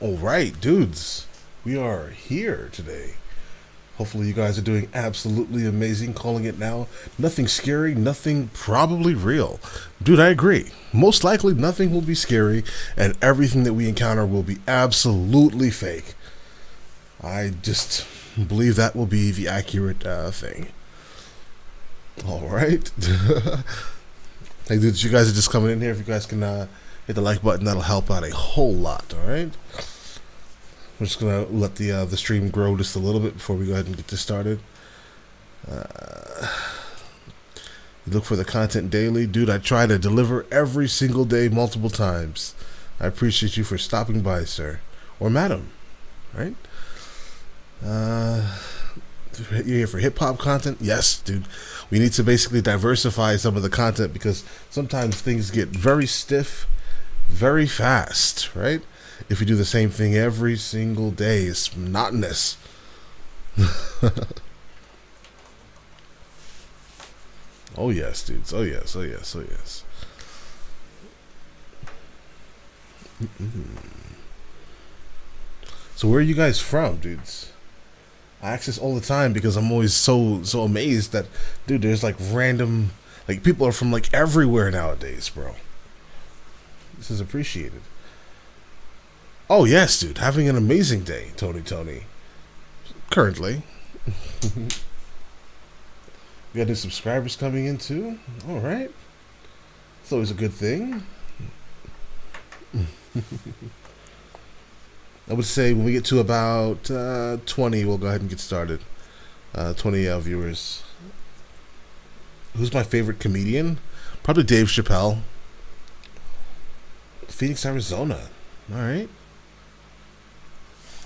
All right, dudes, we are here today. Hopefully, you guys are doing absolutely amazing. Calling it now. Nothing scary, nothing probably real. Dude, I agree. Most likely, nothing will be scary, and everything that we encounter will be absolutely fake. I just believe that will be the accurate thing. All right. Hey, dudes, you guys are just coming in here. If you guys can hit the like button, that'll help out a whole lot. All right. I'm just gonna let the stream grow just a little bit before we go ahead and get this started. Look for the content daily, dude. I try to deliver every single day, multiple times. I appreciate you for stopping by, sir or madam. Right? You're here for hip hop content? Yes, dude. We need to basically diversify some of the content because sometimes things get very stiff, very fast, right? If you do the same thing every single day, it's monotonous. Oh yes, dudes. Oh yes. Oh yes. Oh yes. So where are you guys from, dudes? I ask this all the time because I'm always so amazed that, dude, there's like random, like people are from like everywhere nowadays, bro. This is appreciated. Oh yes, dude, having an amazing day, Tony. Currently. We got new subscribers coming in too. All right. It's always a good thing. I would say when we get to about 20, we'll go ahead and get started. 20 viewers. Who's my favorite comedian? Probably Dave Chappelle. Phoenix, Arizona. All right.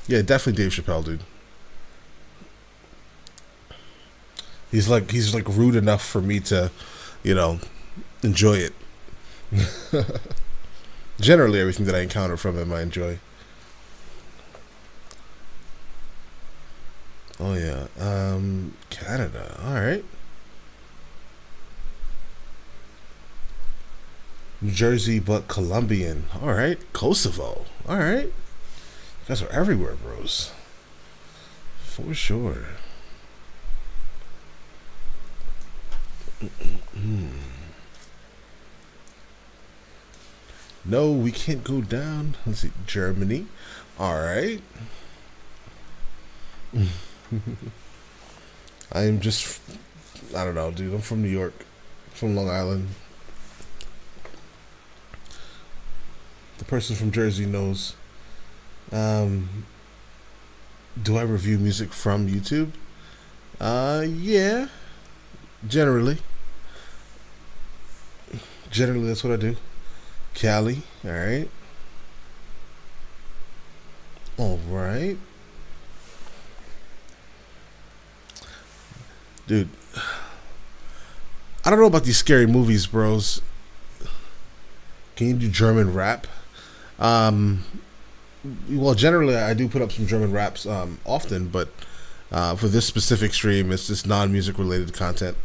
Yeah, definitely Dave Chappelle, dude. He's like rude enough for me to, enjoy it. Generally, everything that I encounter from him, I enjoy. Oh yeah, Canada. All right. New Jersey, but Colombian. All right. Kosovo. All right. You guys are everywhere, bros. For sure. No, we can't go down. Let's see. Germany. All right. I am just, I don't know, dude. I'm from New York, from Long Island. The person from Jersey knows. Do I review music from YouTube? Yeah. Generally, that's what I do. Cali, all right. All right. Dude, I don't know about these scary movies, bros. Can you do German rap? Well, generally, I do put up some German raps often, but for this specific stream, it's just non-music related content.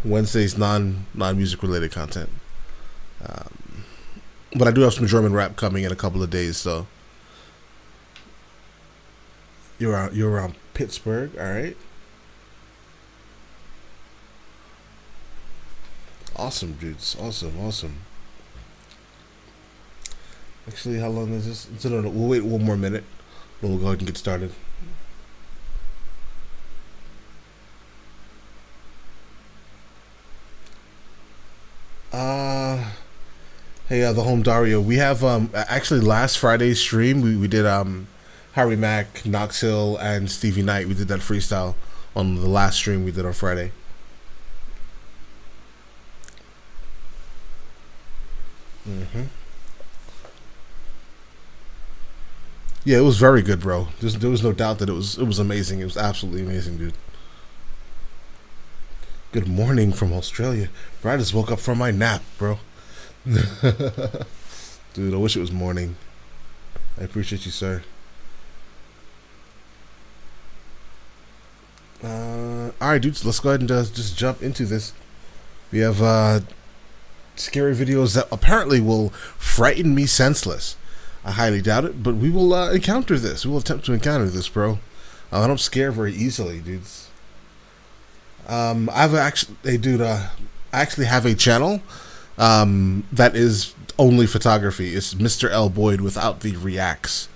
Wednesday's non-music related content. But I do have some German rap coming in a couple of days, so you're around Pittsburgh, all right. Awesome, dudes. Awesome. Actually, how long is this? We'll wait one more minute. Then we'll go ahead and get started. Hey, the home Dario. We have actually last Friday's stream we did Harry Mack, Knox Hill, and Stevie Knight. We did that freestyle on the last stream we did on Friday. Yeah, it was very good, bro. There was no doubt that it was amazing. It was absolutely amazing, dude. Good morning from Australia. Bro, I just woke up from my nap, bro. Dude, I wish it was morning. I appreciate you, sir. Alright, dudes, let's go ahead and just jump into this. We have scary videos that apparently will frighten me senseless. I highly doubt it, but we will encounter this. We will attempt to encounter this, bro. I don't scare very easily, dudes. I've actually, hey, dude, I actually have a channel that is only photography. It's MrLboyd without the reacts.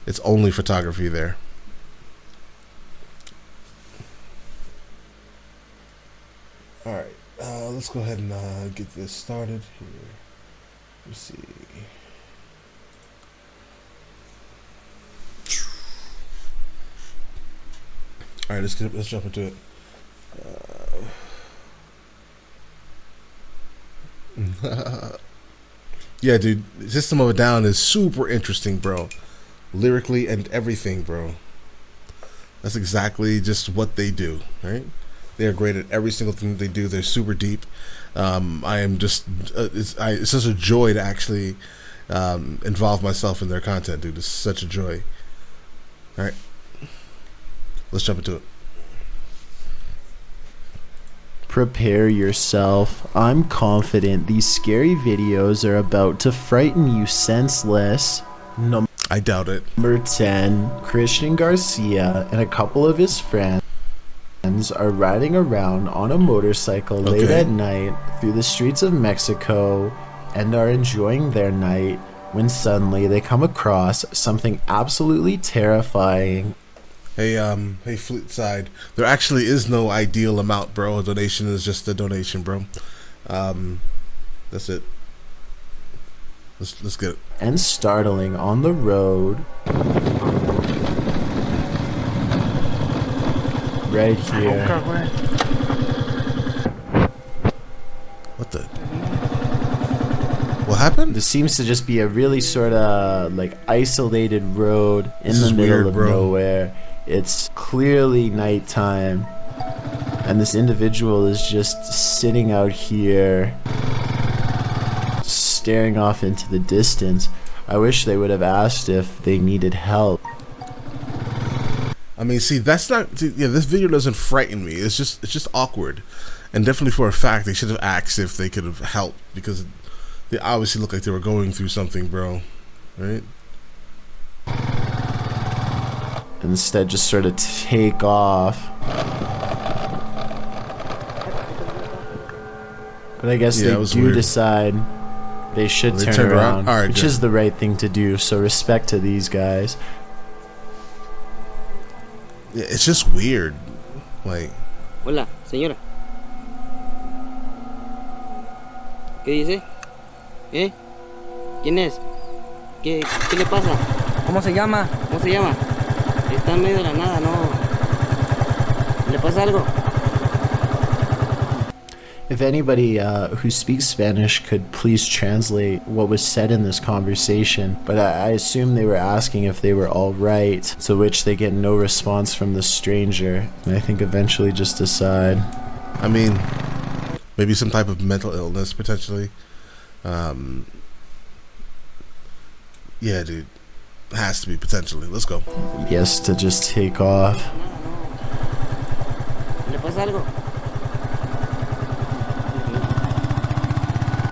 It's only photography there. All right, let's go ahead and get this started here. Let's see. All right, let's jump into it. Yeah, dude, System of a Down is super interesting, bro. Lyrically and everything, bro. That's exactly just what they do, right? They are great at every single thing they do. They're super deep. I am just, it's such a joy to actually involve myself in their content, dude. It's such a joy. All right, let's jump into it. Prepare yourself. I'm confident these scary videos are about to frighten you senseless. I doubt it. Number 10, Christian Garcia and a couple of his friends are riding around on a motorcycle late at night through the streets of Mexico and are enjoying their night when suddenly they come across something absolutely terrifying. Hey, Fleet Side. There actually is no ideal amount, bro. A donation is just a donation, bro. That's it. Let's get it. And startling on the road. Right here. What the? What happened? This seems to just be a really sort of like isolated road in the middle of nowhere. It's clearly nighttime, and this individual is just sitting out here, staring off into the distance. I wish they would have asked if they needed help. I mean, see, that's not. Yeah, this video doesn't frighten me. It's just awkward, and definitely for a fact, they should have asked if they could have helped because they obviously look like they were going through something, bro. Right? Instead, just sort of take off. But I guess they do decide they should turn around, right, which is the right thing to do. So respect to these guys. Yeah, it's just weird. Like. Hola, señora. ¿Qué dice? ¿Eh? ¿Quién es? ¿Qué le pasa? ¿Cómo se llama? ¿Cómo se llama? Está en medio de la nada, ¿no? ¿Le pasa algo? If anybody who speaks Spanish could please translate what was said in this conversation, but I assume they were asking if they were all right, to which they get no response from the stranger, and I think eventually just decide. I mean, maybe some type of mental illness, potentially. Yeah, dude. Has to be, potentially. Let's go. Yes, to just take off. ¿Le pasa algo?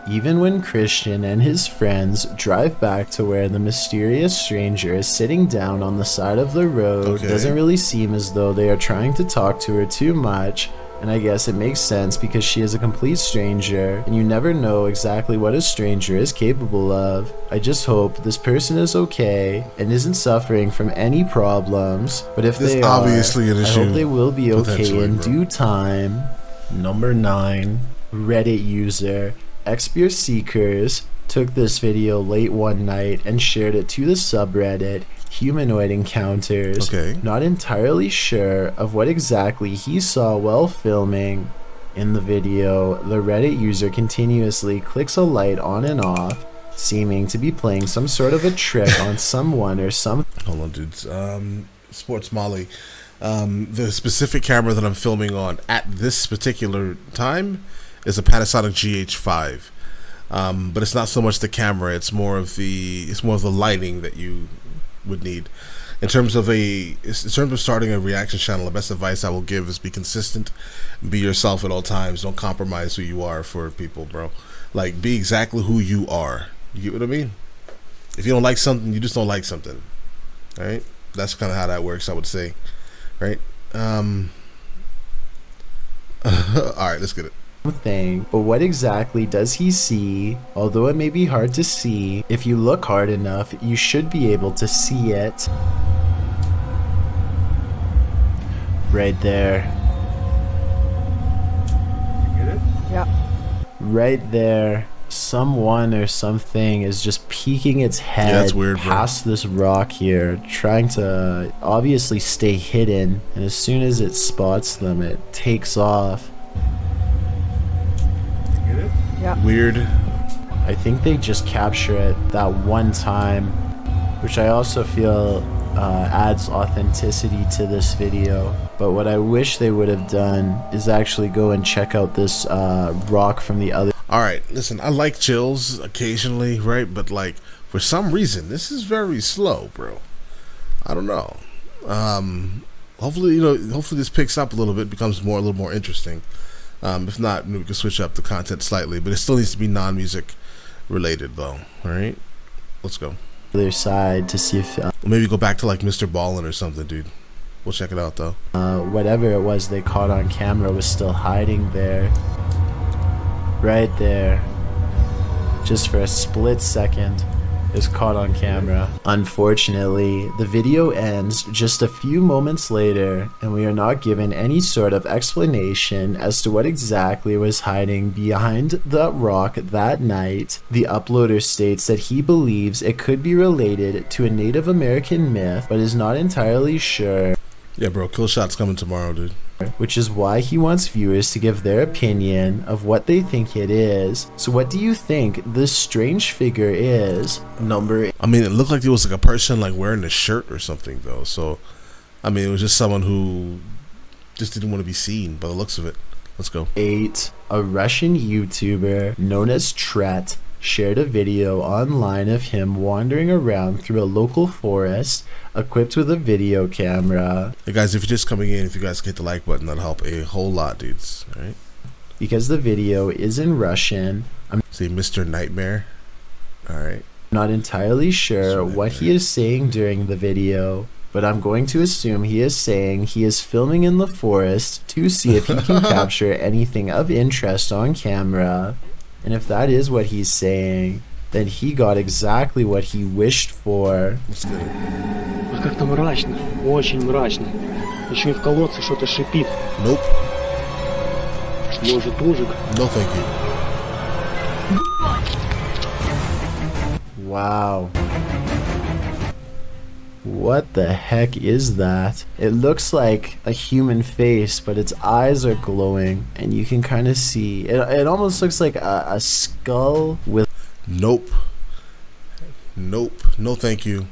Even when Christian and his friends drive back to where the mysterious stranger is sitting down on the side of the road, it doesn't really seem as though they are trying to talk to her too much. And I guess it makes sense because she is a complete stranger, and you never know exactly what a stranger is capable of. I just hope this person is okay and isn't suffering from any problems. But if they are, obviously an issue, I hope they will be okay in due time. Number 9, Reddit user Expure Seekers took this video late one night and shared it to the subreddit Humanoid Encounters. Not entirely sure of what exactly he saw while filming. In the video, the Reddit user continuously clicks a light on and off, seeming to be playing some sort of a trick on someone or some. Hold on, dudes. Sports Molly. The specific camera that I'm filming on at this particular time is a Panasonic GH5. But it's not so much the camera, it's more of the lighting that you would need. In terms of starting a reaction channel, the best advice I will give is be consistent, be yourself at all times. Don't compromise who you are for people, bro. Like, be exactly who you are. You get what I mean? If you don't like something, you just don't like something. All right? That's kind of how that works, I would say. Right? All right, let's get it. Thing, but what exactly does he see? Although it may be hard to see, if you look hard enough, you should be able to see it. Right there. Get it? Yeah. Right there. Someone or something is just peeking its head that's weird, bro. past this rock here, trying to obviously stay hidden, and as soon as it spots them, it takes off. Get it? Yeah. Weird. I think they just capture it that one time, which I also feel adds authenticity to this video. But what I wish they would have done is actually go and check out this rock from the other. All right, listen, I like chills occasionally, right? But like for some reason, this is very slow, bro. I don't know. Hopefully, hopefully this picks up a little bit, becomes a little more interesting. If not, we can switch up the content slightly, but it still needs to be non-music related, though. All right, let's go. Other side to see if Maybe go back to like Mr. Ballin' or something, dude. We'll check it out, though. whatever it was they caught on camera was still hiding there. Right there. Just for a split second is caught on camera. Unfortunately, the video ends just a few moments later, and we are not given any sort of explanation as to what exactly was hiding behind the rock that night. The uploader states that he believes it could be related to a Native American myth, but is not entirely sure. Yeah, bro, Kill Shot's coming tomorrow, dude. Which is why he wants viewers to give their opinion of what they think it is. So what do you think this strange figure is? Number 8. I mean, it looked like it was like a person like wearing a shirt or something, though. So, I mean, it was just someone who just didn't want to be seen by the looks of it. Let's go. 8. A Russian YouTuber known as Tret shared a video online of him wandering around through a local forest equipped with a video camera. Hey guys, if you're just coming in, if you guys can hit the like button, that'll help a whole lot, dudes. All right. Because the video is in Russian, I'm See, Mr. Nightmare. All right. not entirely sure Mr. what he is saying during the video, but I'm going to assume he is saying he is filming in the forest to see if he can capture anything of interest on camera. And if that is what he's saying, then he got exactly what he wished for. Let's get it. А как-то мрачно, очень мрачно. Еще и в колодце что-то шипит. Nope. Может, ужик? No, thank you. Wow. What the heck is that? It looks like a human face, but its eyes are glowing, and you can kind of see it almost looks like a skull with Nope. Nope. No, thank you.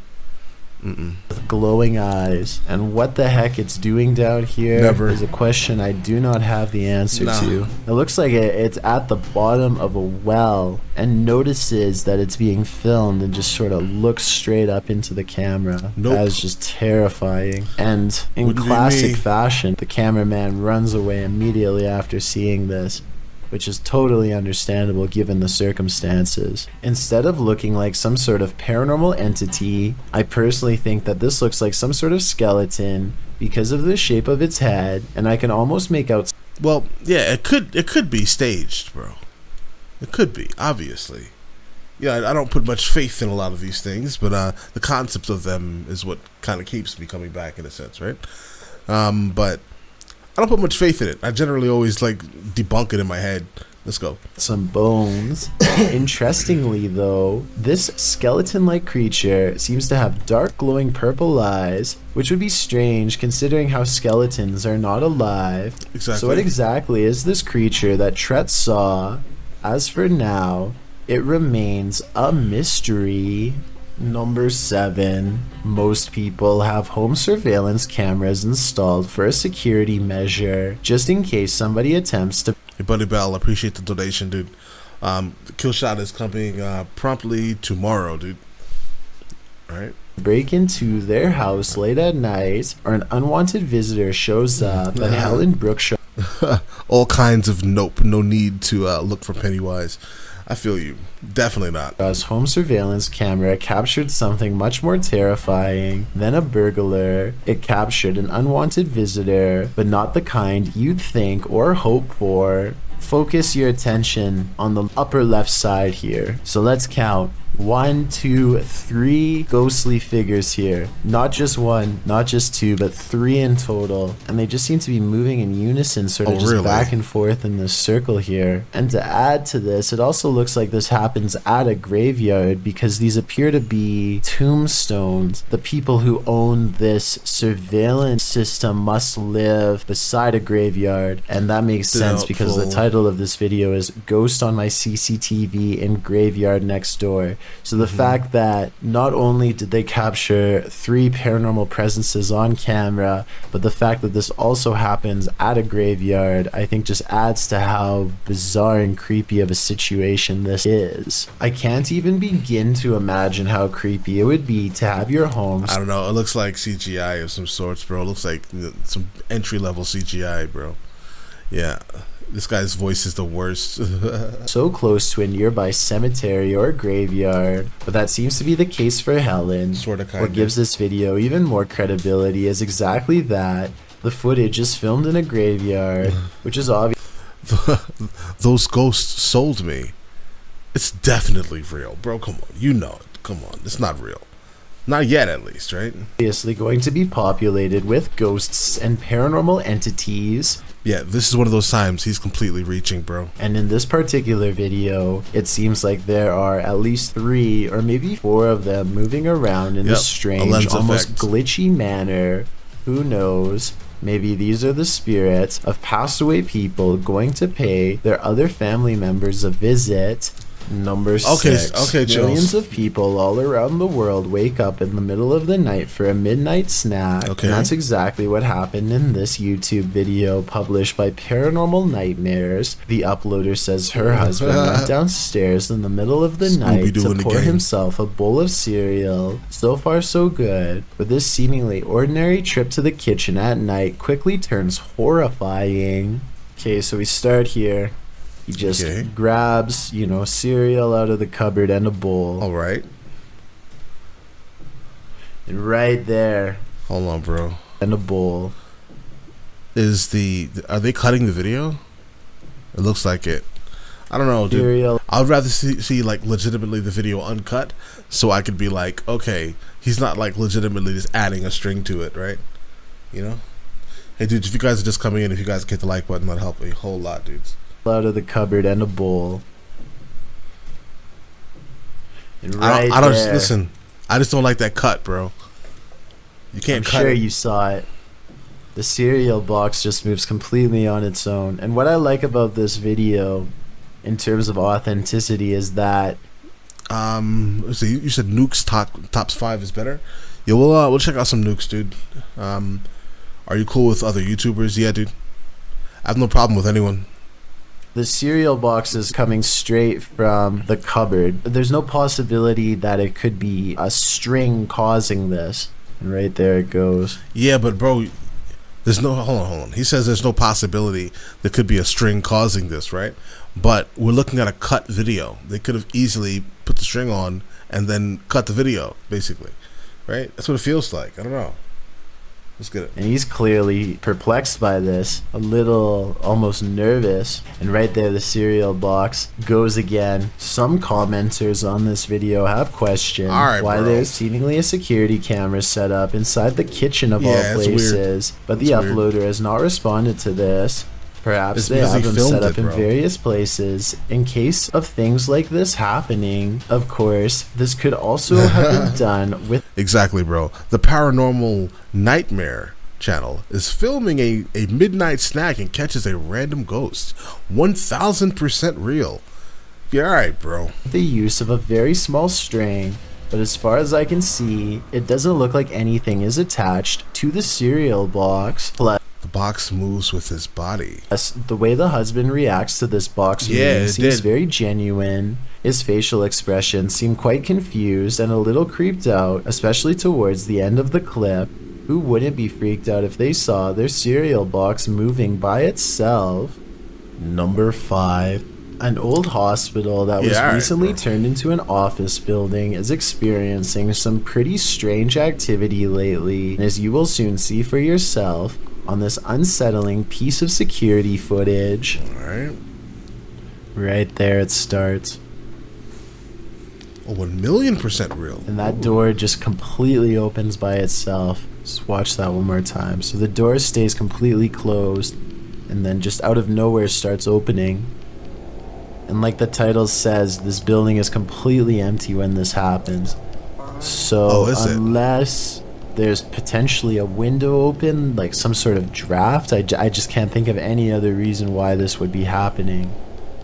glowing eyes. And what the heck it's doing down here Never. is a question I do not have the answer Nah. to. It looks like it's at the bottom of a well and notices that it's being filmed and just sort of looks straight up into the camera. Nope. That is just terrifying. And in Wouldn't be classic me. fashion, the cameraman runs away immediately after seeing this, which is totally understandable given the circumstances. Instead of looking like some sort of paranormal entity, I personally think that this looks like some sort of skeleton because of the shape of its head, and I can almost make out. Well, yeah, it could be staged, bro. It could be, obviously. Yeah, I don't put much faith in a lot of these things, but the concept of them is what kind of keeps me coming back in a sense, right? But I don't put much faith in it. I generally always like debunk it in my head. Let's go. Some bones. Interestingly though, this skeleton-like creature seems to have dark glowing purple eyes, which would be strange considering how skeletons are not alive. Exactly. So what exactly is this creature that Tret saw? As for now, it remains a mystery. Number 7. Most people have home surveillance cameras installed for a security measure, just in case somebody attempts to Hey, Buddy Bell, appreciate the donation, dude. The kill shot is coming promptly tomorrow, dude. All right. break into their house late at night, or an unwanted visitor shows up at Helen Brook. All kinds of nope. No need to look for Pennywise. I feel you. Definitely not. Home surveillance camera captured something much more terrifying than a burglar. It captured an unwanted visitor, but not the kind you'd think or hope for. Focus your attention on the upper left side here. So let's count. 1, 2, 3 ghostly figures here. Not just one, not just two, but 3 in total. And they just seem to be moving in unison, sort of just back and forth in this circle here. And to add to this, it also looks like this happens at a graveyard because these appear to be tombstones. The people who own this surveillance system must live beside a graveyard. And that makes sense because the title of this video is Ghost on My CCTV in Graveyard Next Door. So the fact that not only did they capture 3 paranormal presences on camera, but the fact that this also happens at a graveyard, I think just adds to how bizarre and creepy of a situation this is. I can't even begin to imagine how creepy it would be to have your home. I don't know. It looks like CGI of some sorts, bro. It looks like some entry-level CGI, bro. Yeah. This guy's voice is the worst. So close to a nearby cemetery or graveyard, but that seems to be the case for Helen. What gives this video even more credibility is exactly that. The footage is filmed in a graveyard, which is obvious. Those ghosts sold me. It's definitely real, bro. Come on. You know it. Come on. It's not real. Not yet, at least, right? Obviously going to be populated with ghosts and paranormal entities. Yeah, this is one of those times he's completely reaching, bro. And in this particular video, it seems like there are at least 3 or maybe 4 of them moving around in a strange, almost glitchy manner. Who knows? Maybe these are the spirits of passed away people going to pay their other family members a visit. Number 6. Millions of people all around the world wake up in the middle of the night for a midnight snack. And that's exactly what happened in this YouTube video published by Paranormal Nightmares. The uploader says her husband went downstairs in the middle of the night to pour himself a bowl of cereal. So far so good. But this seemingly ordinary trip to the kitchen at night quickly turns horrifying. Okay, so we start here. He just grabs, you know, cereal out of the cupboard and a bowl. All right. And right there. Hold on, bro. And a bowl. Are they cutting the video? It looks like it. I don't know, dude. Cereal. I would rather see like legitimately the video uncut, so I could be like, okay, he's not like legitimately just adding a string to it, right? You know? Hey, dude, if you guys are just coming in, if you guys hit the like button, that'll help a whole lot, dudes. Out of the cupboard and a bowl. And I don't listen. I just don't like that cut, bro. You can't cut. I'm sure it. You saw it. The cereal box just moves completely on its own. And what I like about this video, in terms of authenticity, is that. So you said Nuke's tops 5 is better. Yeah, we'll check out some Nukes, dude. Are you cool with other YouTubers? Yeah, dude. I have no problem with anyone. The cereal box is coming straight from the cupboard. There's no possibility that it could be a string causing this. And right there it goes. Yeah, but bro, there's no... Hold on. He says there's no possibility there could be a string causing this, right? But we're looking at a cut video. They could have easily put the string on and then cut the video, basically. Right? That's what it feels like. I don't know. Let's get it. And he's clearly perplexed by this, a little almost nervous. And right there, the cereal box goes again. Some commenters on this video have questioned why there's seemingly a security camera set up inside the kitchen of all places. But the uploader has not responded to this. Perhaps they have them set up in various places in case of things like this happening. Of course, this could also have been done with... Exactly, bro. The Paranormal Nightmare channel is filming a midnight snack and catches a random ghost. 1000% real. Yeah, alright, bro. The use of a very small string. But as far as I can see, it doesn't look like anything is attached to the cereal box. The box moves with his body. The way the husband reacts to this box moving seems very genuine. His facial expressions seem quite confused and a little creeped out, especially towards the end of the clip. Who wouldn't be freaked out if they saw their cereal box moving by itself? Number 5. An old hospital that was recently turned into an office building is experiencing some pretty strange activity lately, as you will soon see for yourself on this unsettling piece of security footage. Alright. Right there it starts. Oh, 1,000,000% real. And that door just completely opens by itself. Just watch that one more time. So the door stays completely closed, and then just out of nowhere starts opening. And like the title says, this building is completely empty when this happens. So unless there's potentially a window open, like some sort of draft, I just can't think of any other reason why this would be happening.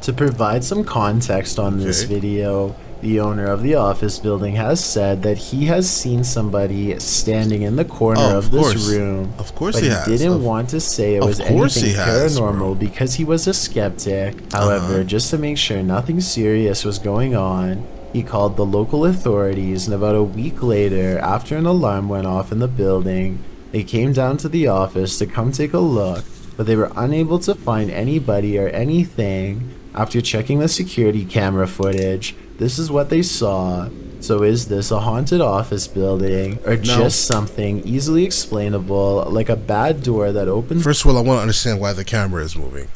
To provide some context on this video, the owner of the office building has said that he has seen somebody standing in the corner of this room. Of course but he has. He didn't want to say it was anything paranormal because he was a skeptic. However, just to make sure nothing serious was going on, he called the local authorities, and about a week later, after an alarm went off in the building, they came down to the office to come take a look, but they were unable to find anybody or anything. After checking the security camera footage, this is what they saw. So is this a haunted office building, or just something easily explainable, like a bad door that opens? First of all, I want to understand why the camera is moving.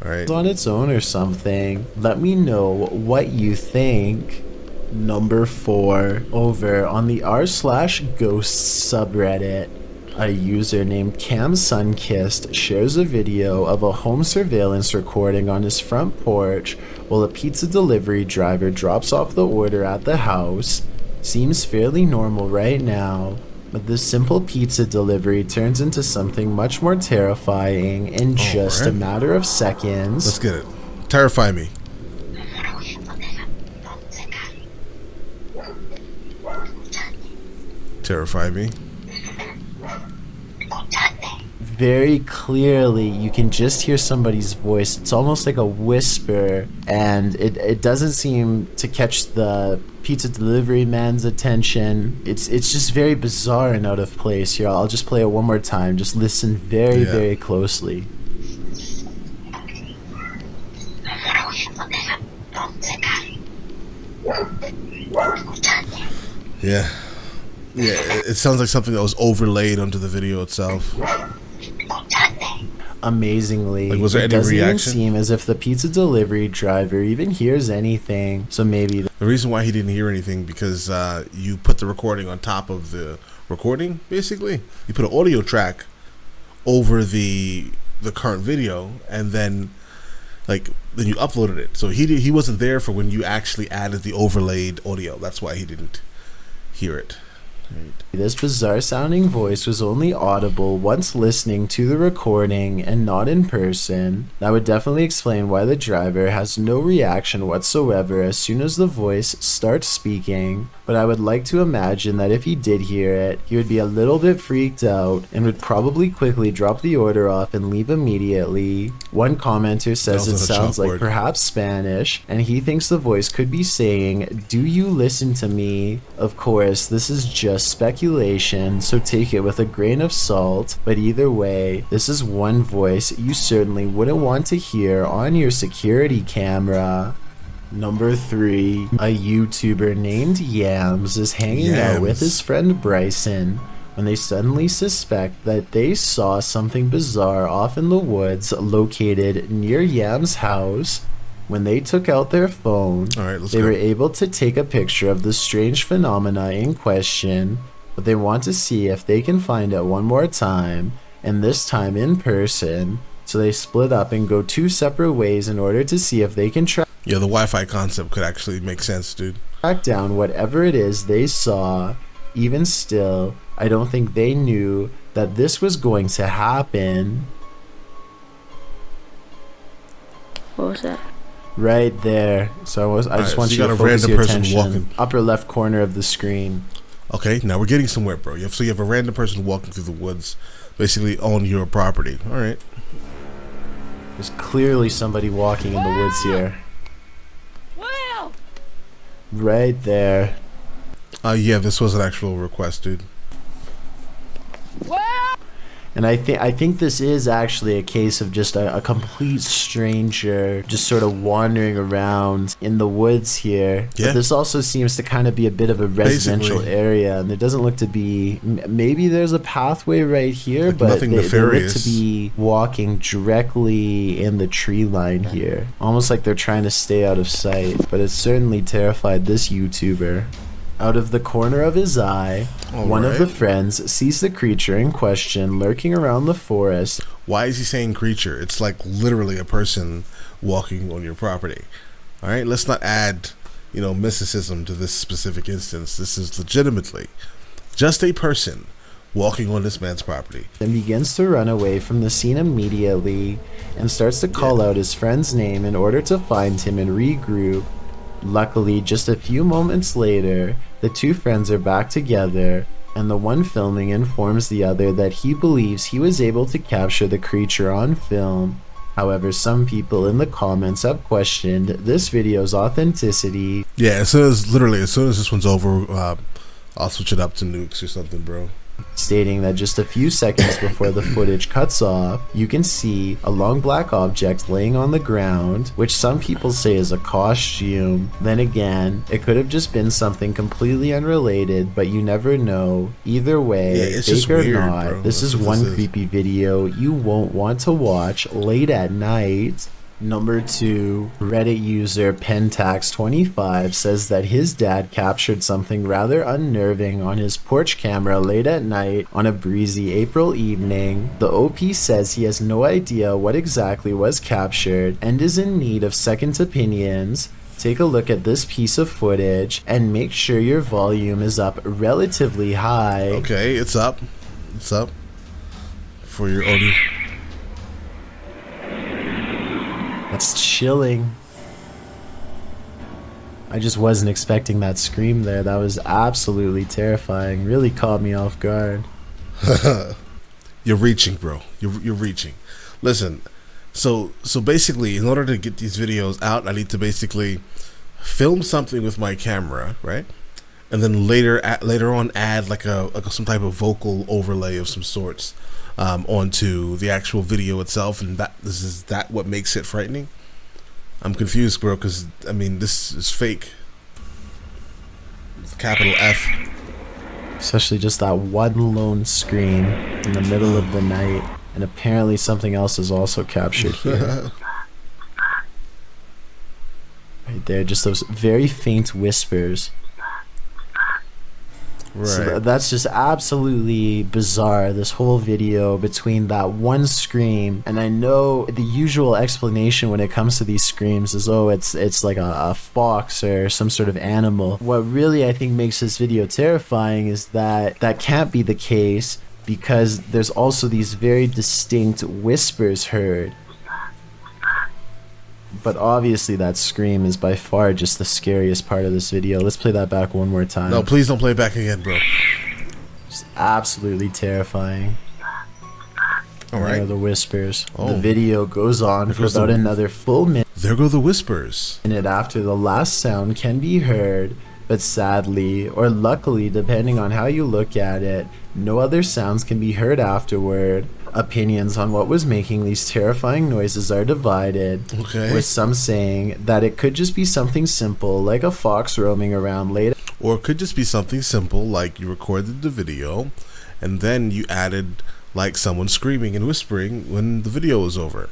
All right. On its own or something. Let me know what you think. Number 4, over on the r/ghosts subreddit, a user named Cam Sunkissed shares a video of a home surveillance recording on his front porch while a pizza delivery driver drops off the order at the house. Seems fairly normal right now, but this simple pizza delivery turns into something much more terrifying in just a matter of seconds. Let's get it. Terrify me. Terrify me. Very clearly, you can just hear somebody's voice. It's almost like a whisper, and it doesn't seem to catch the pizza delivery man's attention. It's just very bizarre and out of place here. I'll just play it one more time. Just listen very, very closely. Yeah. Yeah, it sounds like something that was overlaid onto the video itself. Amazingly, like, was there it any doesn't reaction? even seem as if the pizza delivery driver even hears anything. So maybe the reason why he didn't hear anything because you put the recording on top of the recording. Basically, you put an audio track over the current video, and then you uploaded it. So he wasn't there for when you actually added the overlaid audio. That's why he didn't hear it. Right. This bizarre sounding voice was only audible once listening to the recording and not in person. That would definitely explain why the driver has no reaction whatsoever as soon as the voice starts speaking, but I would like to imagine that if he did hear it, he would be a little bit freaked out and would probably quickly drop the order off and leave immediately. One commenter says it sounds like perhaps Spanish, and he thinks the voice could be saying, "Do you listen to me?" Of course, this is just speculation, so take it with a grain of salt, but either way, this is one voice you certainly wouldn't want to hear on your security camera. Number 3, a YouTuber named Yams is hanging out with his friend Bryson when they suddenly suspect that they saw something bizarre off in the woods located near Yams' house. When they took out their phone, they were able to take a picture of the strange phenomena in question, but they want to see if they can find it one more time, and this time in person. So they split up and go 2 separate ways in order to see if they can track the Wi-Fi concept could actually make sense, dude. Track down whatever it is they saw. Even still, I don't think they knew that this was going to happen. What was that? Right there. So I just want you to focus your attention. Upper left corner of the screen. Okay, now we're getting somewhere, bro. You have a random person walking through the woods, basically on your property. All right. There's clearly somebody walking in the woods here. Will! Right there. Yeah, this was an actual request, dude. Will! And I think this is actually a case of just a complete stranger just sort of wandering around in the woods here. Yeah. But this also seems to kind of be a bit of a residential area, and there doesn't look to be, maybe there's a pathway right here, Like but nothing they look nefarious. to be walking directly in the tree line here. Almost like they're trying to stay out of sight, but it certainly terrified this YouTuber. Out of the corner of his eye, one of the friends sees the creature in question lurking around the forest. Why is he saying creature? It's like literally a person walking on your property. All right, let's not add, mysticism to this specific instance. This is legitimately just a person walking on this man's property. And begins to run away from the scene immediately and starts to call out his friend's name in order to find him and regroup. Luckily, just a few moments later, the two friends are back together, and the one filming informs the other that he believes he was able to capture the creature on film. However, some people in the comments have questioned this video's authenticity. Yeah, as soon as this one's over, I'll switch it up to nukes or something, bro. Stating that just a few seconds before the footage cuts off, you can see a long black object laying on the ground, which some people say is a costume. Then again, it could have just been something completely unrelated, but you never know. Either way, it's just fake or weird, not, bro. this is one creepy video you won't want to watch late at night. Number 2, Reddit user Pentax25 says that his dad captured something rather unnerving on his porch camera late at night on a breezy April evening. The OP says he has no idea what exactly was captured and is in need of second opinions. Take a look at this piece of footage and make sure your volume is up relatively high. Okay, it's up. It's up for your audio. That's chilling. I just wasn't expecting that scream there. That was absolutely terrifying. Really caught me off guard. You're reaching, bro. You're reaching. Listen, so basically, in order to get these videos out, I need to basically film something with my camera, right? And then later on add like some type of vocal overlay of some sorts onto the actual video itself, and is that what makes it frightening? I'm confused, bro, because this is fake. It's capital F. Especially just that one lone scream in the middle of the night, and apparently something else is also captured here. Right there, just those very faint whispers. Right. So that's just absolutely bizarre, this whole video, between that one scream. And I know the usual explanation when it comes to these screams is, oh, it's like a fox or some sort of animal. What really I think makes this video terrifying is that can't be the case, because there's also these very distinct whispers heard. But obviously that scream is by far just the scariest part of this video. Let's play that back one more time. No, please don't play it back again, bro. It's absolutely terrifying. All right. There are the whispers. Oh. The video goes on for about another full minute. There go the whispers. After the last sound can be heard, but sadly, or luckily, depending on how you look at it, no other sounds can be heard afterward. Opinions on what was making these terrifying noises are divided, Okay. with some saying that it could just be something simple, like a fox roaming around late. Or it could just be something simple, like you recorded the video, and then you added like someone screaming and whispering when the video was over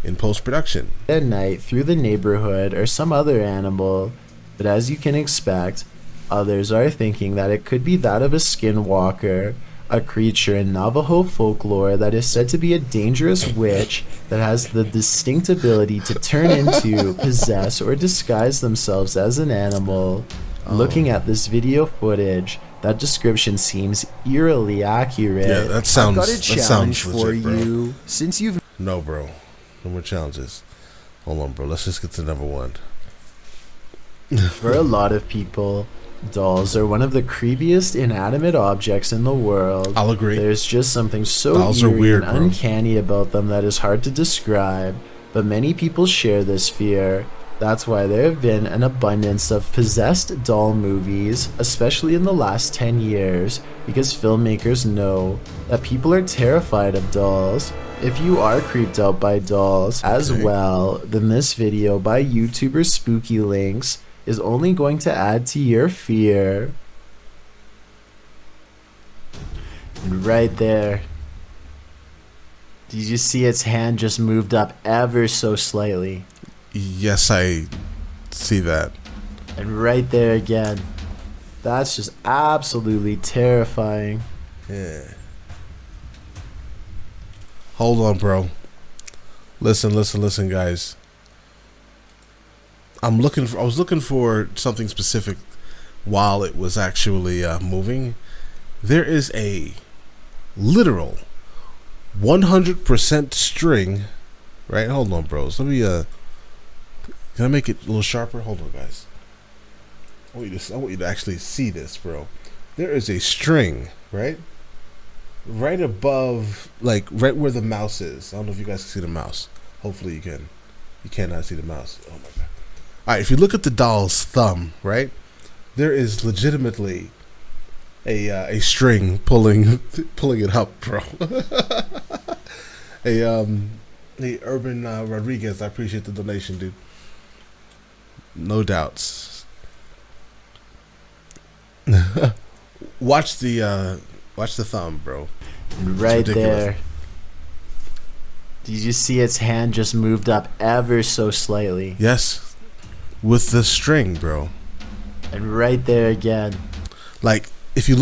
in post-production. At night through the neighborhood, or some other animal. But as you can expect, others are thinking that it could be that of a skinwalker, a creature in Navajo folklore that is said to be a dangerous witch that has the distinct ability to turn into, possess, or disguise themselves as an animal. Looking at this video footage, that description seems eerily accurate. Yeah, that sounds. I've got a that challenge sounds for legit, bro. you. Since you've No, bro. No more challenges. Hold on, bro. Let's just get to number one. For a lot of people, dolls are one of the creepiest inanimate objects in the world. I'll agree. There's just something so Dolls are eerie weird, and bro. uncanny about them that is hard to describe, but many people share this fear. That's why there have been an abundance of possessed doll movies, especially in the last 10 years, because filmmakers know that people are terrified of dolls. If you are creeped out by dolls as well, then this video by YouTuber Spooky Links is only going to add to your fear. And right there, did you see its hand just moved up ever so slightly? Yes, I see that. And right there again. That's just absolutely terrifying. Yeah. Hold on, bro. Listen, guys. I was looking for something specific while it was actually moving. There is a literal 100% string. Right? Hold on, bros. Let me can I make it a little sharper? Hold on, guys. I want you to actually see this, bro. There is a string, right? Right above, like, right where the mouse is. I don't know if you guys can see the mouse. Hopefully you can. You cannot see the mouse. Oh, my God. All right, if you look at the doll's thumb, right? There is legitimately a string pulling it up, bro. The Urban Rodriguez, I appreciate the donation, dude. No doubts. Watch the thumb, bro. Right there. Did you see its hand just moved up ever so slightly? Yes. With the string, bro. And right there again. Like, if you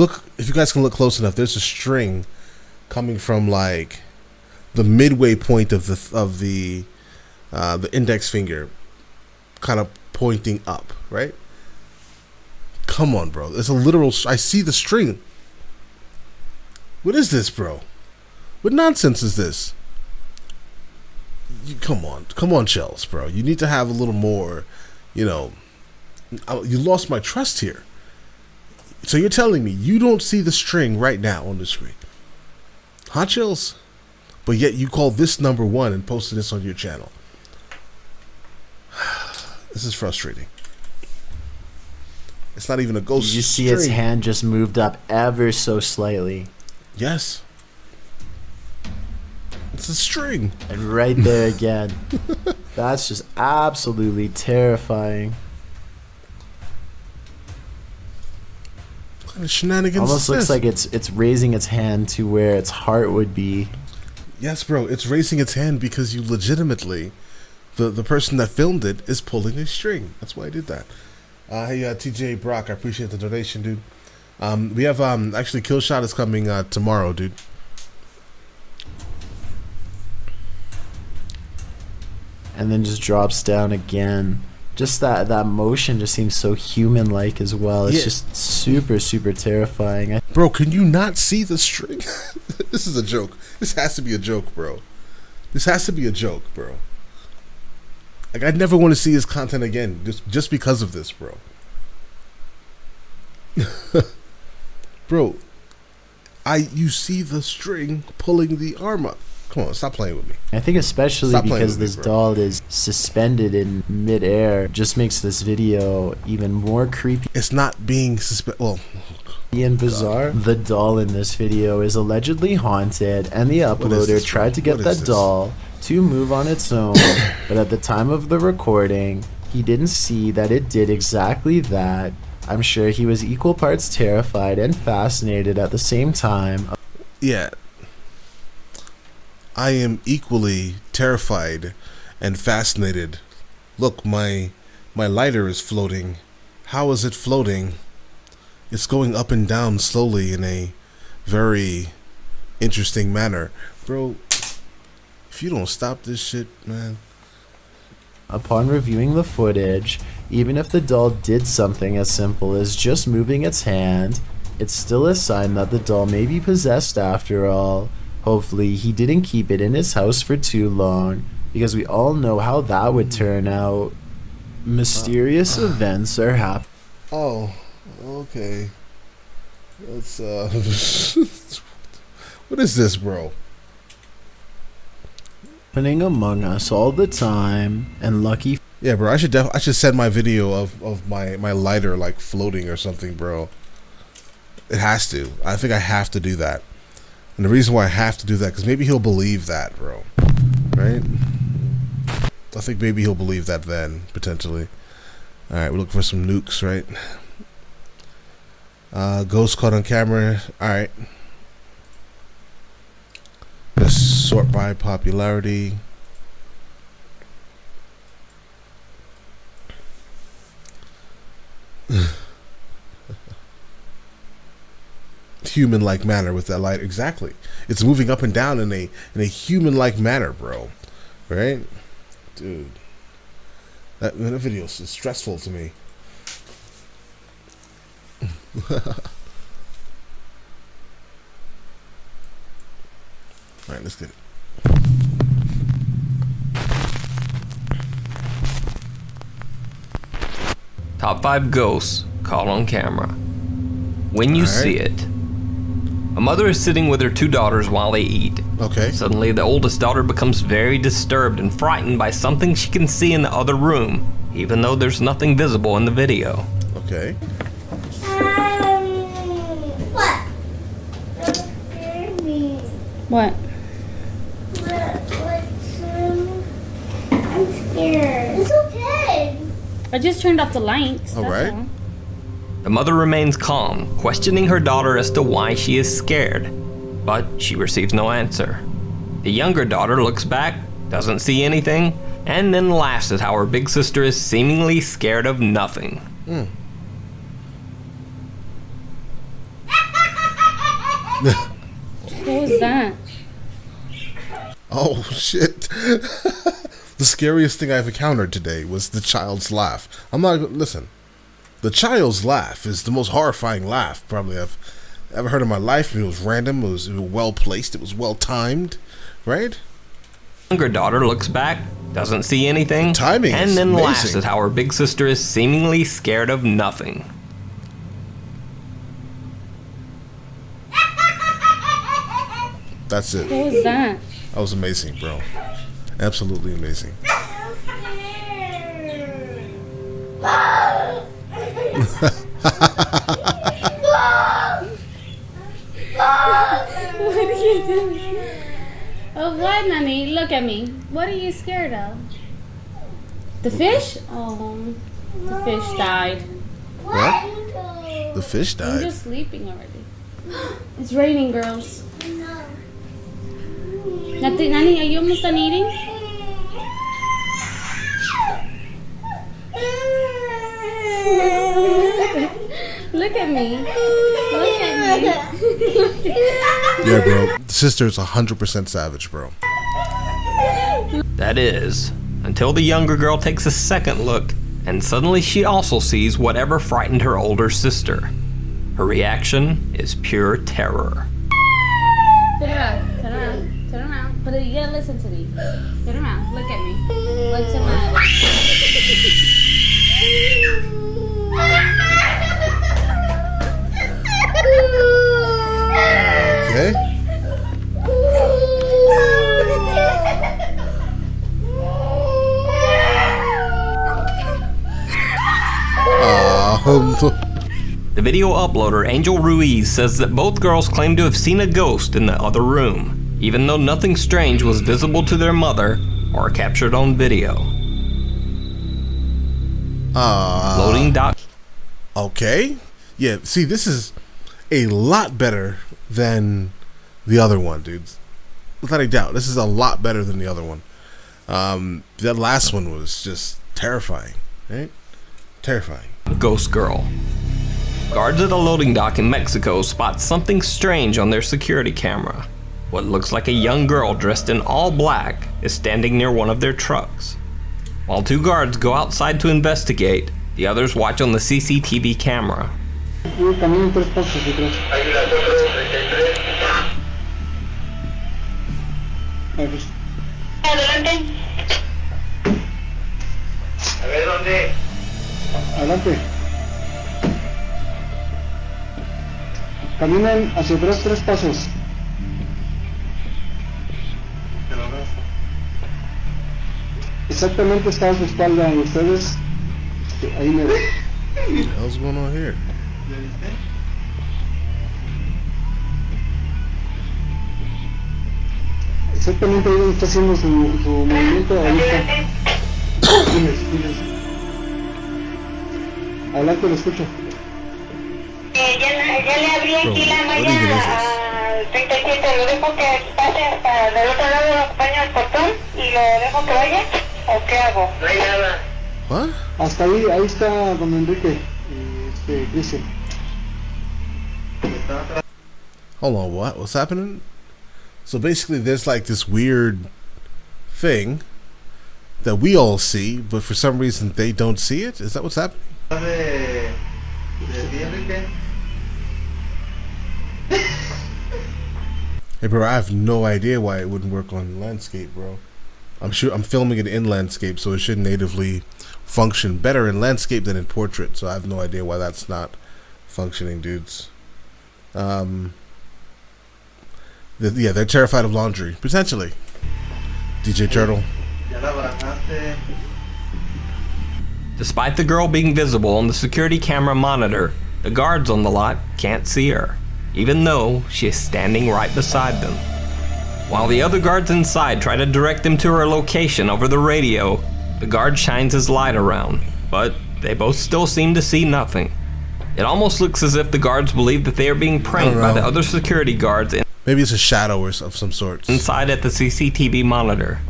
guys can look close enough, there's a string coming from like the midway point of the index finger, kind of pointing up, right? Come on, bro. It's a literal. I see the string. What is this, bro? What nonsense is this? Come on, Shells, bro. You need to have a little more. You lost my trust here. So you're telling me you don't see the string right now on the screen, huh, Chills? But yet you call this number one and posted this on your channel. This is frustrating. It's not even a ghost. You see its hand just moved up ever so slightly. Yes. It's a string. And right there again. That's just absolutely terrifying. What kind of shenanigans? Almost looks like it's raising its hand to where its heart would be. Yes, bro. It's raising its hand because you legitimately, the person that filmed it is pulling a string. That's why I did that. Hey, TJ Brock, I appreciate the donation, dude. We have actually Killshot is coming tomorrow, dude. And then just drops down again. Just that motion just seems so human-like as well. It's just super, super terrifying. Bro, can you not see the string? This is a joke. This has to be a joke, bro. This has to be a joke, bro. Like, I'd never want to see his content again just because of this, bro. Bro, you see the string pulling the arm up. Come on, stop playing with me. I think especially because this doll is suspended in midair just makes this video even more creepy. It's not being And bizarre. The doll in this video is allegedly haunted, and the uploader tried to get that doll to move on its own, but at the time of the recording, he didn't see that it did exactly that. I'm sure he was equal parts terrified and fascinated at the same time. Yeah. I am equally terrified and fascinated. Look, my lighter is floating. How is it floating? It's going up and down slowly in a very interesting manner. Bro, if you don't stop this shit, man. Upon reviewing the footage, even if the doll did something as simple as just moving its hand, it's still a sign that the doll may be possessed after all. Hopefully he didn't keep it in his house for too long, because we all know how that would turn out. Mysterious events are happening. Oh, okay. Let's what is this, bro? Happening among us all the time, and lucky Yeah, bro. I should send my video of my lighter like floating or something, bro. It has to. I think I have to do that. And the reason why I have to do that, because maybe he'll believe that, bro. Right? I think maybe he'll believe that then, potentially. Alright, we're looking for some nukes, right? Ghost caught on camera. Alright. Let's sort by popularity. Human-like manner with that light. Exactly. It's moving up and down in a human-like manner, bro. Right? Dude. That video is stressful to me. Alright, let's get it. Top 5 ghosts caught on camera. When you see it. A mother is sitting with her 2 daughters while they eat. Okay. Suddenly, the oldest daughter becomes very disturbed and frightened by something she can see in the other room, even though there's nothing visible in the video. Okay. What? What? I'm scared. It's okay. I just turned off the lights. All right. All. The mother remains calm, questioning her daughter as to why she is scared, but she receives no answer. The younger daughter looks back, doesn't see anything, and then laughs at how her big sister is seemingly scared of nothing. What was that? Oh, shit. The scariest thing I've encountered today was the child's laugh. I'm not... Listen. The child's laugh is the most horrifying laugh probably I've ever heard in my life. It was random. It was well placed. It was well timed. Right? Younger daughter looks back, doesn't see anything, Timing and is then amazing. laughs at how her big sister is seemingly scared of nothing. That's it. What was that? That was amazing, bro. Absolutely amazing. What are you doing? Oh, what, Nani? Look at me. What are you scared of? The fish? Oh, the fish died. What? The fish I'm died. just sleeping already. It's raining, girls. Nani, are you almost done eating? Look at me. Look at me. Yeah, bro. The sister is 100% savage, bro. That is, until the younger girl takes a second look, and suddenly she also sees whatever frightened her older sister. Her reaction is pure terror. Turn around. Turn around. Turn around. But you gotta listen to me. Turn around. Look at me. What's the matter? Okay. The video uploader, Angel Ruiz, says that both girls claim to have seen a ghost in the other room, even though nothing strange was visible to their mother or captured on video. Loading doc. Okay. Yeah, see, this is a lot better than the other one, dudes. Without a doubt, this is a lot better than the other one. That last one was just terrifying, right? Terrifying. Ghost girl. Guards at a loading dock in Mexico spot something strange on their security camera. What looks like a young girl dressed in all black is standing near one of their trucks. While 2 guards go outside to investigate, the others watch on the CCTV camera. Adelante. A ver, ¿dónde? Adelante. Caminen hacia atrás 3 pasos. Exactamente está a su espalda y ustedes. Ahí me ven. What the hell's going on here? Exactamente ahí donde está haciendo su movimiento. Ahí está. Diles. Adelante, lo escucho. Ya le abrí aquí la malla al 37. ¿Lo dejo que pase hasta del otro lado, lo acompaño al portón y lo dejo que vaya? ¿O qué hago? No hay nada. What? Hasta ahí está don Enrique y Cristian. Hold on, what? What's happening? So basically there's like this weird thing that we all see, but for some reason they don't see it? Is that what's happening? Hey bro, I have no idea why it wouldn't work on landscape, bro. I'm sure I'm filming it in landscape, so it should natively function better in landscape than in portrait, so I have no idea why that's not functioning, dudes. Yeah, they're terrified of laundry, potentially. DJ Turtle. Despite the girl being visible on the security camera monitor, the guards on the lot can't see her, even though she is standing right beside them. While the other guards inside try to direct them to her location over the radio, the guard shines his light around, but they both still seem to see nothing. It almost looks as if the guards believe that they are being pranked by the other security guards Maybe it's a shadow or of some sort. inside at the CCTV monitor.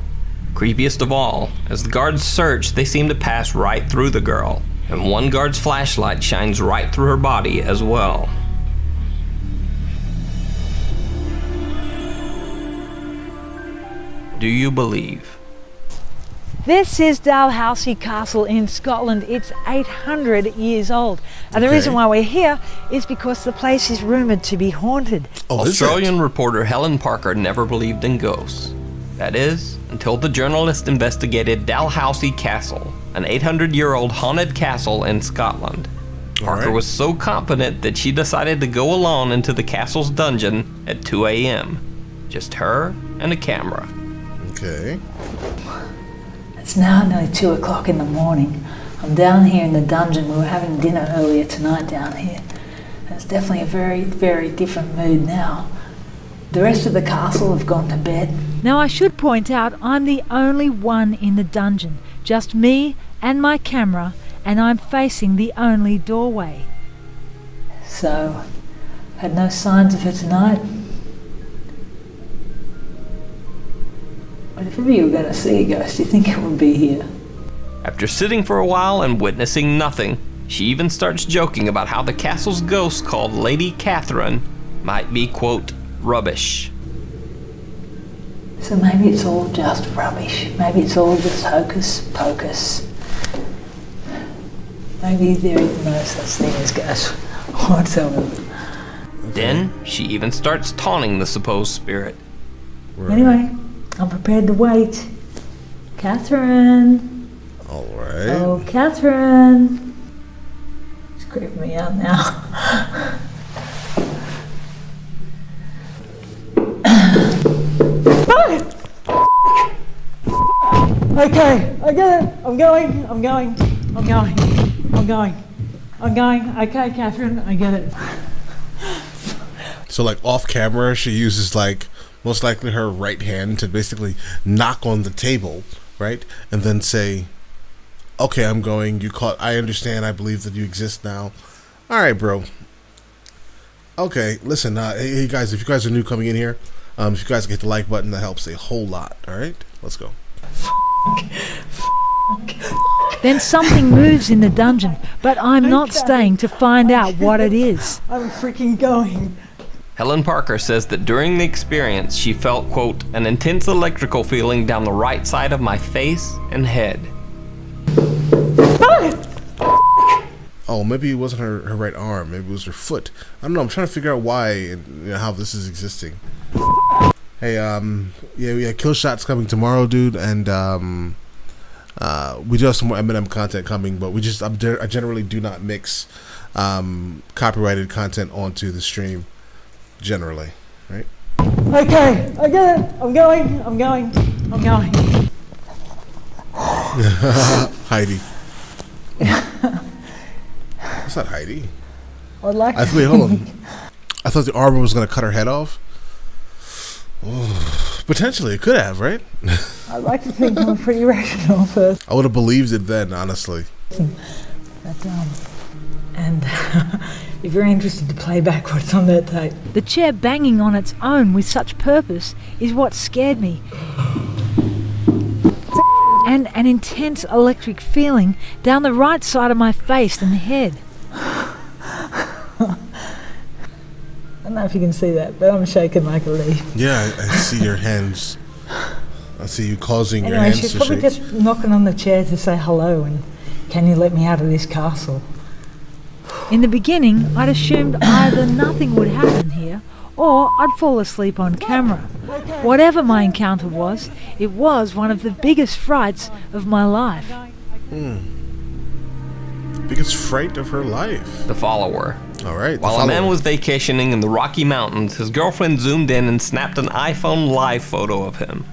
Creepiest of all, as the guards search, they seem to pass right through the girl, and one guard's flashlight shines right through her body as well. Do you believe? This is Dalhousie Castle in Scotland. It's 800 years old. And the reason why we're here is because the place is rumoured to be haunted. Oh, Australian reporter Helen Parker never believed in ghosts. That is, until the journalist investigated Dalhousie Castle, an 800-year-old haunted castle in Scotland. Parker was so confident that she decided to go alone into the castle's dungeon at 2 a.m. Just her and a camera. Okay. It's now nearly 2 o'clock in the morning. I'm down here in the dungeon. We were having dinner earlier tonight down here. And it's definitely a very, very different mood now. The rest of the castle have gone to bed. Now I should point out I'm the only one in the dungeon. Just me and my camera, and I'm facing the only doorway. So, had no signs of her tonight. But if ever you were going to see a ghost, do you think it would be here? After sitting for a while and witnessing nothing, she even starts joking about how the castle's ghost called Lady Catherine might be, quote, rubbish. So maybe it's all just rubbish. Maybe it's all just hocus pocus. Maybe there is no such thing as ghosts whatsoever. Then she even starts taunting the supposed spirit. Anyway, I'm prepared to wait. Catherine. All right. Oh, Catherine. It's creeping me out now. Okay, I get it. I'm going. Okay, Catherine, I get it. So like off camera, she uses like most likely her right hand to basically knock on the table, right? And then say, okay, I'm going. You caught. I understand. I believe that you exist now. All right, bro. Okay, listen, hey guys, if you guys are new coming in here, if you guys get the like button, that helps a whole lot. All right, let's go. Then something moves in the dungeon, but I'm not staying to find out what it is. I'm freaking going. Helen Parker says that during the experience, she felt, quote, an intense electrical feeling down the right side of my face and head. Oh, maybe it wasn't her right arm. Maybe it was her foot. I don't know. I'm trying to figure out why and how this is existing. Hey, yeah, we got kill shots coming tomorrow, dude, and we do have some more Eminem content coming, but I generally do not mix copyrighted content onto the stream, generally, right? Okay, I get it. I'm going. Heidi. That's not Heidi. I'd like to Wait, hold on. I thought the armor was going to cut her head off. Oh, potentially, it could have, right? I'd like to think I'm a pretty rational person. I would have believed it then, honestly. But, and if you're interested to play back what's on that tape. The chair banging on its own with such purpose is what scared me. And an intense electric feeling down the right side of my face and head. I don't know if you can see that, but I'm shaking like a leaf. Yeah, I see your hands. I see you causing your Anyway, hands she's to probably shake. just knocking on the chair to say hello and can you let me out of this castle? In the beginning, I'd assumed either nothing would happen here or I'd fall asleep on camera. Whatever my encounter was, it was one of the biggest frights of my life. Biggest fright of her life. The follower. All right. While a man was vacationing in the Rocky Mountains, his girlfriend zoomed in and snapped an iPhone live photo of him.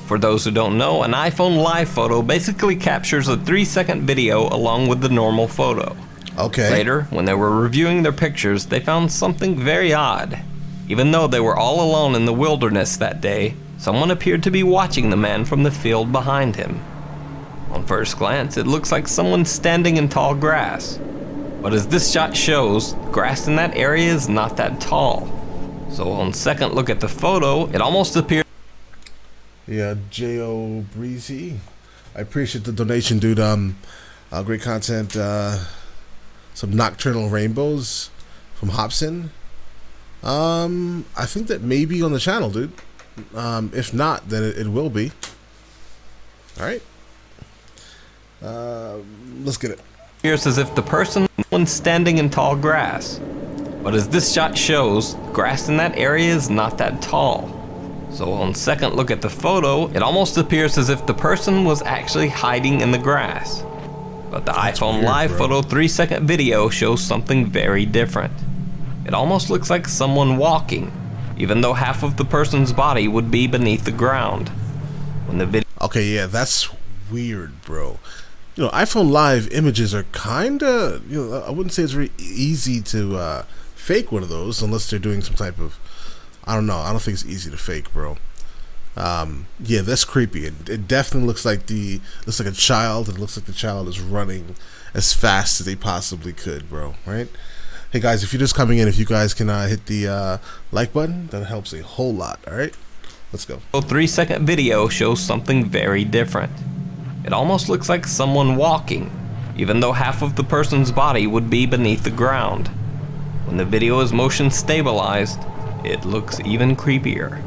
For those who don't know, an iPhone live photo basically captures a 3-second video along with the normal photo. Okay. Later, when they were reviewing their pictures, they found something very odd. Even though they were all alone in the wilderness that day, someone appeared to be watching the man from the field behind him. On first glance, it looks like someone standing in tall grass. But as this shot shows, grass in that area is not that tall. So on second look at the photo, it almost appears... Yeah, J.O. Breezy. I appreciate the donation, dude. Great content. Some nocturnal rainbows from Hobson. I think that may be on the channel, dude. If not, then it will be. All right. Let's get it. appears as if the person was standing in tall grass. But as this shot shows, grass in that area is not that tall. So on second look at the photo, it almost appears as if the person was actually hiding in the grass. But the iPhone weird, live bro. photo 3-second video shows something very different. It almost looks like someone walking, even though half of the person's body would be beneath the ground. When the video... Okay, yeah, that's weird, bro. You know, iPhone Live images are kinda, you know, I wouldn't say it's very easy to fake one of those unless they're doing some type of, I don't know, I don't think it's easy to fake, bro. Yeah, that's creepy. It definitely looks like a child. It looks like the child is running as fast as they possibly could, bro, right? Hey guys, if you're just coming in, if you guys can hit the like button, that helps a whole lot. All right, let's go. 3-second video shows something very different. It almost looks like someone walking, even though half of the person's body would be beneath the ground. When the video is motion stabilized, it looks even creepier.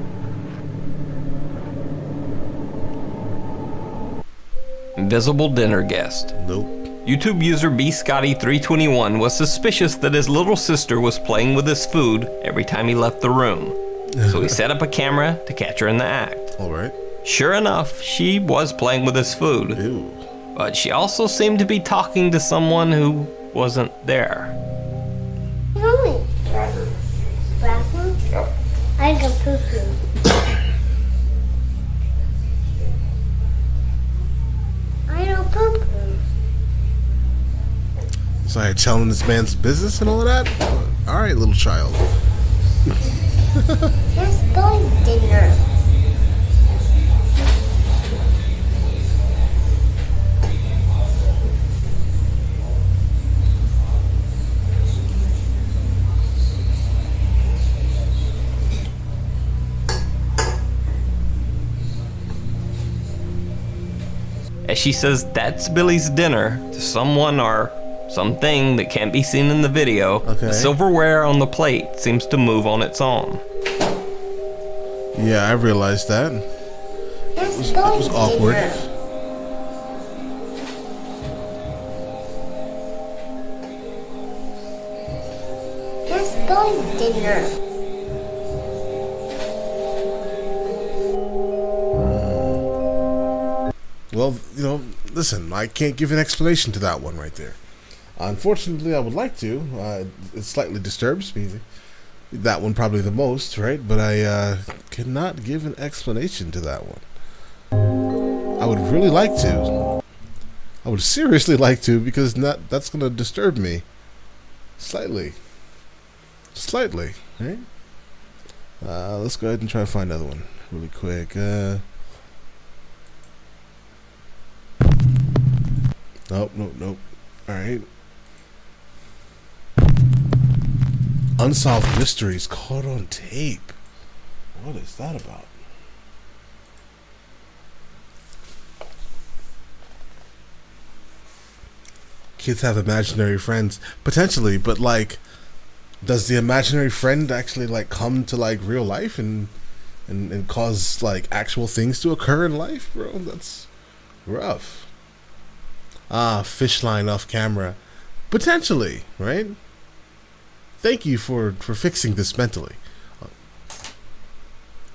Invisible dinner guest. Nope. YouTube user bscotty321 was suspicious that his little sister was playing with his food every time he left the room. So he set up a camera to catch her in the act. All right. Sure enough, she was playing with his food. Ew. But she also seemed to be talking to someone who wasn't there. Mommy. Bathroom? Yep. I go poo-poo. I don't poo-poo. So you're telling this man's business and all of that? All right, little child. Let's go to dinner. As she says that's Billy's dinner to someone or something that can't be seen in the video, Okay. the silverware on the plate seems to move on its own. Yeah, I realized that. Let's It go was to awkward. dinner. Let's go to dinner. Well, you know, listen, I can't give an explanation to that one right there. Unfortunately, I would like to. It slightly disturbs me. That one probably the most, right? But I cannot give an explanation to that one. I would really like to. would seriously like to, because that's gonna disturb me slightly. Right? Let's go ahead and try to find another one really quick. Nope. All right. Unsolved mysteries caught on tape. What is that about? Kids have imaginary friends, potentially, but like, does the imaginary friend actually like come to like real life and cause like actual things to occur in life, bro? That's rough. Fish line off camera, potentially, right? Thank you for fixing this mentally.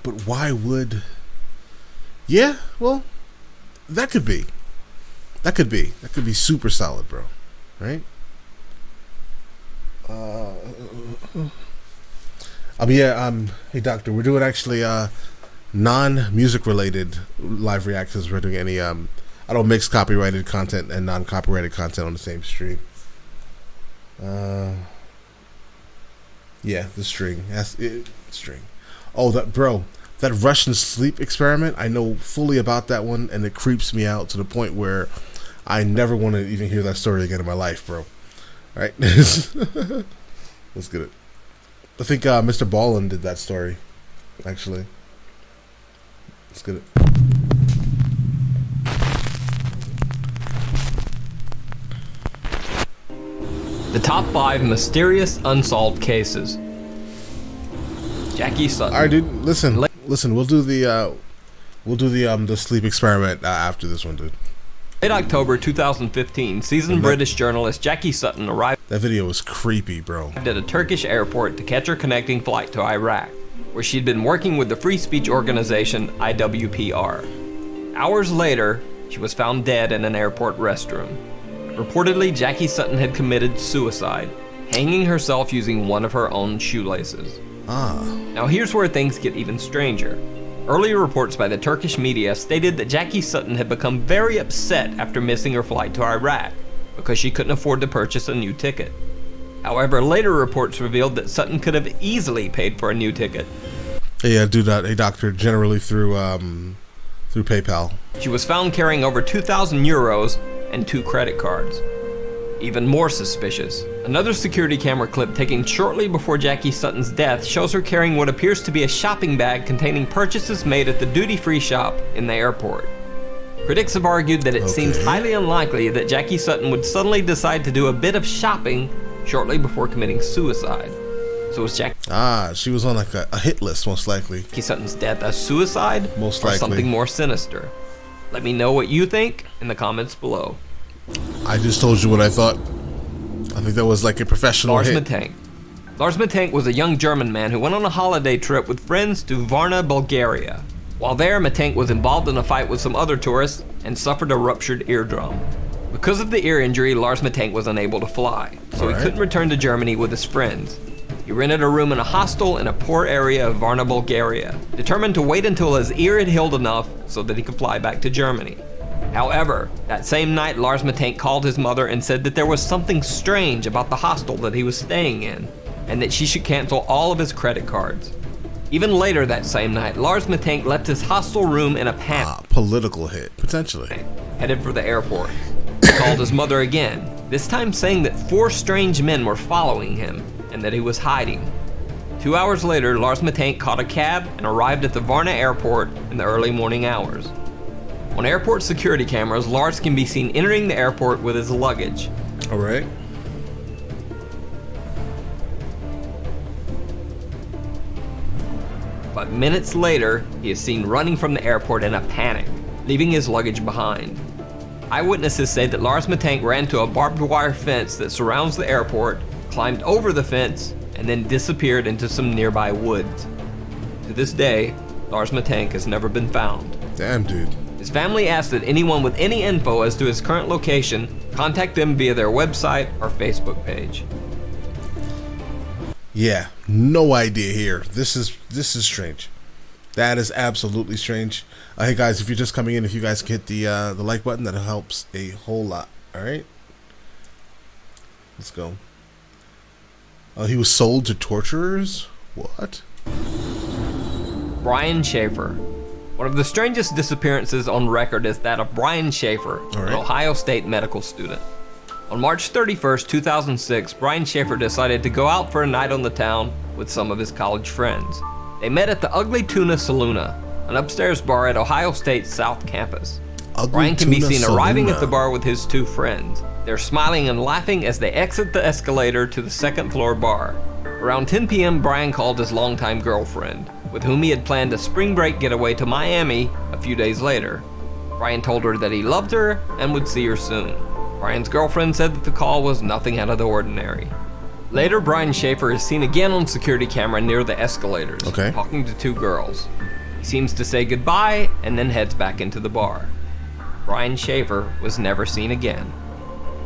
But why would? Yeah, well, that could be super solid, bro. Right? Hey doctor, we're doing actually non-music related live reactions. We're doing any I don't mix copyrighted content and non-copyrighted content on the same stream. Yeah, the string. String. Oh, that Russian sleep experiment, I know fully about that one, and it creeps me out to the point where I never want to even hear that story again in my life, bro. All right? Let's get it. I think Mr. Ballin did that story, actually. Let's get it. The top 5 mysterious unsolved cases. Jackie Sutton. All right, dude. Listen. We'll do the sleep experiment after this one, dude. Late October 2015, seasoned British journalist Jackie Sutton arrived. That video was creepy, bro. At a Turkish airport to catch her connecting flight to Iraq, where she'd been working with the free speech organization IWPR. Hours later, she was found dead in an airport restroom. Reportedly, Jackie Sutton had committed suicide, hanging herself using one of her own shoelaces. Now here's where things get even stranger. Earlier reports by the Turkish media stated that Jackie Sutton had become very upset after missing her flight to Iraq because she couldn't afford to purchase a new ticket. However, later reports revealed that Sutton could have easily paid for a new ticket. Yeah, do that. Hey, doctor, generally through PayPal. She was found carrying over 2,000 euros and 2 credit cards. Even more suspicious, another security camera clip taken shortly before Jackie Sutton's death shows her carrying what appears to be a shopping bag containing purchases made at the duty-free shop in the airport. Critics have argued that it seems highly unlikely that Jackie Sutton would suddenly decide to do a bit of shopping shortly before committing suicide. So was she was on like a hit list, most likely. Jackie Sutton's death a suicide? Most or likely. Something more sinister? Let me know what you think in the comments below. I just told you what I thought. I think that was like a professional hit. Matank. Lars Matank was a young German man who went on a holiday trip with friends to Varna, Bulgaria. While there, Matank was involved in a fight with some other tourists and suffered a ruptured eardrum. Because of the ear injury, Lars Matank was unable to fly, so he couldn't return to Germany with his friends. He rented a room in a hostel in a poor area of Varna, Bulgaria, determined to wait until his ear had healed enough so that he could fly back to Germany. However, that same night, Lars Matank called his mother and said that there was something strange about the hostel that he was staying in, and that she should cancel all of his credit cards. Even later that same night, Lars Matank left his hostel room in a panic. Political hit, potentially. Headed for the airport. He called his mother again, this time saying that 4 strange men were following him, and that he was hiding. 2 hours later, Lars Matank caught a cab and arrived at the Varna airport in the early morning hours. On airport security cameras, Lars can be seen entering the airport with his luggage. All right. But minutes later, he is seen running from the airport in a panic, leaving his luggage behind. Eyewitnesses say that Lars Matank ran to a barbed wire fence that surrounds the airport, climbed over the fence, and then disappeared into some nearby woods. To this day, Lars Matank has never been found. Damn, dude. His family asked that anyone with any info as to his current location contact them via their website or Facebook page. Yeah, no idea here. This is strange. That is absolutely strange. Hey guys, if you're just coming in, if you guys can hit the like button, that helps a whole lot. All right, let's go. He was sold to torturers. What? Brian Schaefer. One of the strangest disappearances on record is that of Brian Schaefer, an Ohio State medical student. On March 31st, 2006, Brian Schaefer decided to go out for a night on the town with some of his college friends. They met at the Ugly Tuna Saloona, an upstairs bar at Ohio State's South Campus. Brian can be seen arriving at the bar with his two friends. They're smiling and laughing as they exit the escalator to the second floor bar. Around 10 p.m., Brian called his longtime girlfriend, with whom he had planned a spring break getaway to Miami a few days later. Brian told her that he loved her and would see her soon. Brian's girlfriend said that the call was nothing out of the ordinary. Later, Brian Schaefer is seen again on security camera near the escalators, talking to two girls. He seems to say goodbye and then heads back into the bar. Brian Schaefer was never seen again.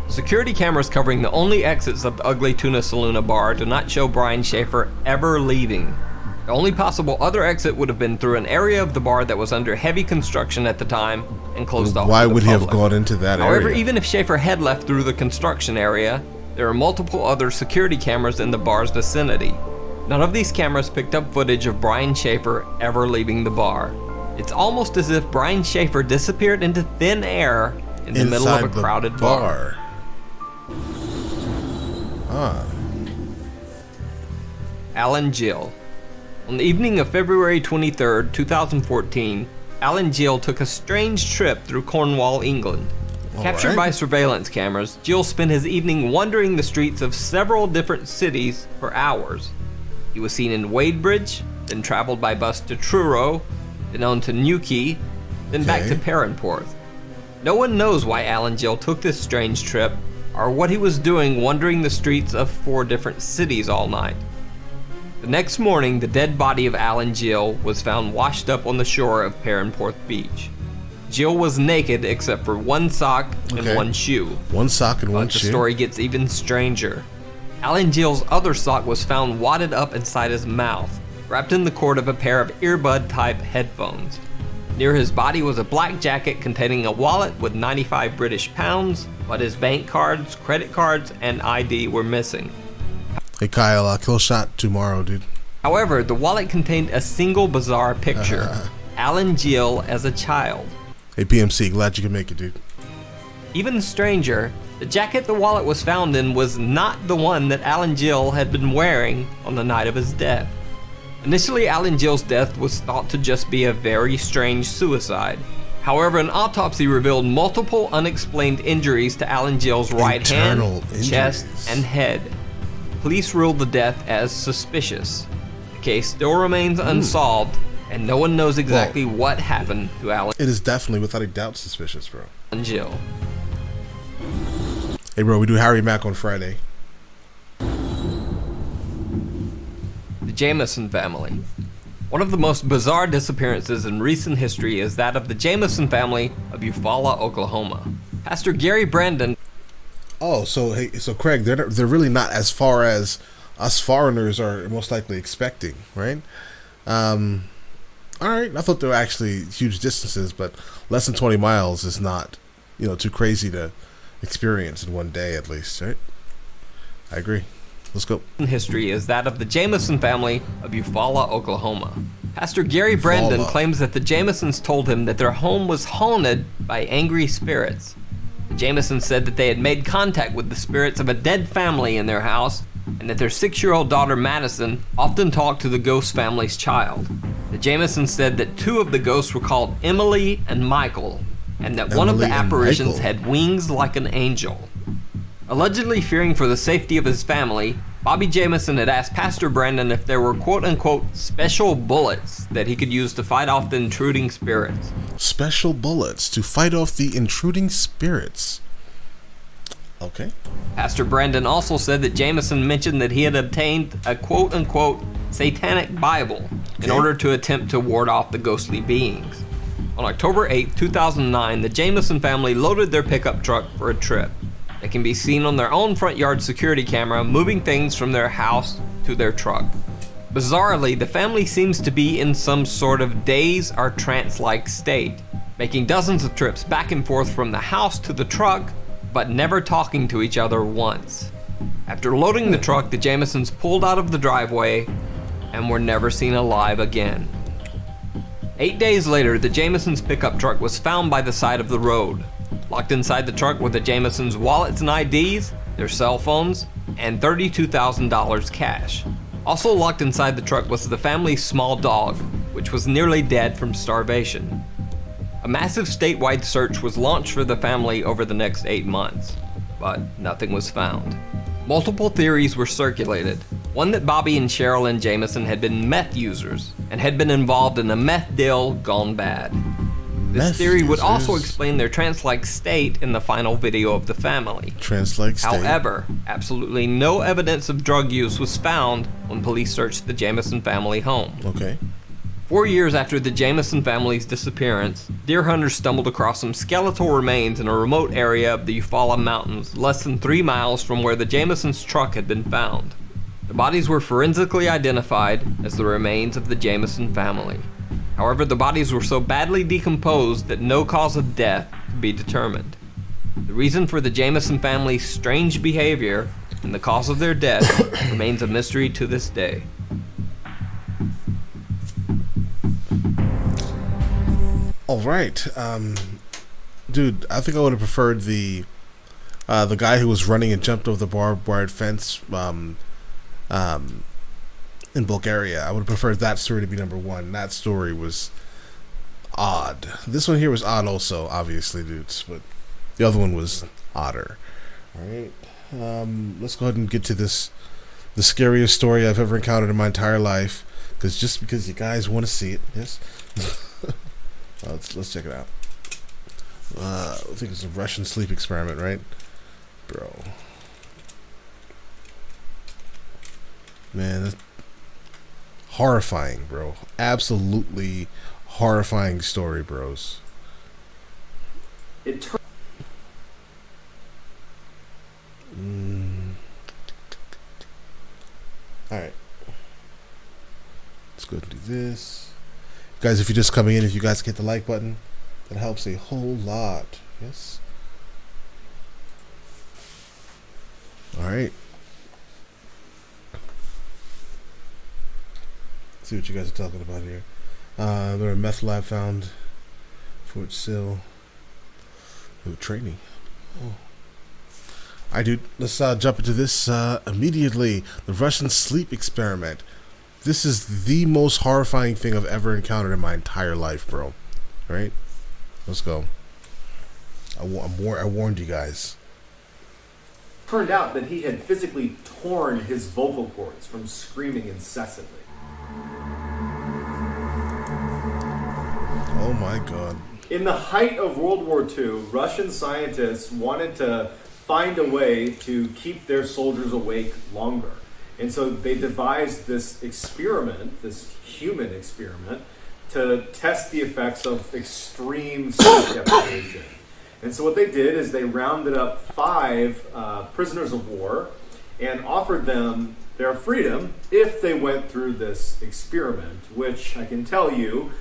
Security cameras covering the only exits of the Ugly Tuna Saloona bar do not show Brian Schaefer ever leaving. The only possible other exit would have been through an area of the bar that was under heavy construction at the time and closed off. Why would he have gone into that area? However, even if Schaefer had left through the construction area, there are multiple other security cameras in the bar's vicinity. None of these cameras picked up footage of Brian Schaefer ever leaving the bar. It's almost as if Brian Schaefer disappeared into thin air in the middle of a crowded bar. Alan Gill. On the evening of February 23rd, 2014, Alan Gill took a strange trip through Cornwall, England. Captured by surveillance cameras, Gill spent his evening wandering the streets of several different cities for hours. He was seen in Wadebridge, then traveled by bus to Truro, then on to Newquay, then back to Perranporth. No one knows why Alan Gill took this strange trip, or what he was doing wandering the streets of 4 different cities all night. The next morning, the dead body of Alan Gill was found washed up on the shore of Perranporth Beach. Gill was naked except for one sock and one shoe. One sock and one shoe? The story gets even stranger. Alan Gill's other sock was found wadded up inside his mouth, wrapped in the cord of a pair of earbud-type headphones. Near his body was a black jacket containing a wallet with 95 British pounds, but his bank cards, credit cards, and ID were missing. Hey Kyle, kill shot tomorrow, dude. However, the wallet contained a single bizarre picture. Alan Gill as a child. Hey PMC, glad you can make it, dude. Even stranger, the jacket the wallet was found in was not the one that Alan Gill had been wearing on the night of his death. Initially, Alan Gill's death was thought to just be a very strange suicide. However, an autopsy revealed multiple unexplained injuries to Alan Gill's right hand, chest, and head. Police ruled the death as suspicious. The case still remains unsolved, and no one knows exactly what happened to Alan. It is definitely, without a doubt, suspicious, bro. And Gill. Hey, bro, we do Harry Mack on Friday. The Jamison family. One of the most bizarre disappearances in recent history is that of the Jamison family of Eufaula, Oklahoma. Pastor Gary Brandon. Oh, so hey, so Craig, they're really not as far as us foreigners are most likely expecting, right? All right, I thought they were actually huge distances, but less than 20 miles is not, too crazy to experience in one day at least, right? I agree. Let's go. History is that of the Jamison family of Eufaula, Oklahoma. Pastor Gary Brandon claims that the Jamisons told him that their home was haunted by angry spirits. The Jamisons said that they had made contact with the spirits of a dead family in their house, and that their 6-year-old daughter Madison often talked to the ghost family's child. The Jamisons said that 2 of the ghosts were called Emily and Michael, and that one of the apparitions had wings like an angel. Allegedly fearing for the safety of his family, Bobby Jamison had asked Pastor Brandon if there were quote-unquote special bullets that he could use to fight off the intruding spirits. Special bullets to fight off the intruding spirits. Okay. Pastor Brandon also said that Jamison mentioned that he had obtained a quote-unquote satanic Bible in order to attempt to ward off the ghostly beings. On October 8, 2009, the Jamison family loaded their pickup truck for a trip. They can be seen on their own front yard security camera moving things from their house to their truck. Bizarrely, the family seems to be in some sort of daze or trance-like state, making dozens of trips back and forth from the house to the truck, but never talking to each other once. After loading the truck, the Jamesons pulled out of the driveway and were never seen alive again. 8 days later, the Jamesons' pickup truck was found by the side of the road. Locked inside the truck were the Jamesons' wallets and IDs, their cell phones, and $32,000 cash. Also locked inside the truck was the family's small dog, which was nearly dead from starvation. A massive statewide search was launched for the family over the next 8 months, but nothing was found. Multiple theories were circulated. One that Bobby and Sherilyn Jameson had been meth users and had been involved in a meth deal gone bad. This Meth theory would also users. explain their trance-like state in the final video of the family. Trance-like state. However, absolutely no evidence of drug use was found when police searched the Jameson family home. Okay. 4 years after the Jameson family's disappearance, deer hunters stumbled across some skeletal remains in a remote area of the Eufaula Mountains, less than 3 miles from where the Jamesons' truck had been found. The bodies were forensically identified as the remains of the Jameson family. However, the bodies were so badly decomposed that no cause of death could be determined. The reason for the Jameson family's strange behavior and the cause of their death remains a mystery to this day. All right, dude. I think I would have preferred the guy who was running and jumped over the barbed wire fence in Bulgaria. I would have preferred that story to be number one. That story was odd. This one here was odd also, obviously, dudes, but the other one was odder. All right, let's go ahead and get to the scariest story I've ever encountered in my entire life. Because you guys want to see it, yes. Let's check it out. I think it's a Russian sleep experiment, right, bro? Man, that's horrifying, bro. Absolutely horrifying story, bros. Alright. Let's go and do this. Guys, if you're just coming in, if you guys hit the like button, that helps a whole lot. Yes. Alright. See what you guys are talking about here. There are a meth lab found. Fort Sill. Oh, training. Oh. Alright, dude. Let's jump into this immediately. The Russian sleep experiment. This is the most horrifying thing I've ever encountered in my entire life, bro. Alright? Let's go. I warned you guys. Turned out that he had physically torn his vocal cords from screaming incessantly. Oh my god. In the height of World War II, Russian scientists wanted to find a way to keep their soldiers awake longer. And so they devised this experiment, this human experiment, to test the effects of extreme sleep deprivation. And so what they did is they rounded up 5 prisoners of war and offered them their freedom if they went through this experiment, which I can tell you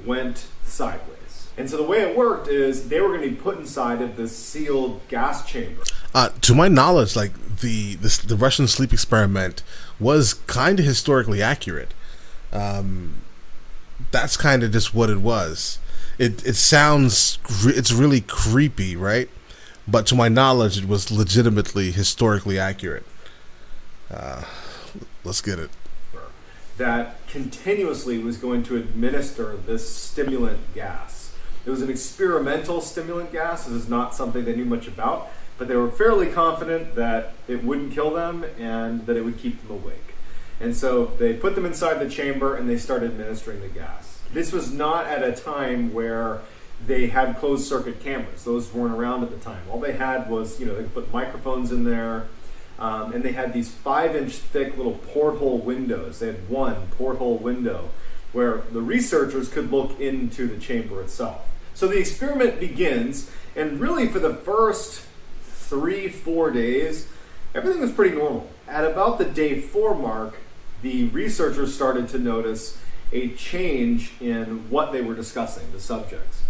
went sideways. And so the way it worked is they were going to be put inside of this sealed gas chamber. To my knowledge, like the Russian sleep experiment was kind of historically accurate. That's kind of just what it was. It sounds it's really creepy, right? But to my knowledge, it was legitimately historically accurate. Let's get it. That continuously was going to administer this stimulant gas. It was an experimental stimulant gas. This is not something they knew much about, but they were fairly confident that it wouldn't kill them and that it would keep them awake. And so they put them inside the chamber and they started administering the gas. This was not at a time where they had closed circuit cameras. Those weren't around at the time. All they had was, they could put microphones in there, and they had these 5-inch thick little porthole windows. They had one porthole window where the researchers could look into the chamber itself. So the experiment begins, and really for the first 3-4 days, everything was pretty normal. At about the day 4 mark, the researchers started to notice a change in what they were discussing, the subjects.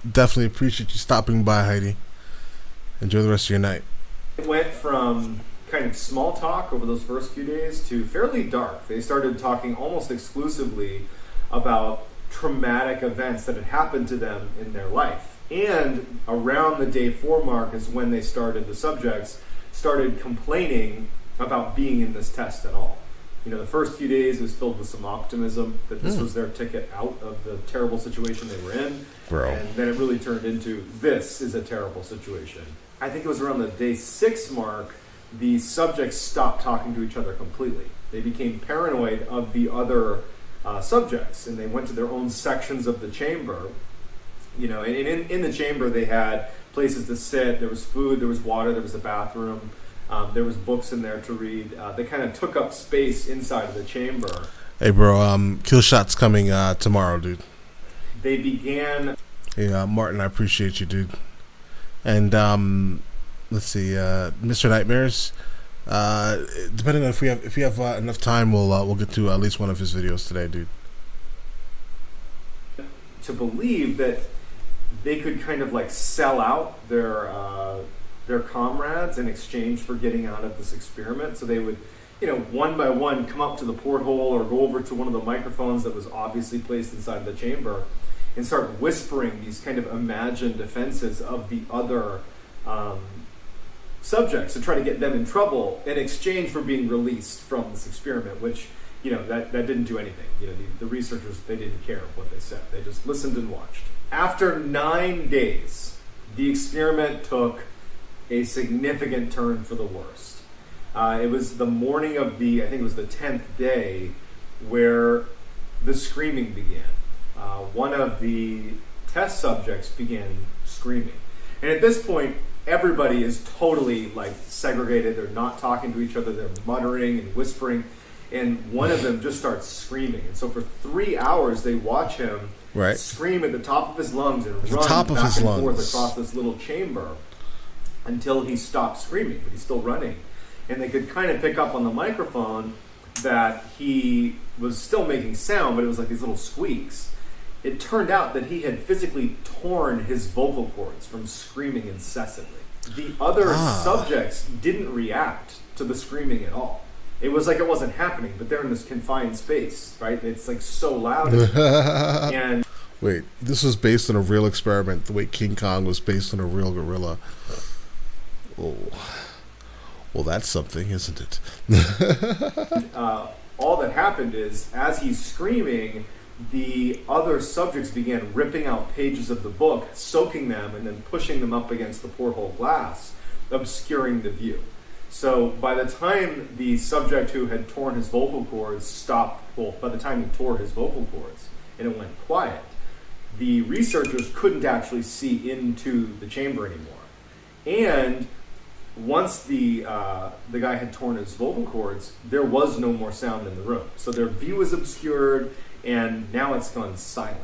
Definitely appreciate you stopping by, Heidi. Enjoy the rest of your night. It went from kind of small talk over those first few days to fairly dark. They started talking almost exclusively about traumatic events that had happened to them in their life. And around the day 4 mark is when the subjects started complaining about being in this test at all. You know, the first few days was filled with some optimism that this was their ticket out of the terrible situation they were in. Bro. And then it really turned into, this is a terrible situation. I think it was around the day 6 mark, the subjects stopped talking to each other completely. They became paranoid of the other subjects, and they went to their own sections of the chamber. You know, and in the chamber they had places to sit, there was food, there was water, there was a bathroom. There was books in there to read. They kind of took up space inside of the chamber. Hey, bro, Kill Shot's coming tomorrow, dude. They began... Hey, Martin, I appreciate you, dude. And, let's see, Mr. Nightmares, depending on if we have enough time, we'll get to at least one of his videos today, dude. To believe that they could kind of like sell out their comrades in exchange for getting out of this experiment. So they would, you know, one by one come up to the porthole or go over to one of the microphones that was obviously placed inside the chamber and start whispering these kind of imagined defenses of the other subjects to try to get them in trouble in exchange for being released from this experiment, which, you know, that didn't do anything. You know, the researchers, they didn't care what they said. They just listened and watched. After 9 days, the experiment took a significant turn for the worst. It was the morning of I think it was the 10th day, where the screaming began. One of the test subjects began screaming. And at this point, everybody is totally like segregated. They're not talking to each other. They're muttering and whispering. And one of them just starts screaming. And so for 3 hours, they watch him scream at the top of his lungs and run back and forth across this little chamber until he stopped screaming, but he's still running. And they could kind of pick up on the microphone that he was still making sound, but it was like these little squeaks. It turned out that he had physically torn his vocal cords from screaming incessantly. The other subjects didn't react to the screaming at all. It was like it wasn't happening, but they're in this confined space, right? It's like so loud. And wait, this was based on a real experiment, the way King Kong was based on a real gorilla. Oh, well, that's something, isn't it? All that happened is, as he's screaming, the other subjects began ripping out pages of the book, soaking them, and then pushing them up against the porthole glass, obscuring the view. So by the time the subject who had torn his vocal cords stopped, well, by the time he tore his vocal cords and it went quiet, the researchers couldn't actually see into the chamber anymore. And once the guy had torn his vocal cords, there was no more sound in the room. So their view was obscured, and now it's gone silent.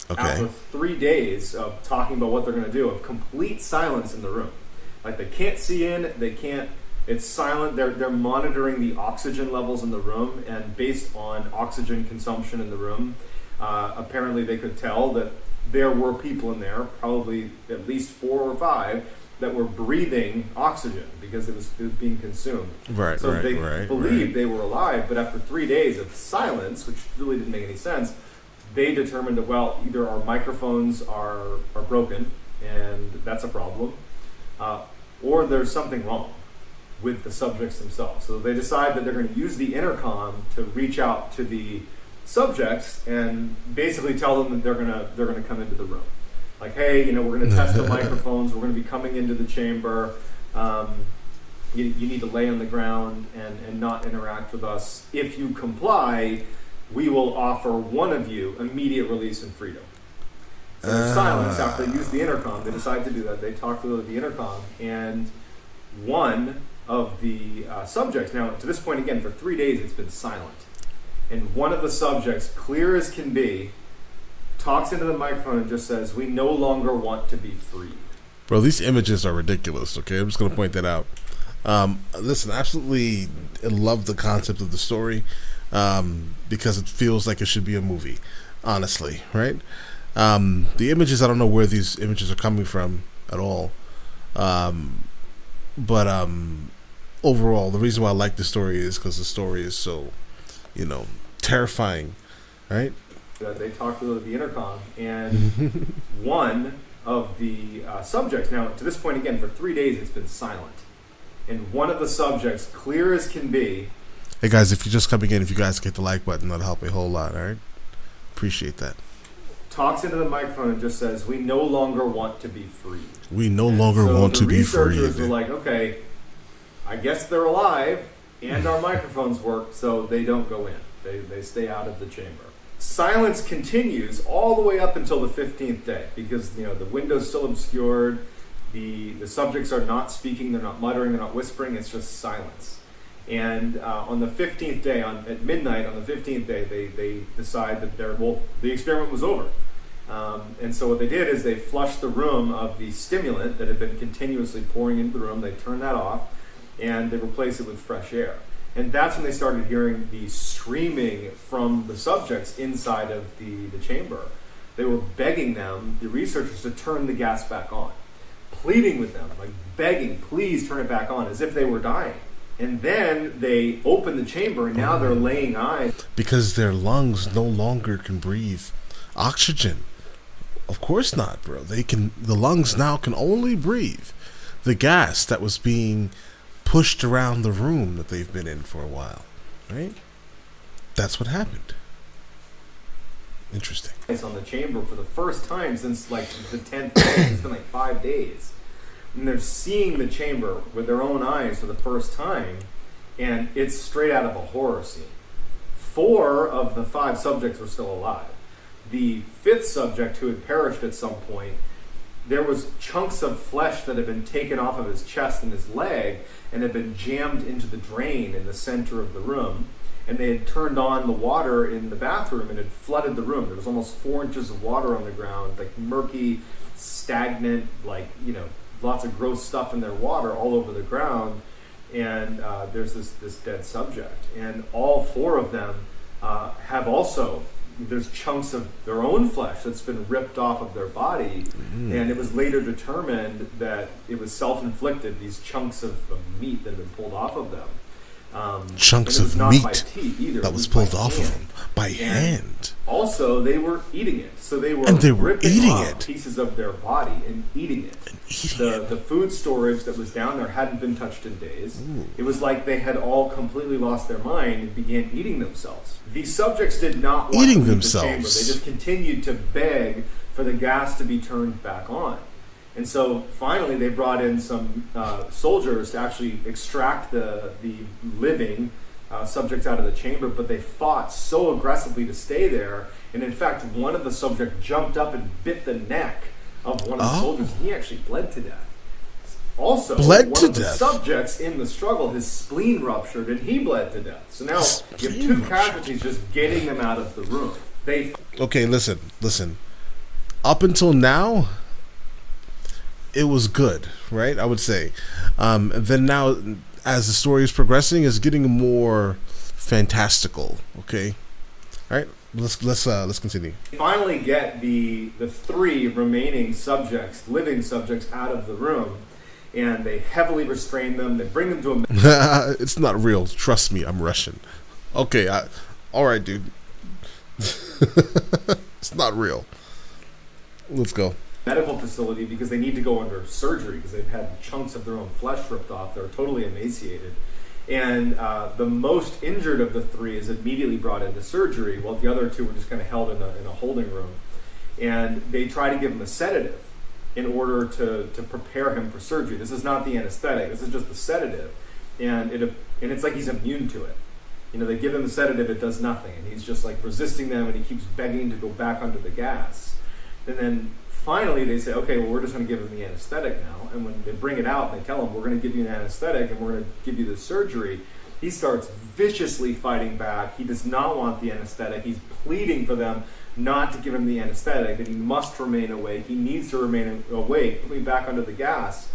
Okay. After 3 days of talking about what they're going to do, of complete silence in the room. Like, they can't see in, they can't, it's silent. They're monitoring the oxygen levels in the room, and based on oxygen consumption in the room, apparently they could tell that there were people in there, probably at least 4 or 5, that were breathing oxygen because it was being consumed. So they believed they were alive, but after 3 days of silence, which really didn't make any sense, they determined that, well, either our microphones are broken, and that's a problem, or there's something wrong with the subjects themselves. So they decide that they're going to use the intercom to reach out to the subjects and basically tell them that they're going to come into the room. Like, hey, you know, we're going to test the microphones. We're going to be coming into the chamber. You need to lay on the ground and not interact with us. If you comply, we will offer one of you immediate release and freedom. So in silence, after they use the intercom, they decide to do that. They talk to the intercom, and one of the subjects, now to this point again, for 3 days it's been silent. And one of the subjects, clear as can be, talks into the microphone and just says, "We no longer want to be free." Bro, these images are ridiculous, okay? I'm just going to point that out. Listen, absolutely love the concept of the story, because it feels like it should be a movie, honestly, right? The images, I don't know where these images are coming from at all. But overall, the reason why I like the story is because the story is so, terrifying, right? They talked to the intercom, and one of the subjects, now to this point again, for 3 days it's been silent. And one of the subjects, clear as can be. Hey guys, if you're just coming in, if you guys hit the like button, that'll help a whole lot, alright? Appreciate that. Talks into the microphone and just says, "We no longer want to be free. We no longer want to be free." The researchers are like, okay, I guess they're alive, and our microphones work, so they don't go in. They stay out of the chamber. Silence continues all the way up until the 15th day, because the window's still obscured, the subjects are not speaking, they're not muttering, they're not whispering, it's just silence. And on the 15th day, at midnight on the 15th day, they decide that the experiment was over. And so what they did is they flushed the room of the stimulant that had been continuously pouring into the room. They turned that off, and they replaced it with fresh air. And that's when they started hearing the screaming from the subjects inside of the chamber. They were begging them, the researchers, to turn the gas back on, pleading with them, like begging, please turn it back on, as if they were dying. And then they opened the chamber, and now they're laying eyes. Because their lungs no longer can breathe oxygen. Of course not, bro. The lungs now can only breathe the gas that was being pushed around the room that they've been in for a while, right? That's what happened. Interesting. On the chamber for the first time since like the 10th day. It's been like 5 days. And they're seeing the chamber with their own eyes for the first time, and it's straight out of a horror scene. 4 of the 5 subjects were still alive. The 5th subject, who had perished at some point, there was chunks of flesh that had been taken off of his chest and his leg and had been jammed into the drain in the center of the room. And they had turned on the water in the bathroom and had flooded the room. There was almost 4 inches of water on the ground, like murky, stagnant, lots of gross stuff in their water all over the ground. And there's this dead subject. And all 4 of them have also, there's chunks of their own flesh that's been ripped off of their body. And it was later determined that it was self-inflicted, these chunks of meat that had been pulled off of them. Chunks of meat that was pulled off of them by hand. Also, they were eating it. So they were ripping off pieces of their body and eating it. The food storage that was down there hadn't been touched in days. It was like they had all completely lost their mind and began eating themselves. These subjects did not want to leave the chamber. They just continued to beg for the gas to be turned back on. And so finally they brought in some soldiers to actually extract the living subjects out of the chamber, but they fought so aggressively to stay there. And in fact, one of the subjects jumped up and bit the neck of one of the soldiers, and he actually bled to death. Also, one of the subjects in the struggle, his spleen ruptured, and he bled to death. So now you have 2 casualties just getting them out of the room. Okay, listen. Up until now, it was good, right? I would say. And then now, as the story is progressing, it's getting more fantastical. Okay, all right. Let's continue. Finally, get the 3 remaining subjects, living subjects, out of the room, and they heavily restrain them. They bring them to a. It's not real. Trust me, I'm Russian. Okay, all right, dude. It's not real. Let's go. Medical facility, because they need to go under surgery because they've had chunks of their own flesh ripped off. They're totally emaciated. And the most injured of the 3 is immediately brought into surgery, while the other 2 were just kind of held in a holding room. And they try to give him a sedative in order to prepare him for surgery. This is not the anesthetic. This is just the sedative. And it's like he's immune to it. They give him the sedative, it does nothing. And he's just like resisting them, and he keeps begging to go back under the gas. And then finally they say, okay, well, we're just going to give him the anesthetic now. And when they bring it out and they tell him, we're going to give you an anesthetic and we're going to give you the surgery, he starts viciously fighting back. He does not want the anesthetic. He's pleading for them not to give him the anesthetic, that he must remain awake. He needs to remain awake, put me back under the gas.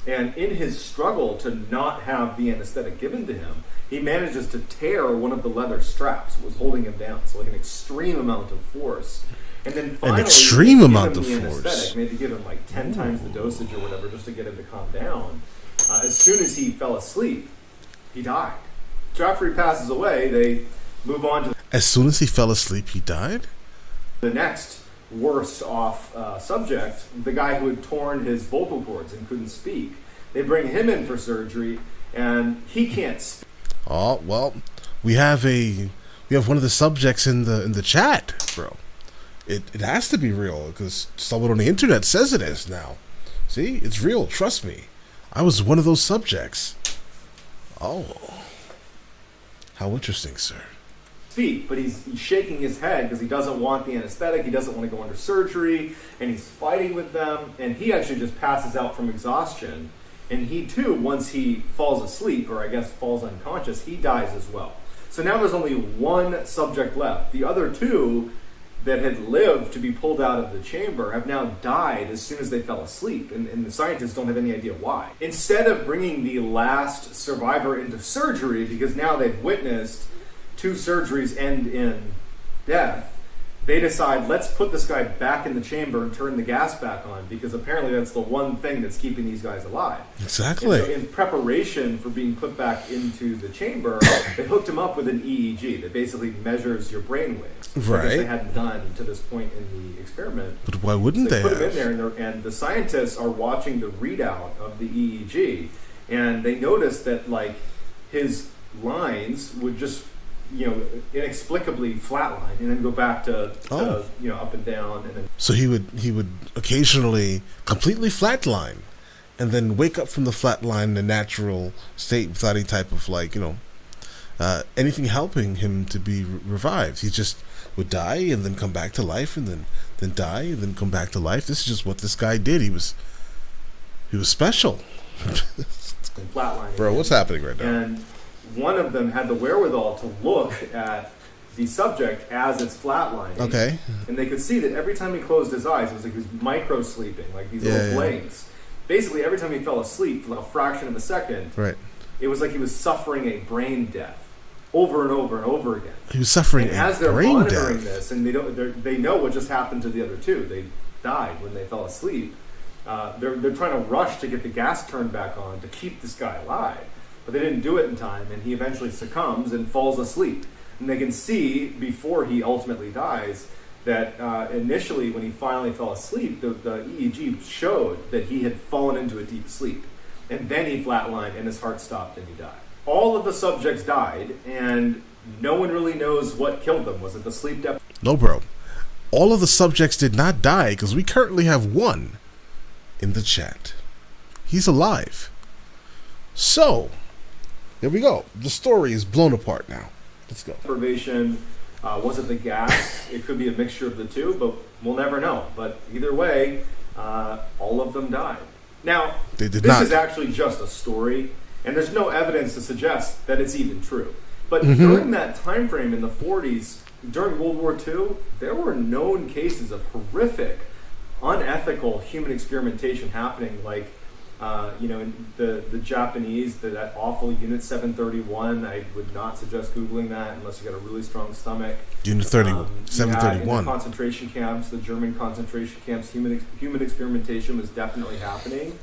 And in his struggle to not have the anesthetic given to him, he manages to tear one of the leather straps that was holding him down. So like an extreme amount of force. And then finally, an extreme amount of force. Anesthetic, maybe give him like 10 times the dosage or whatever, just to get him to calm down. As soon as he fell asleep, he died. So after he passes away, they move on to... As soon as he fell asleep, he died? The next worst off subject, the guy who had torn his vocal cords and couldn't speak. They bring him in for surgery, and he can't speak. Oh, well, we have one of the subjects in the chat, bro. It has to be real, because someone on the internet says it is now. See? It's real, trust me. I was one of those subjects. Oh. How interesting, sir. Speak, but he's shaking his head because he doesn't want the anesthetic, he doesn't want to go under surgery, and he's fighting with them, and he actually just passes out from exhaustion. And he too, once he falls asleep, or I guess falls unconscious, he dies as well. So now there's only one subject left. The other two that had lived to be pulled out of the chamber have now died as soon as they fell asleep, and the scientists don't have any idea why. Instead of bringing the last survivor into surgery, because now they've witnessed 2 surgeries end in death, they decide, let's put this guy back in the chamber and turn the gas back on, because apparently that's the one thing that's keeping these guys alive. Exactly. And so in preparation for being put back into the chamber, they hooked him up with an EEG that basically measures your brain waves. Right. Which they hadn't done to this point in the experiment. But why wouldn't so they put have? him in there, and the scientists are watching the readout of the EEG, and they notice that like his lines would just inexplicably flatline and then go back to up and down, and then so he would occasionally completely flatline and then wake up from the flatline in a natural state without any type of anything helping him to be revived. He just would die and then come back to life, and then die and then come back to life. This is just what this guy did. He was special. flatlining. Bro, what's happening right now? And one of them had the wherewithal to look at the subject as it's flatlining. Okay. And they could see that every time he closed his eyes, it was like he was micro-sleeping, like these little blinks. Basically, every time he fell asleep for a fraction of a second, right, it was like he was suffering a brain death over and over and over again. He was suffering and as they're brain monitoring death. this, and they know what just happened to the other two. They died when they fell asleep. They're trying to rush to get the gas turned back on to keep this guy alive. But they didn't do it in time, and he eventually succumbs and falls asleep. And they can see, before he ultimately dies, that initially when he finally fell asleep, the EEG showed that he had fallen into a deep sleep. And then he flatlined, and his heart stopped, and he died. All of the subjects died, and no one really knows what killed them. Was it the sleep deprivation? No, bro. All of the subjects did not die, because we currently have one in the chat. He's alive. So, there we go. The story is blown apart now. Let's go. Deprivation, was it the gas? It could be a mixture of the two, but we'll never know. But either way, all of them died. Now, this is actually just a story, and there's no evidence to suggest that it's even true. But during that time frame in the 40s, during World War II, there were known cases of horrific, unethical human experimentation happening, like in the Japanese, that awful Unit 731. I would not suggest Googling that unless you got a really strong stomach. Unit 731. In the concentration camps, the German concentration camps, human experimentation was definitely happening.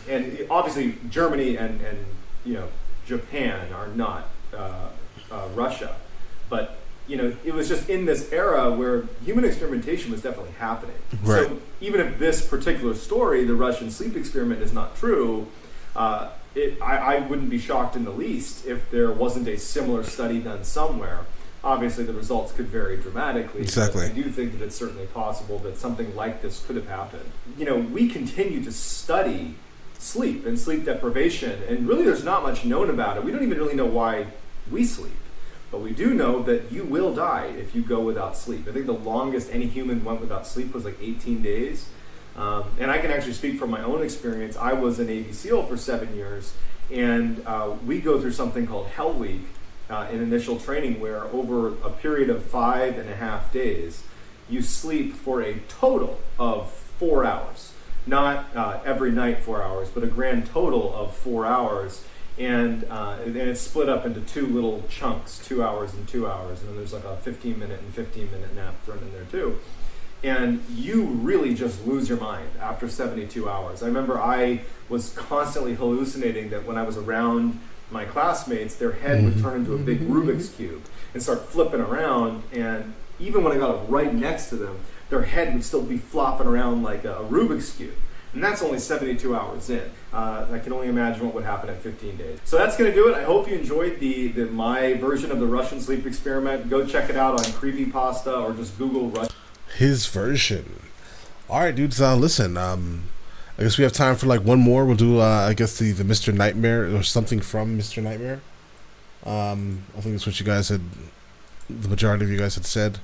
And obviously Germany and Japan are not Russia. But it was just in this era where human experimentation was definitely happening. Right. So even if this particular story, the Russian sleep experiment, is not true, I wouldn't be shocked in the least if there wasn't a similar study done somewhere. Obviously, the results could vary dramatically. Exactly. But I do think that it's certainly possible that something like this could have happened. We continue to study sleep and sleep deprivation, and really there's not much known about it. We don't even really know why we sleep. But we do know that you will die if you go without sleep. I think the longest any human went without sleep was like 18 days. And I can actually speak from my own experience. I was a Navy SEAL for 7 years, and we go through something called Hell Week in initial training, where over a period of 5.5 days, you sleep for a total of 4 hours. not every night 4 hours, but a grand total of 4 hours. And it's split up into two little chunks, 2 hours and 2 hours, and then there's like a 15-minute and 15-minute nap thrown in there too. And you really just lose your mind after 72 hours. I remember I was constantly hallucinating that when I was around my classmates, their head would turn into a big Rubik's Cube and start flipping around, and even when I got right next to them, their head would still be flopping around like a Rubik's Cube. And that's only 72 hours in. I can only imagine what would happen at 15 days. So that's going to do it. I hope you enjoyed my version of the Russian sleep experiment. Go check it out on Creepypasta or just Google Russian. His version. All right, dudes. Listen. I guess we have time for like one more. We'll do. I guess the Mr. Nightmare or something from Mr. Nightmare. I think that's what you guys had. The majority of you guys had said.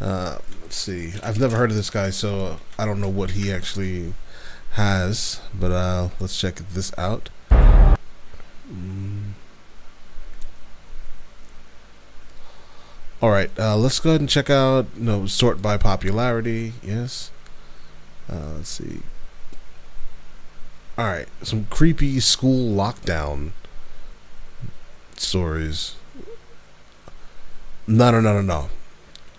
Let's see. I've never heard of this guy, so I don't know what he actually has. But let's check this out. All right, let's go ahead and check out. Sort by popularity. Yes. Let's see. All right, some creepy school lockdown stories. No.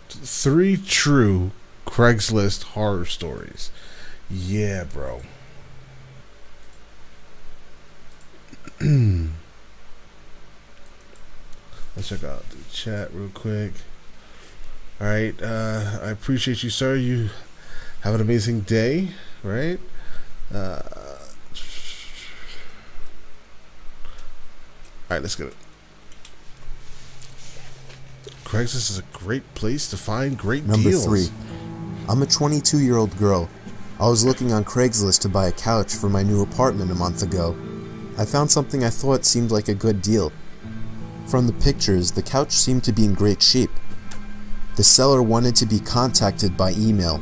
3 true Craigslist horror stories. Yeah, bro. Let's check out the chat real quick. All right, I appreciate you, sir. You have an amazing day, right? All right, let's get it. Craigslist is a great place to find great deals. Number 3. I'm a 22-year-old girl. I was looking on Craigslist to buy a couch for my new apartment a month ago. I found something I thought seemed like a good deal. From the pictures, the couch seemed to be in great shape. The seller wanted to be contacted by email.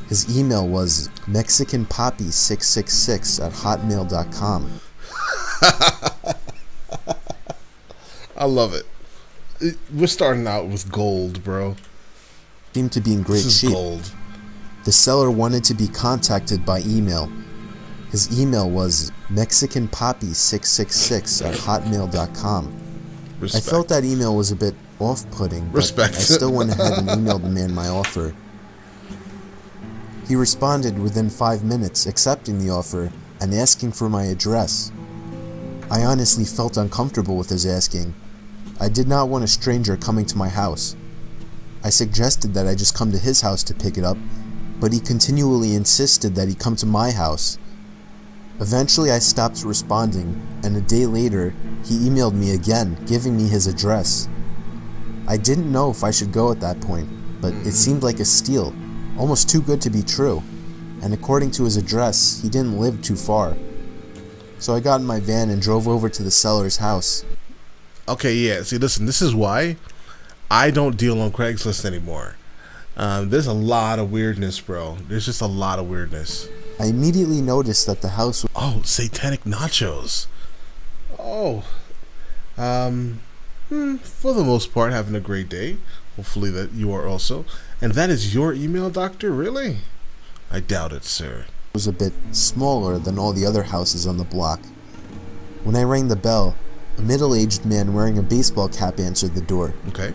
His email was mexicanpoppy666@hotmail.com. I love it. We're starting out with gold, bro. Seemed to be in great shape. Gold. The seller wanted to be contacted by email. His email was mexicanpoppy666@hotmail.com. I felt that email was a bit off-putting, but I still went ahead and emailed the man my offer. He responded within 5 minutes, accepting the offer and asking for my address. I honestly felt uncomfortable with his asking. I did not want a stranger coming to my house. I suggested that I just come to his house to pick it up, but he continually insisted that he come to my house. Eventually I stopped responding, and a day later, he emailed me again, giving me his address. I didn't know if I should go at that point, but it seemed like a steal, almost too good to be true, and according to his address, he didn't live too far. So I got in my van and drove over to the seller's house. Okay, yeah. See, listen, this is why I don't deal on Craigslist anymore. There's a lot of weirdness, bro. There's just a lot of weirdness. I immediately noticed that the house was... Oh, satanic nachos. Oh. For the most part, having a great day. Hopefully that you are also. And that is your email, doctor? Really? I doubt it, sir. Was a bit smaller than all the other houses on the block. When I rang the bell, a middle-aged man wearing a baseball cap answered the door. Okay.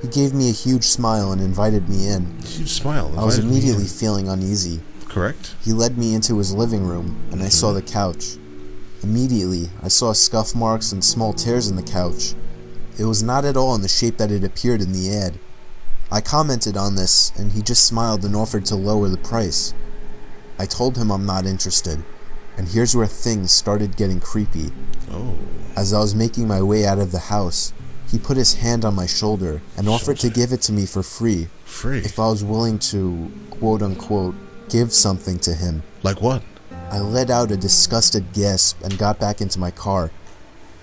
He gave me a huge smile and invited me in. Huge smile. I was immediately feeling uneasy. Correct. He led me into his living room, and I saw the couch. Immediately, I saw scuff marks and small tears in the couch. It was not at all in the shape that it appeared in the ad. I commented on this, and he just smiled and offered to lower the price. I told him I'm not interested, and here's where things started getting creepy. Oh. As I was making my way out of the house, he put his hand on my shoulder and offered to give it to me for free. Free? If I was willing to, quote-unquote, give something to him. Like what? I let out a disgusted gasp and got back into my car.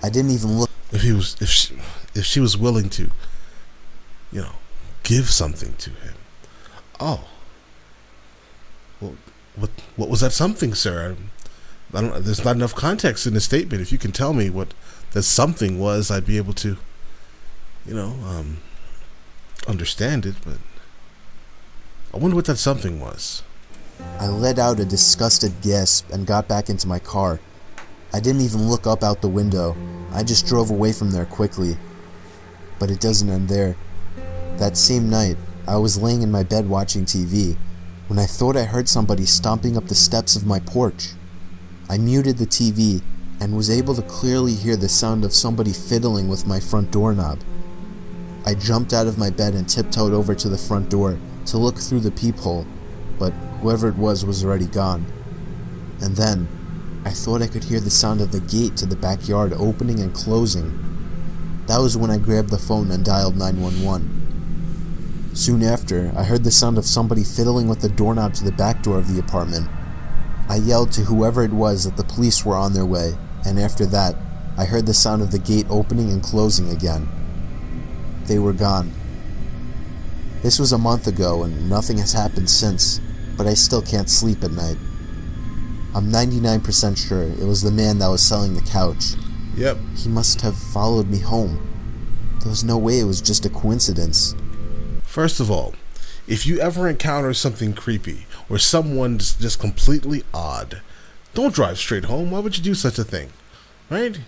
I didn't even look. If she was willing to, give something to him. Oh. Well, what was that something, sir? I don't. There's not enough context in the statement. If you can tell me what that something was, I'd be able to, understand it. But I wonder what that something was. I let out a disgusted gasp and got back into my car. I didn't even look up out the window. I just drove away from there quickly. But it doesn't end there. That same night, I was laying in my bed watching TV when I thought I heard somebody stomping up the steps of my porch. I muted the TV and was able to clearly hear the sound of somebody fiddling with my front doorknob. I jumped out of my bed and tiptoed over to the front door to look through the peephole, but whoever it was already gone. And then, I thought I could hear the sound of the gate to the backyard opening and closing. That was when I grabbed the phone and dialed 911. Soon after, I heard the sound of somebody fiddling with the doorknob to the back door of the apartment. I yelled to whoever it was that the police were on their way, and after that, I heard the sound of the gate opening and closing again. They were gone. This was a month ago and nothing has happened since, but I still can't sleep at night. I'm 99% sure it was the man that was selling the couch. Yep. He must have followed me home. There was no way it was just a coincidence. First of all, if you ever encounter something creepy or someone just completely odd, don't drive straight home. Why would you do such a thing? Right?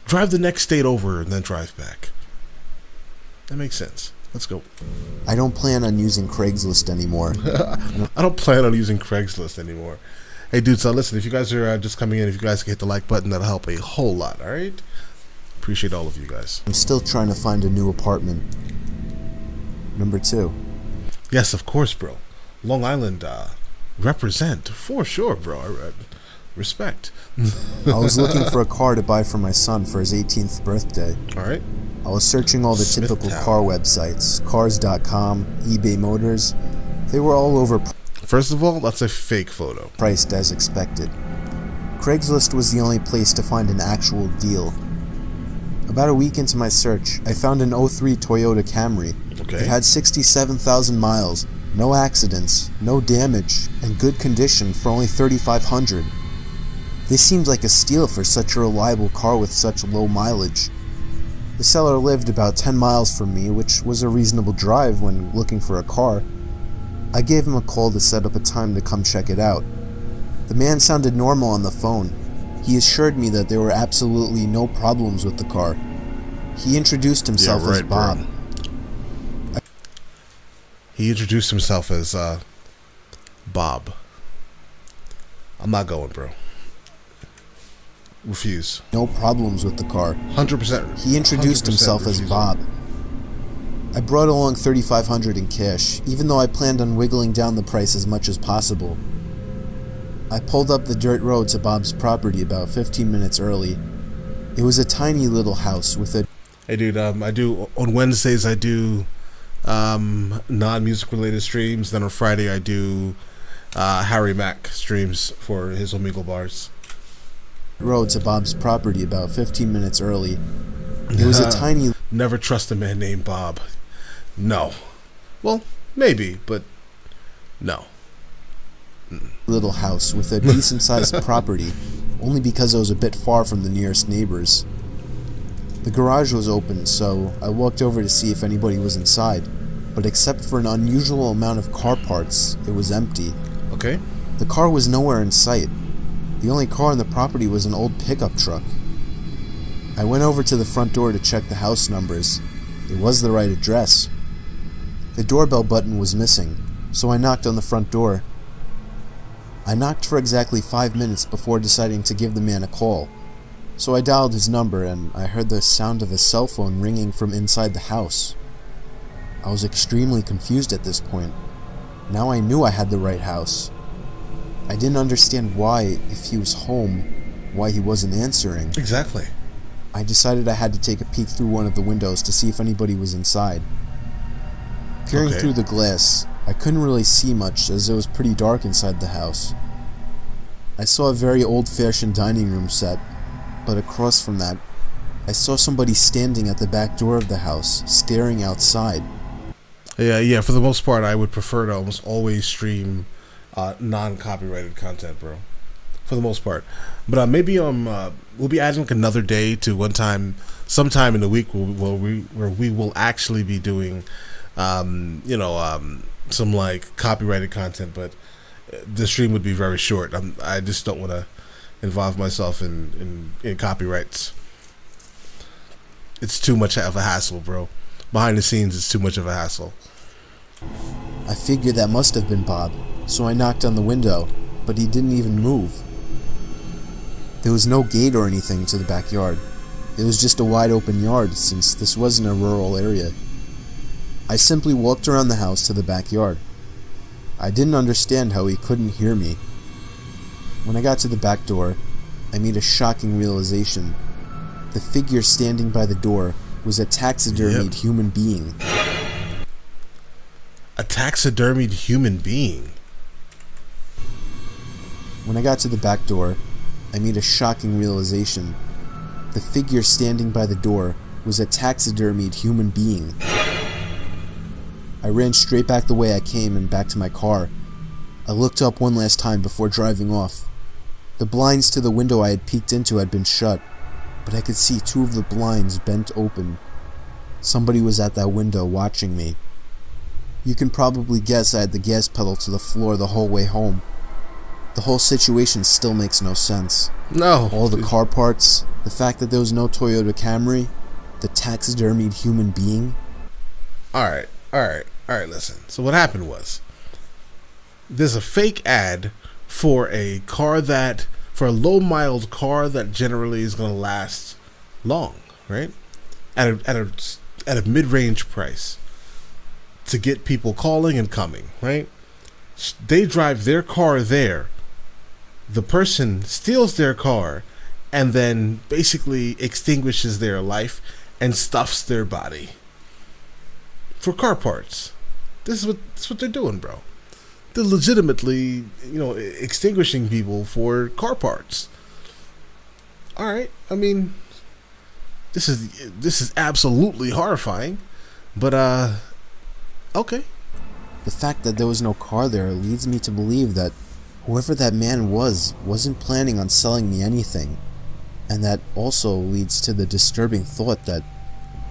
Drive the next state over and then drive back. That makes sense. Let's go. I don't plan on using Craigslist anymore. I don't plan on using Craigslist anymore. Hey, dudes, listen, if you guys are just coming in, if you guys can hit the like button, that'll help a whole lot, all right? Appreciate all of you guys. I'm still trying to find a new apartment. Number 2. Yes, of course, bro. Long Island, represent, for sure, bro. Respect. I was looking for a car to buy for my son for his 18th birthday. All right. I was searching all the typical car websites, cars.com, eBay Motors. They were all over. First of all, that's a fake photo. Priced as expected. Craigslist was the only place to find an actual deal. About a week into my search, I found an 03 Toyota Camry. Okay. It had 67,000 miles, no accidents, no damage, and good condition for only $3,500. This seems like a steal for such a reliable car with such low mileage. The seller lived about 10 miles from me, which was a reasonable drive when looking for a car. I gave him a call to set up a time to come check it out. The man sounded normal on the phone. He assured me that there were absolutely no problems with the car. He introduced himself as Bob. He introduced himself as Bob. I'm not going, bro. Refuse. No problems with the car. 100%. He introduced himself as Bob. I brought along $3,500 in cash, even though I planned on wiggling down the price as much as possible. I pulled up the dirt road to Bob's property about 15 minutes early. It was a tiny little house with a... Hey dude, I do, on Wednesdays I do non-music related streams, then on Friday I do Harry Mack streams for his Omegle bars. Road to Bob's property about 15 minutes early. It was a tiny... Never trust a man named Bob. No. Well, maybe, but no. Little house with a decent-sized property, only because I was a bit far from the nearest neighbors. The garage was open, so I walked over to see if anybody was inside, but except for an unusual amount of car parts, it was empty. Okay. The car was nowhere in sight. The only car on the property was an old pickup truck. I went over to the front door to check the house numbers. It was the right address. The doorbell button was missing, so I knocked on the front door. I knocked for exactly 5 minutes before deciding to give the man a call. So I dialed his number and I heard the sound of a cell phone ringing from inside the house. I was extremely confused at this point. Now I knew I had the right house. I didn't understand why, if he was home, why he wasn't answering. Exactly. I decided I had to take a peek through one of the windows to see if anybody was inside. Peering through the glass, I couldn't really see much as it was pretty dark inside the house. I saw a very old-fashioned dining room set, but across from that, I saw somebody standing at the back door of the house, staring outside. Yeah, for the most part, I would prefer to almost always stream non-copyrighted content, bro. For the most part. But maybe we'll be adding like another day to sometime in the week where we will actually be doing some like copyrighted content. But the stream would be very short. I just don't want to involve myself in copyrights. It's too much of a hassle, bro. Behind the scenes, it's too much of a hassle. I figured that must have been Bob, so I knocked on the window, but he didn't even move. There was no gate or anything to the backyard. It was just a wide open yard since this wasn't a rural area. I simply walked around the house to the backyard. I didn't understand how he couldn't hear me. When I got to the back door, I made a shocking realization. The figure standing by the door was a taxidermied human being. A taxidermied human being? When I got to the back door, I made a shocking realization. The figure standing by the door was a taxidermied human being. I ran straight back the way I came and back to my car. I looked up one last time before driving off. The blinds to the window I had peeked into had been shut, but I could see two of the blinds bent open. Somebody was at that window watching me. You can probably guess I had the gas pedal to the floor the whole way home. The whole situation still makes no sense. No. All the car parts, the fact that there was no Toyota Camry, the taxidermied human being. Alright, listen. So what happened was, there's a fake ad for a low-mileage car that generally is going to last long, right? At a mid-range price to get people calling and coming, right? They drive their car there. The person steals their car and then basically extinguishes their life and stuffs their body for car parts. This is what they're doing, bro. They're legitimately, extinguishing people for car parts. All right, I mean, this is absolutely horrifying, but okay. The fact that there was no car there leads me to believe that whoever that man wasn't planning on selling me anything, and that also leads to the disturbing thought that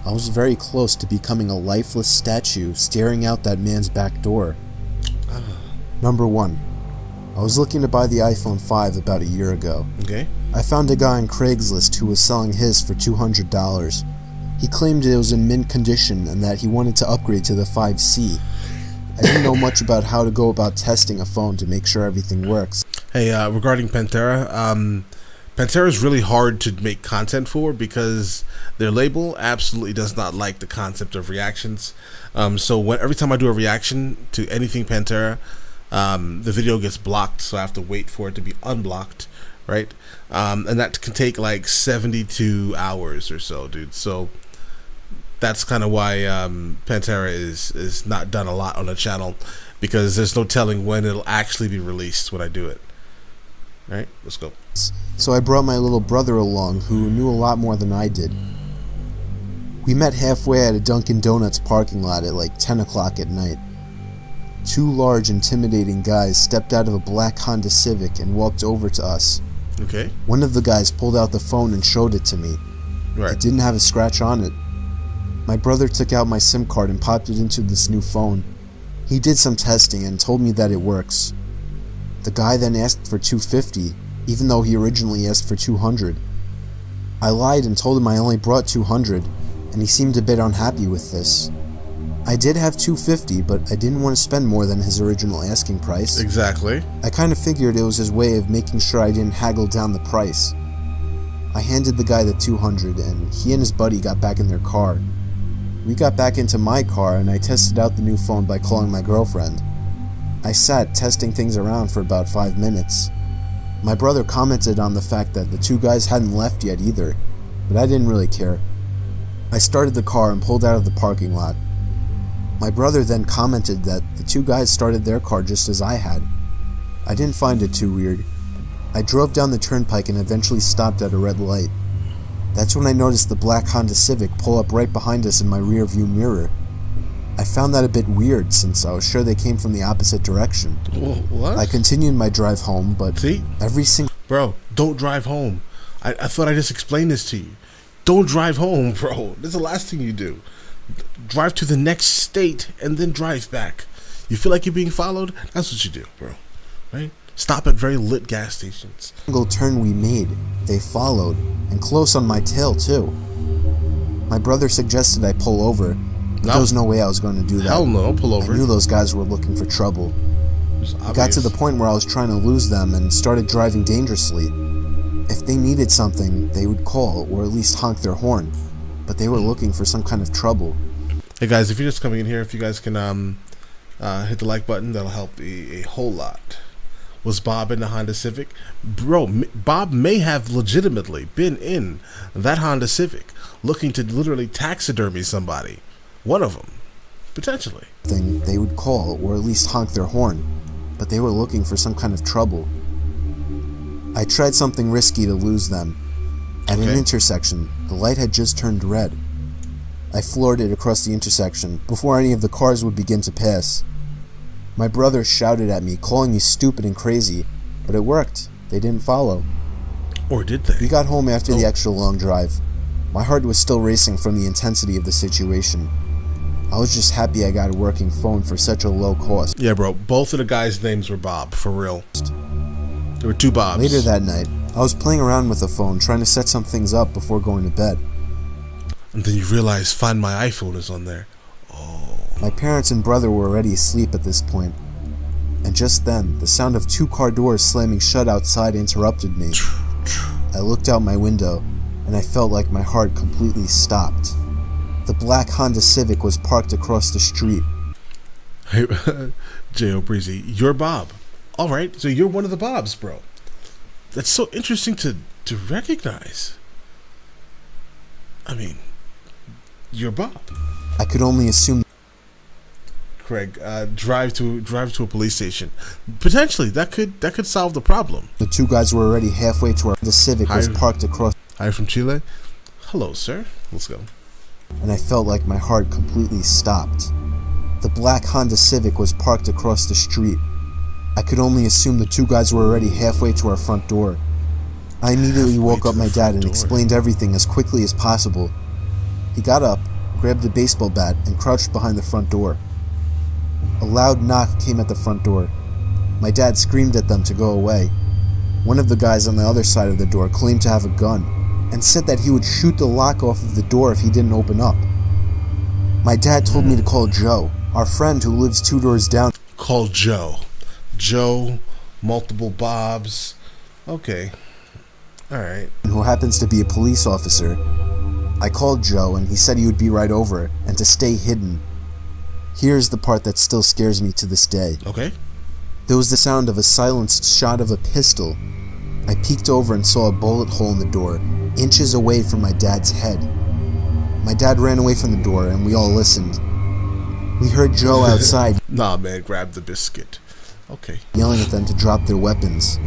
I was very close to becoming a lifeless statue staring out that man's back door. Number 1. I was looking to buy the iPhone 5 about a year ago. Okay. I found a guy on Craigslist who was selling his for $200. He claimed it was in mint condition and that he wanted to upgrade to the 5C. I didn't know much about how to go about testing a phone to make sure everything works. Hey, regarding Pantera, Pantera is really hard to make content for because their label absolutely does not like the concept of reactions. So every time I do a reaction to anything Pantera, the video gets blocked, so I have to wait for it to be unblocked, right? And that can take like 72 hours or so, dude. So that's kind of why Pantera is not done a lot on the channel, because there's no telling when it'll actually be released when I do it. All right, let's go. So I brought my little brother along, who knew a lot more than I did. We met halfway at a Dunkin' Donuts parking lot at like 10 o'clock at night. Two large, intimidating guys stepped out of a black Honda Civic and walked over to us. Okay. One of the guys pulled out the phone and showed it to me. Right. It didn't have a scratch on it. My brother took out my SIM card and popped it into this new phone. He did some testing and told me that it works. The guy then asked for $250, even though he originally asked for $200. I lied and told him I only brought $200, and he seemed a bit unhappy with this. I did have $250, but I didn't want to spend more than his original asking price. Exactly. I kind of figured it was his way of making sure I didn't haggle down the price. I handed the guy the $200, and he and his buddy got back in their car. We got back into my car, and I tested out the new phone by calling my girlfriend. I sat testing things around for about 5 minutes. My brother commented on the fact that the two guys hadn't left yet either, but I didn't really care. I started the car and pulled out of the parking lot. My brother then commented that the two guys started their car just as I had. I didn't find it too weird. I drove down the turnpike and eventually stopped at a red light. That's when I noticed the black Honda Civic pull up right behind us in my rear view mirror. I found that a bit weird since I was sure they came from the opposite direction. What? I continued my drive home, but every single... Bro, don't drive home. I thought I just explained this to you. Don't drive home, bro. This is the last thing you do. Drive to the next state and then drive back. You feel like you're being followed? That's what you do, bro. right? Stop at very lit gas stations. Single turn we made, they followed, and close on my tail too. My brother suggested I pull over, but there was no way I was going to do that. Hell no, pull over. I knew those guys were looking for trouble. I got to the point where I was trying to lose them and started driving dangerously. If they needed something, they would call, or at least honk their horn. But they were looking for some kind of trouble. Hey guys, if you're just coming in here, if you guys can hit the like button, that'll help a whole lot. Was Bob in the Honda Civic? Bro, Bob may have legitimately been in that Honda Civic, looking to literally taxidermy somebody. One of them, potentially. They would call, or at least honk their horn. But they were looking for some kind of trouble. I tried something risky to lose them. At an intersection, the light had just turned red. I floored it across the intersection before any of the cars would begin to pass. My brother shouted at me, calling me stupid and crazy, but it worked. They didn't follow. Or did they? We got home after the extra long drive. My heart was still racing from the intensity of the situation. I was just happy I got a working phone for such a low cost. Yeah, bro. Both of the guys' names were Bob, for real. There were two Bobs. Later that night, I was playing around with the phone, trying to set some things up before going to bed. And then you realize Find My iPhone is on there. Oh. My parents and brother were already asleep at this point. And just then, the sound of 2 car doors slamming shut outside interrupted me. I looked out my window, and I felt like my heart completely stopped. The black Honda Civic was parked across the street. Hey, J.O. Breezy, you're Bob. All right, so you're one of the Bobs, bro. That's so interesting to recognize. I mean, you're Bob. I could only assume. Craig, drive to a police station. Potentially, that could solve the problem. The 2 guys were already halfway to the Civic was parked across. Hi from Chile. Hello, sir. Let's go. And I felt like my heart completely stopped. The black Honda Civic was parked across the street. I could only assume the 2 guys were already halfway to our front door. I immediately woke up my dad and explained everything as quickly as possible. He got up, grabbed a baseball bat, and crouched behind the front door. A loud knock came at the front door. My dad screamed at them to go away. One of the guys on the other side of the door claimed to have a gun, and said that he would shoot the lock off of the door if he didn't open up. My dad told me to call Joe, our friend who lives 2 doors down. Call Joe. Joe, multiple Bobs. Okay. Alright. Who happens to be a police officer. I called Joe and he said he would be right over and to stay hidden. Here's the part that still scares me to this day. Okay. There was the sound of a silenced shot of a pistol. I peeked over and saw a bullet hole in the door, inches away from my dad's head. My dad ran away from the door and we all listened. We heard Joe outside. Nah, man, grab the biscuit. Okay. Yelling at them to drop their weapons.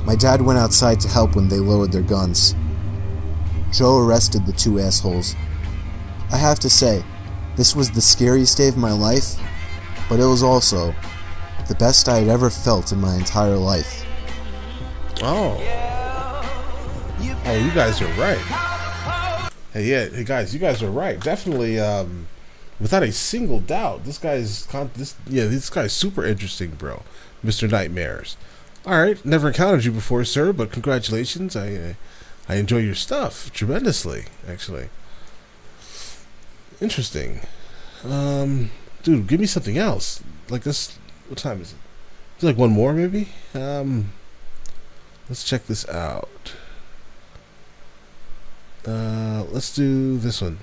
My dad went outside to help when they lowered their guns. Joe arrested the 2 assholes. I have to say, this was the scariest day of my life, but it was also the best I had ever felt in my entire life. Oh. Oh, you guys are right. Hey guys, you guys are right. Definitely, without a single doubt, this guy's super interesting, bro. Mr. Nightmares. All right, never encountered you before, sir, but congratulations. I enjoy your stuff tremendously, actually. Interesting. Dude, give me something else. Like this. What time is it? It's like one more, maybe. Let's check this out. Let's do this one.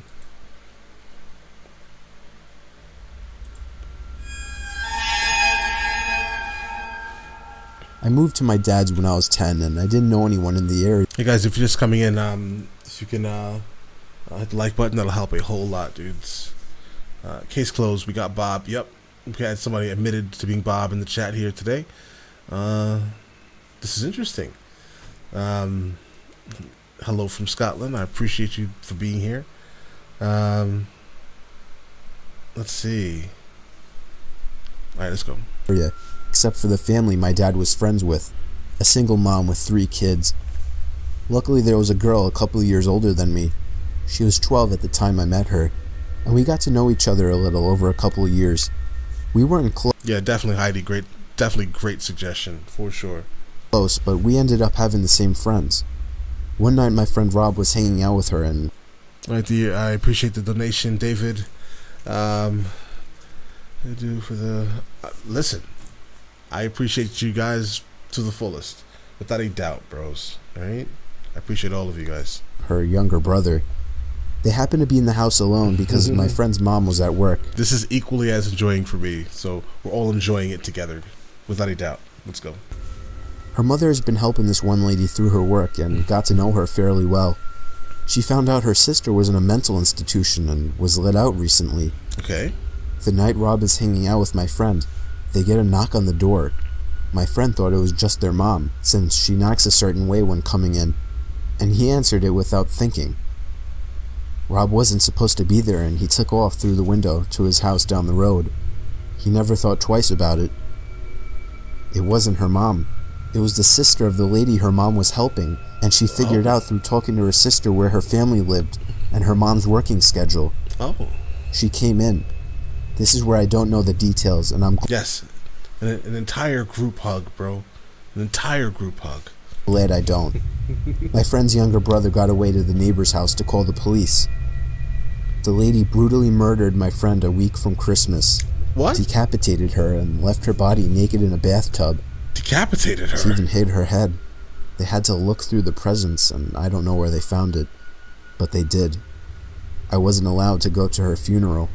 I moved to my dad's when I was 10 and I didn't know anyone in the area. Hey guys, if you're just coming in, if you can hit the like button, that'll help a whole lot, dudes. Case closed. We got Bob. Yep. We had somebody admitted to being Bob in the chat here today. This is interesting. Hello from Scotland. I appreciate you for being here. Let's see. All right, let's go. Except for the family my dad was friends with, a single mom with 3 kids. Luckily there was a girl a couple of years older than me. She was 12 at the time I met her, and we got to know each other a little over a couple of years. We weren't close. Yeah, definitely, Heidi. Great definitely a great suggestion, for sure. Close, but we ended up having the same friends. One night my friend Rob was hanging out with her and... Right, I appreciate the donation, David. I do for the... listen, I appreciate you guys to the fullest. Without a doubt, bros. Alright? I appreciate all of you guys. Her younger brother. They happened to be in the house alone because my friend's mom was at work. This is equally as enjoying for me, so we're all enjoying it together. Without a doubt. Let's go. Her mother has been helping this one lady through her work and got to know her fairly well. She found out her sister was in a mental institution and was let out recently. Okay. The night Rob is hanging out with my friend, they get a knock on the door. My friend thought it was just their mom, since she knocks a certain way when coming in, and he answered it without thinking. Rob wasn't supposed to be there and he took off through the window to his house down the road. He never thought twice about it. It wasn't her mom. It was the sister of the lady her mom was helping, and she figured out through talking to her sister where her family lived and her mom's working schedule. Oh. She came in. This is where I don't know the details, and I'm... Yes. An entire group hug, bro. An entire group hug. Glad I don't. My friend's younger brother got away to the neighbor's house to call the police. The lady brutally murdered my friend a week from Christmas. What? Decapitated her and left her body naked in a bathtub. Decapitated her? She even hid her head. They had to look through the presents, and I don't know where they found it. But they did. I wasn't allowed to go to her funeral.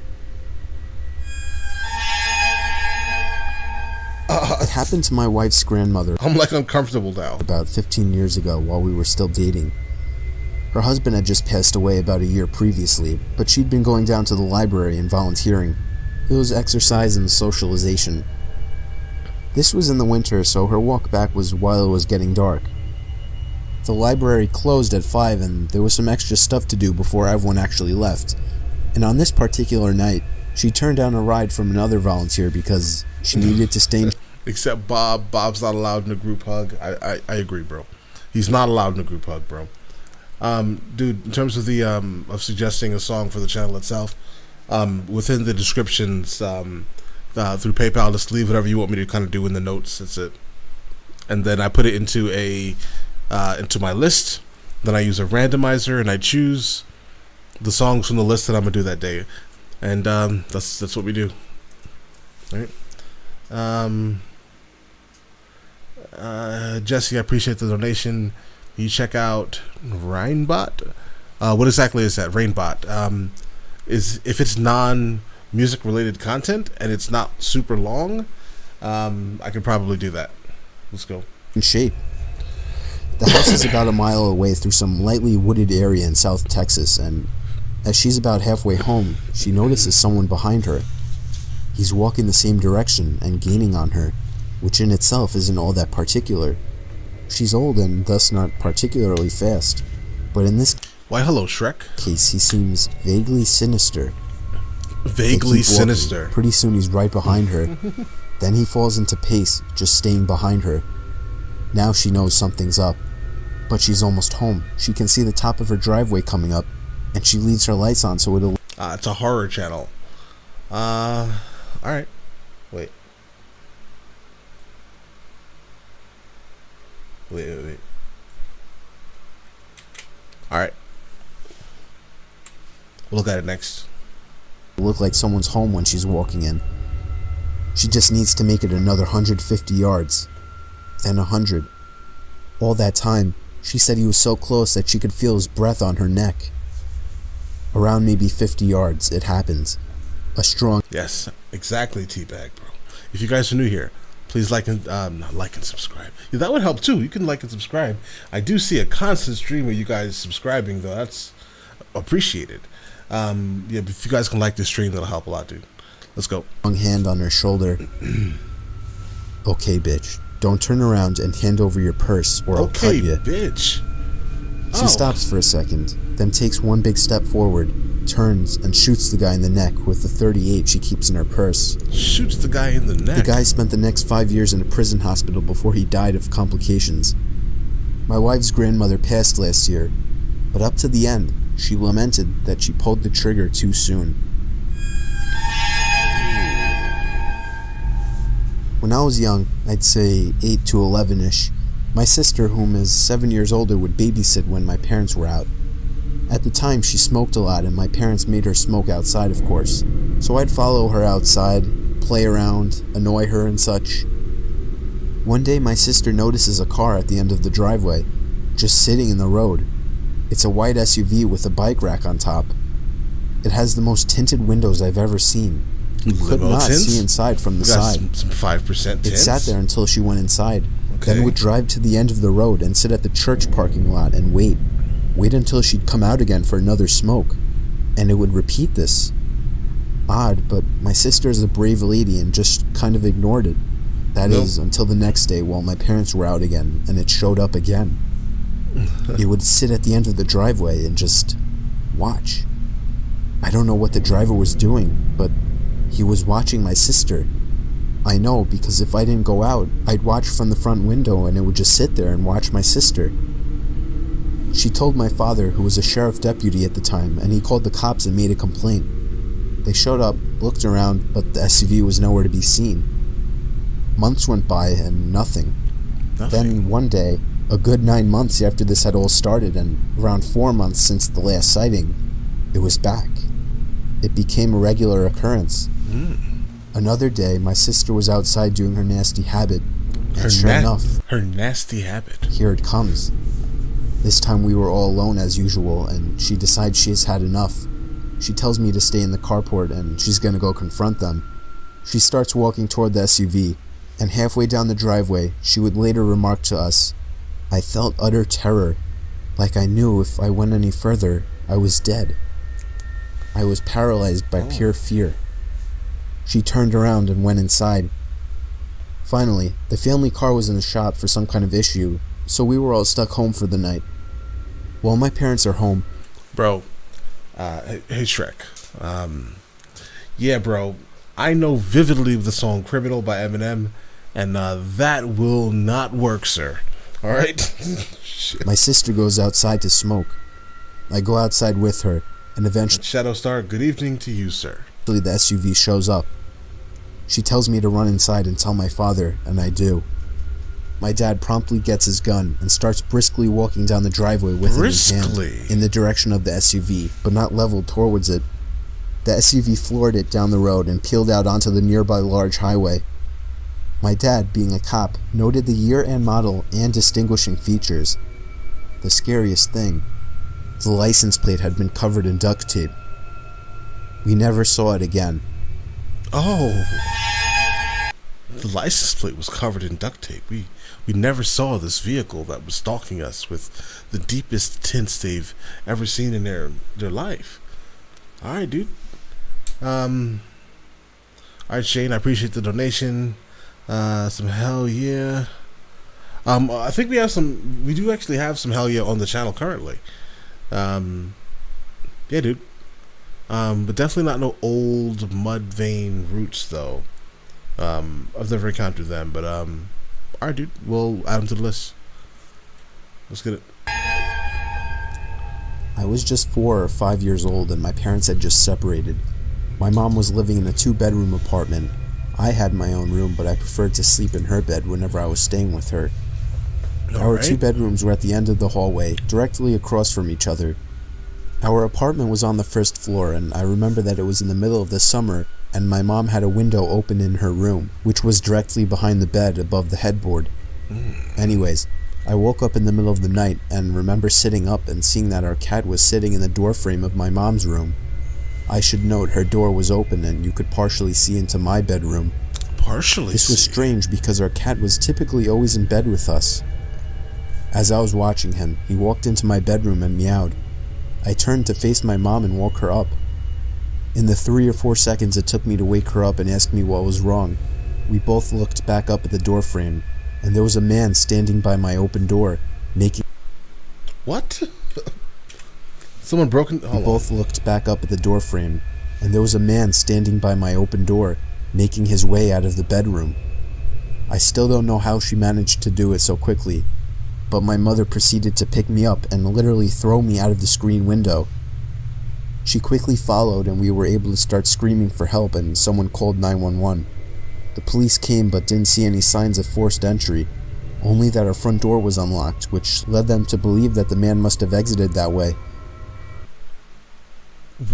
It happened to my wife's grandmother. I'm like uncomfortable now. About 15 years ago while we were still dating. Her husband had just passed away about a year previously, but she'd been going down to the library and volunteering. It was exercise and socialization. This was in the winter, so her walk back was while it was getting dark. The library closed at 5 and there was some extra stuff to do before everyone actually left. And on this particular night, she turned down a ride from another volunteer because she needed to stay in... Except Bob. Bob's not allowed in a group hug. I agree, bro. He's not allowed in a group hug, bro. Dude, in terms of the of suggesting a song for the channel itself, within the descriptions through PayPal, just leave whatever you want me to kind of do in the notes. That's it. And then I put it into into my list. Then I use a randomizer and I choose the songs from the list that I'm gonna do that day. And that's what we do. All right. Jesse, I appreciate the donation. You check out Rainbot. What exactly is that? Rainbot. Is if it's non-music related content and it's not super long, I can probably do that. Let's go. In shape. The house is about a mile away through some lightly wooded area in South Texas, and as she's about halfway home, she notices someone behind her. He's walking the same direction and gaining on her, which in itself isn't all that particular. She's old and thus not particularly fast, but in this Why hello, Shrek. case he seems vaguely sinister. Vaguely sinister. Pretty soon he's right behind her. Then he falls into pace, just staying behind her. Now she knows something's up, but she's almost home. She can see the top of her driveway coming up, and she leaves her lights on so it'll... It's a horror channel. Alright. Wait. Alright. We'll look at it next. look like someone's home when she's walking in. She just needs to make it another 150 yards, then 100. All that time, she said he was so close that she could feel his breath on her neck. Around maybe 50 yards, it happens. A strong... Yes, exactly, T-Bag, bro. If you guys are new here, please like and subscribe. Yeah, that would help too. You can like and subscribe. I do see a constant stream of you guys subscribing, though. That's appreciated. Yeah, but if you guys can like this stream, that'll help a lot, dude. Let's go. Strong hand on her shoulder. Okay, bitch. Don't turn around and hand over your purse or I'll cut you. Okay, bitch. She stops for a second, then takes one big step forward, turns, and shoots the guy in the neck with the .38 she keeps in her purse. Shoots the guy in the neck? The guy spent the next 5 years in a prison hospital before he died of complications. My wife's grandmother passed last year, but up to the end, she lamented that she pulled the trigger too soon. When I was young, I'd say 8 to 11-ish, my sister, whom is 7 years older, would babysit when my parents were out. At the time, she smoked a lot, and my parents made her smoke outside, of course. So I'd follow her outside, play around, annoy her and such. One day, my sister notices a car at the end of the driveway, just sitting in the road. It's a white SUV with a bike rack on top. It has the most tinted windows I've ever seen. You could not see inside from the side. Some 5% tints. It sat there until she went inside, Okay. then would drive to the end of the road and sit at the church parking lot and wait. Wait until she'd come out again for another smoke, and it would repeat this. Odd, but my sister is a brave lady and just kind of ignored it. That is, until the next day while my parents were out again, and it showed up again. It would sit at the end of the driveway and just watch. I don't know what the driver was doing, but he was watching my sister. I know, because if I didn't go out, I'd watch from the front window and it would just sit there and watch my sister. She told my father, who was a sheriff deputy at the time, and he called the cops and made a complaint. They showed up, looked around, but the SUV was nowhere to be seen. Months went by and nothing. Then one day, a good 9 months after this had all started and around 4 months since the last sighting, it was back. It became a regular occurrence. Another day, my sister was outside doing her nasty habit, and sure enough, her nasty habit. Here it comes. This time we were all alone as usual, and she decides she has had enough. She tells me to stay in the carport and she's gonna go confront them. She starts walking toward the SUV, and halfway down the driveway, she would later remark to us, "I felt utter terror, like I knew if I went any further, I was dead. I was paralyzed by pure fear." She turned around and went inside. Finally, the family car was in the shop for some kind of issue, so we were all stuck home for the night. While my parents are home... Bro, hey Shrek. Yeah, bro, I know vividly of the song Criminal by Eminem, and that will not work, sir. Alright? My sister goes outside to smoke. I go outside with her, and eventually... Shadowstar, good evening to you, sir. The SUV shows up. She tells me to run inside and tell my father, and I do. My dad promptly gets his gun and starts briskly walking down the driveway with it in his hand in the direction of the SUV, but not leveled towards it. The SUV floored it down the road and peeled out onto the nearby large highway. My dad, being a cop, noted the year and model and distinguishing features. The scariest thing, the license plate had been covered in duct tape. We never saw it again. Oh, the license plate was covered in duct tape. We never saw this vehicle that was stalking us with the deepest tints they've ever seen in their life. All right, dude. All right, Shane, I appreciate the donation. Some hell yeah. I think we do actually have some hell yeah on the channel currently. Yeah, dude. But definitely not no old mud vein roots though. I've never encountered them, but alright, dude, we'll add them to the list. Let's get it. I was just 4 or 5 years old and my parents had just separated. My mom was living in a 2-bedroom apartment. I had my own room, but I preferred to sleep in her bed whenever I was staying with her. Our 2 bedrooms were at the end of the hallway, directly across from each other. Our apartment was on the first floor, and I remember that it was in the middle of the summer, and my mom had a window open in her room, which was directly behind the bed above the headboard. Anyways, I woke up in the middle of the night and remember sitting up and seeing that our cat was sitting in the doorframe of my mom's room. I should note her door was open and you could partially see into my bedroom. Partially? This was strange because our cat was typically always in bed with us. As I was watching him, he walked into my bedroom and meowed. I turned to face my mom and woke her up. In the 3 or 4 seconds it took me to wake her up and ask me what was wrong, we both looked back up at the doorframe, and there was a man standing by my open door, making... What? Someone broke in... We both looked back up at the doorframe, and there was a man standing by my open door, making his way out of the bedroom. I still don't know how she managed to do it so quickly, but my mother proceeded to pick me up and literally throw me out of the screen window. She quickly followed and we were able to start screaming for help and someone called 911. The police came but didn't see any signs of forced entry, only that our front door was unlocked, which led them to believe that the man must have exited that way.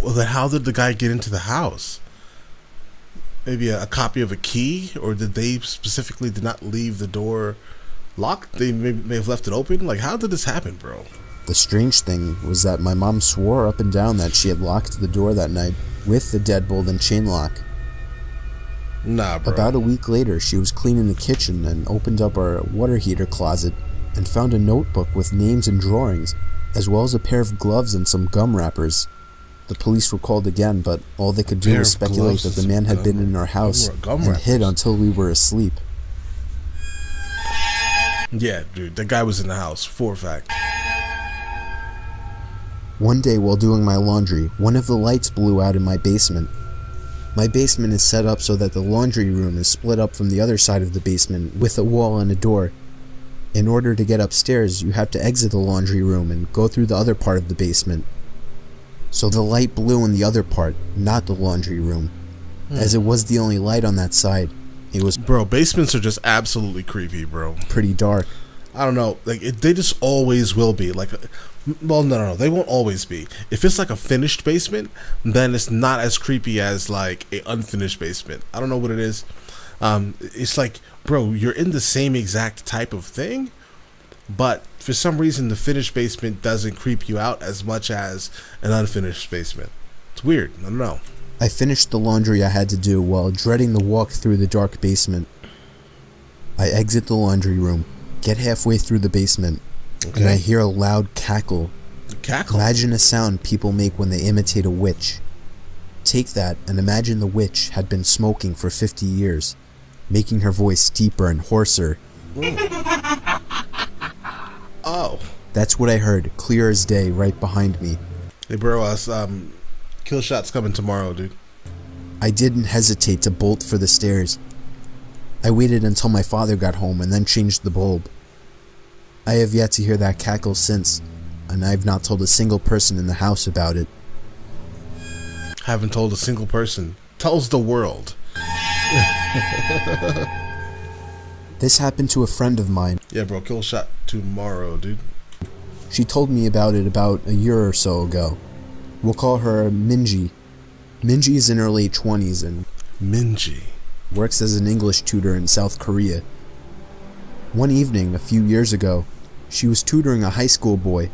Well, then how did the guy get into the house? Maybe a copy of a key? Or did they specifically did not leave the door locked? They may have left it open? Like, how did this happen, bro? The strange thing was that my mom swore up and down that she had locked the door that night with the deadbolt and chain lock. Nah, bro. About a week later, she was cleaning the kitchen and opened up our water heater closet and found a notebook with names and drawings, as well as a pair of gloves and some gum wrappers. The police were called again, but all they could do was speculate that the man had been in our house and hid until we were asleep. Yeah, dude, that guy was in the house, for a fact. One day while doing my laundry, one of the lights blew out in my basement. My basement is set up so that the laundry room is split up from the other side of the basement with a wall and a door. In order to get upstairs, you have to exit the laundry room and go through the other part of the basement. So the light blew in the other part, not the laundry room. As it was the only light on that side, it was... Bro, basements are just absolutely creepy, bro. Pretty dark. I don't know, like, they just always will be. Like, well, no, they won't always be. If it's like a finished basement, then it's not as creepy as like a unfinished basement. I don't know what it is. It's like, bro, you're in the same exact type of thing, but for some reason the finished basement doesn't creep you out as much as an unfinished basement. It's weird. I don't know. I finished the laundry I had to do while dreading the walk through the dark basement. I exit the laundry room, get halfway through the basement, and I hear a loud cackle. Cackle? Imagine a sound people make when they imitate a witch. Take that and imagine the witch had been smoking for 50 years, making her voice deeper and hoarser. Oh. That's what I heard, clear as day, right behind me. Hey, bro, kill shot's coming tomorrow, dude. I didn't hesitate to bolt for the stairs. I waited until my father got home and then changed the bulb. I have yet to hear that cackle since, and I've not told a single person in the house about it. Haven't told a single person. Tells the world. This happened to a friend of mine. Yeah, bro, kill shot tomorrow, dude. She told me about it about a year or so ago. We'll call her Minji. Minji is in her late 20s and Minji works as an English tutor in South Korea. One evening, a few years ago, she was tutoring a high school boy.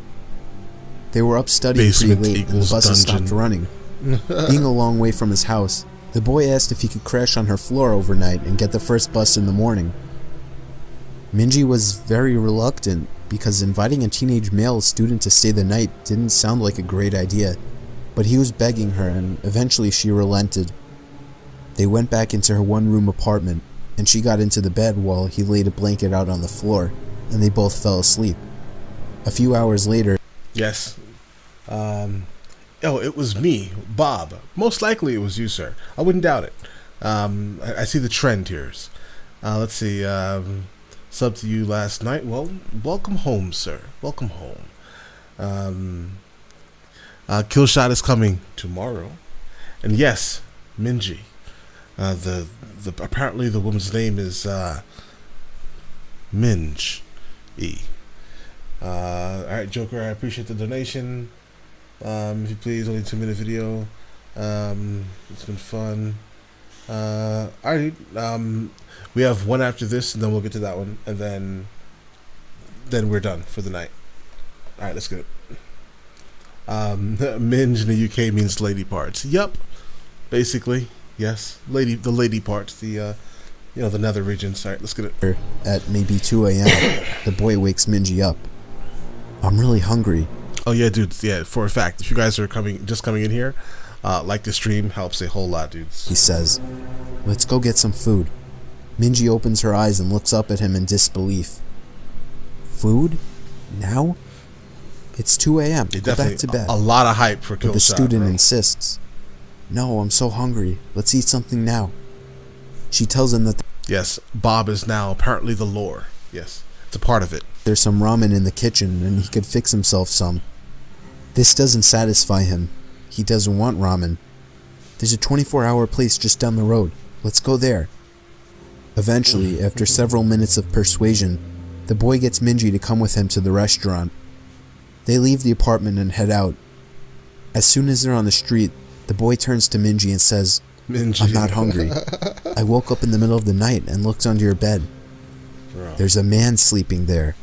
They were up studying pretty late when the buses stopped running. Being a long way from his house, the boy asked if he could crash on her floor overnight and get the first bus in the morning. Minji was very reluctant because inviting a teenage male student to stay the night didn't sound like a great idea, but he was begging her and eventually she relented. They went back into her one-room apartment and she got into the bed while he laid a blanket out on the floor, and they both fell asleep. A few hours later... Yes. It was me, Bob. Most likely it was you, sir. I wouldn't doubt it. I see the trend here. Let's see. Sub to you last night. Well, welcome home, sir. Welcome home. Kill shot is coming tomorrow. And yes, Minji. Apparently the woman's name is Minj E. Alright, Joker, I appreciate the donation. If you please, only 2-minute video. It's been fun. Alright, we have one after this, and then we'll get to that one, and then we're done for the night. Alright, let's go. Minge in the UK means lady parts. Yup, basically, yes, the lady parts, the nether regions. Alright, let's get it. At maybe 2 a.m., the boy wakes Minji up. I'm really hungry. Oh yeah, dude. Yeah, for a fact, if you guys are just coming in here, like the stream helps a whole lot, dudes. He says, "Let's go get some food." Minji opens her eyes and looks up at him in disbelief. Food? Now? It's 2 a.m. Go back to bed. A lot of hype for Kill But the Shot, student bro. insists. No, I'm so hungry. Let's eat something now. She tells him that yes, Bob is now apparently the lore. Yes, it's a part of it. There's some ramen in the kitchen and he could fix himself some. This doesn't satisfy him. He doesn't want ramen. There's a 24-hour place just down the road. Let's go there. Eventually, after several minutes of persuasion, the boy gets Minji to come with him to the restaurant. They leave the apartment and head out. As soon as they're on the street, the boy turns to Minji and says, Minji. "I'm not hungry. I woke up in the middle of the night and looked under your bed. Bro. There's a man sleeping there."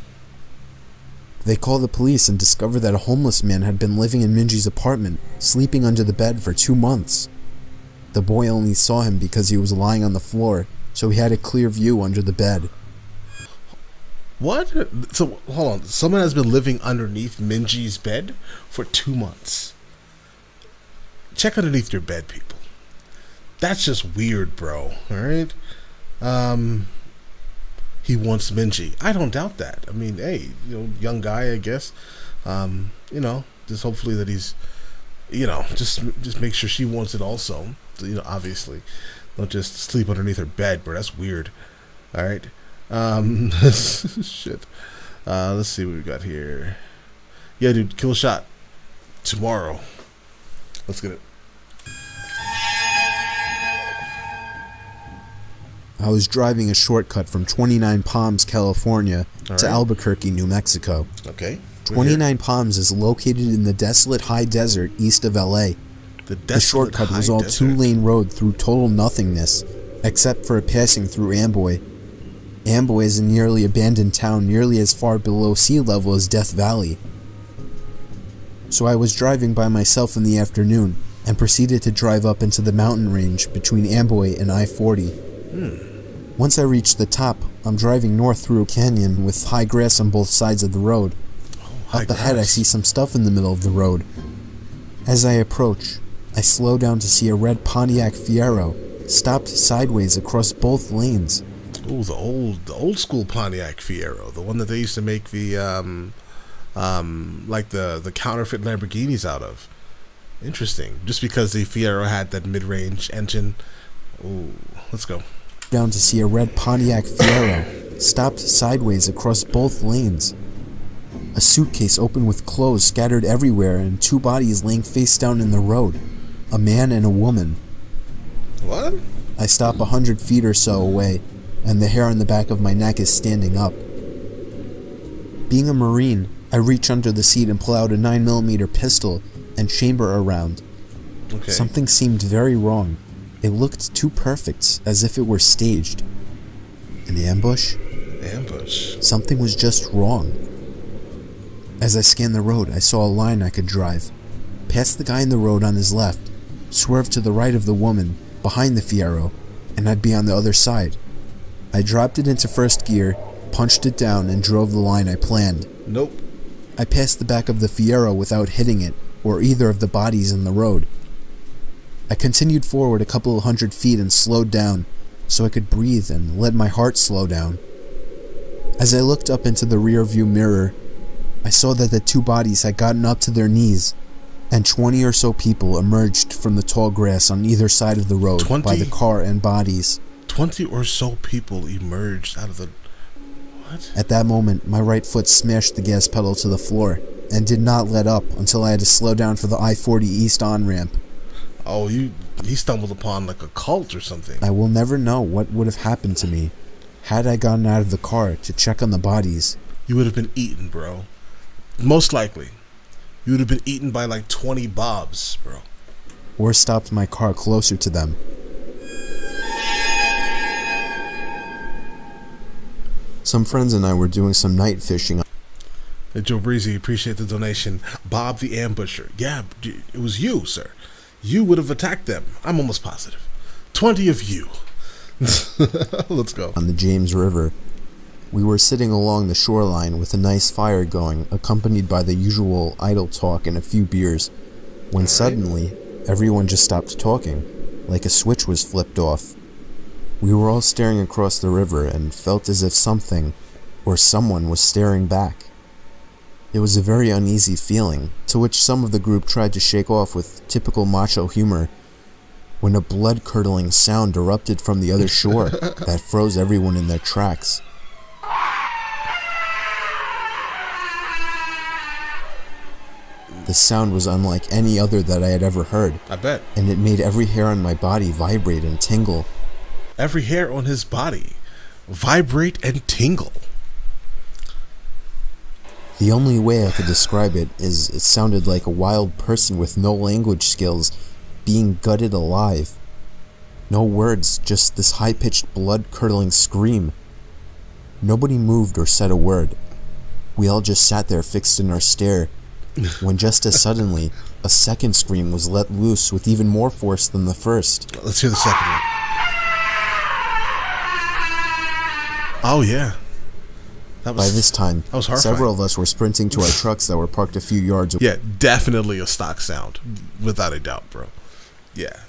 They call the police and discover that a homeless man had been living in Minji's apartment, sleeping under the bed for 2 months. The boy only saw him because he was lying on the floor, so he had a clear view under the bed. What? So, hold on. Someone has been living underneath Minji's bed for 2 months. Check underneath your bed, people. That's just weird, bro. Alright? He wants Minji. I don't doubt that. I mean, hey, young guy, I guess. Just hopefully that he's, just make sure she wants it also. Obviously. Don't just sleep underneath her bed, bro. That's weird. Alright? Shit. Let's see what we got here. Yeah, dude, kill shot. Tomorrow. Let's get it. I was driving a shortcut from 29 Palms, California to Albuquerque, New Mexico. Okay. 29 Palms is located in the desolate high desert east of LA. The shortcut was all 2-lane road through total nothingness, except for a passing through Amboy. Amboy is a nearly abandoned town nearly as far below sea level as Death Valley. So I was driving by myself in the afternoon and proceeded to drive up into the mountain range between Amboy and I-40. Once I reached the top, I'm driving north through a canyon with high grass on both sides of the road. Up ahead I see some stuff in the middle of the road. As I approach, I slow down to see a red Pontiac Fiero stopped sideways across both lanes. Oh, the old school Pontiac Fiero, the one that they used to make the the counterfeit Lamborghinis out of. Interesting. Just because the Fiero had that mid-range engine. Ooh, let's go. Down to see a red Pontiac Fiero stopped sideways across both lanes. A suitcase open with clothes scattered everywhere and 2 bodies laying face down in the road. A man and a woman. What? I stop 100 feet or so away, and the hair on the back of my neck is standing up. Being a Marine, I reach under the seat and pull out a 9mm pistol and chamber a round. Okay. Something seemed very wrong. It looked too perfect, as if it were staged. An ambush? Ambush? Something was just wrong. As I scanned the road, I saw a line I could drive. Past the guy in the road on his left, swerve to the right of the woman, behind the Fiero, and I'd be on the other side. I dropped it into first gear, punched it down, and drove the line I planned. Nope. I passed the back of the Fiero without hitting it, or either of the bodies in the road. I continued forward a couple of 100 feet and slowed down, so I could breathe and let my heart slow down. As I looked up into the rear view mirror, I saw that the 2 bodies had gotten up to their knees, and 20 or so people emerged from the tall grass on either side of the road by the car and bodies. 20 or so people emerged out of the... What? At that moment, my right foot smashed the gas pedal to the floor, and did not let up until I had to slow down for the I-40 East on-ramp. Oh, he stumbled upon like a cult or something. I will never know what would have happened to me had I gotten out of the car to check on the bodies. You would have been eaten, bro. Most likely. You would have been eaten by like 20 bobs, bro. Or stopped my car closer to them. Some friends and I were doing some night fishing. Hey, Joe Breezy, appreciate the donation. Bob the Ambusher. Yeah, it was you, sir. You would have attacked them. I'm almost positive. 20 of you. Let's go. On the James River. We were sitting along the shoreline with a nice fire going, accompanied by the usual idle talk and a few beers, when suddenly, everyone just stopped talking, like a switch was flipped off. We were all staring across the river and felt as if something, or someone, was staring back. It was a very uneasy feeling, to which some of the group tried to shake off with typical macho humor, when a blood-curdling sound erupted from the other shore that froze everyone in their tracks. The sound was unlike any other that I had ever heard. I bet. And it made every hair on my body vibrate and tingle. Every hair on his body. vibrate and tingle. The only way I could describe it is it sounded like a wild person with no language skills being gutted alive. No words, just this high-pitched, blood-curdling scream. Nobody moved or said a word. We all just sat there fixed in our stare, when just as suddenly, a second scream was let loose with even more force than the first. Let's hear the second one. Oh, yeah. By this time, several of us were sprinting to our trucks that were parked a few yards away. Yeah, definitely a stock sound. Without a doubt, bro. Yeah.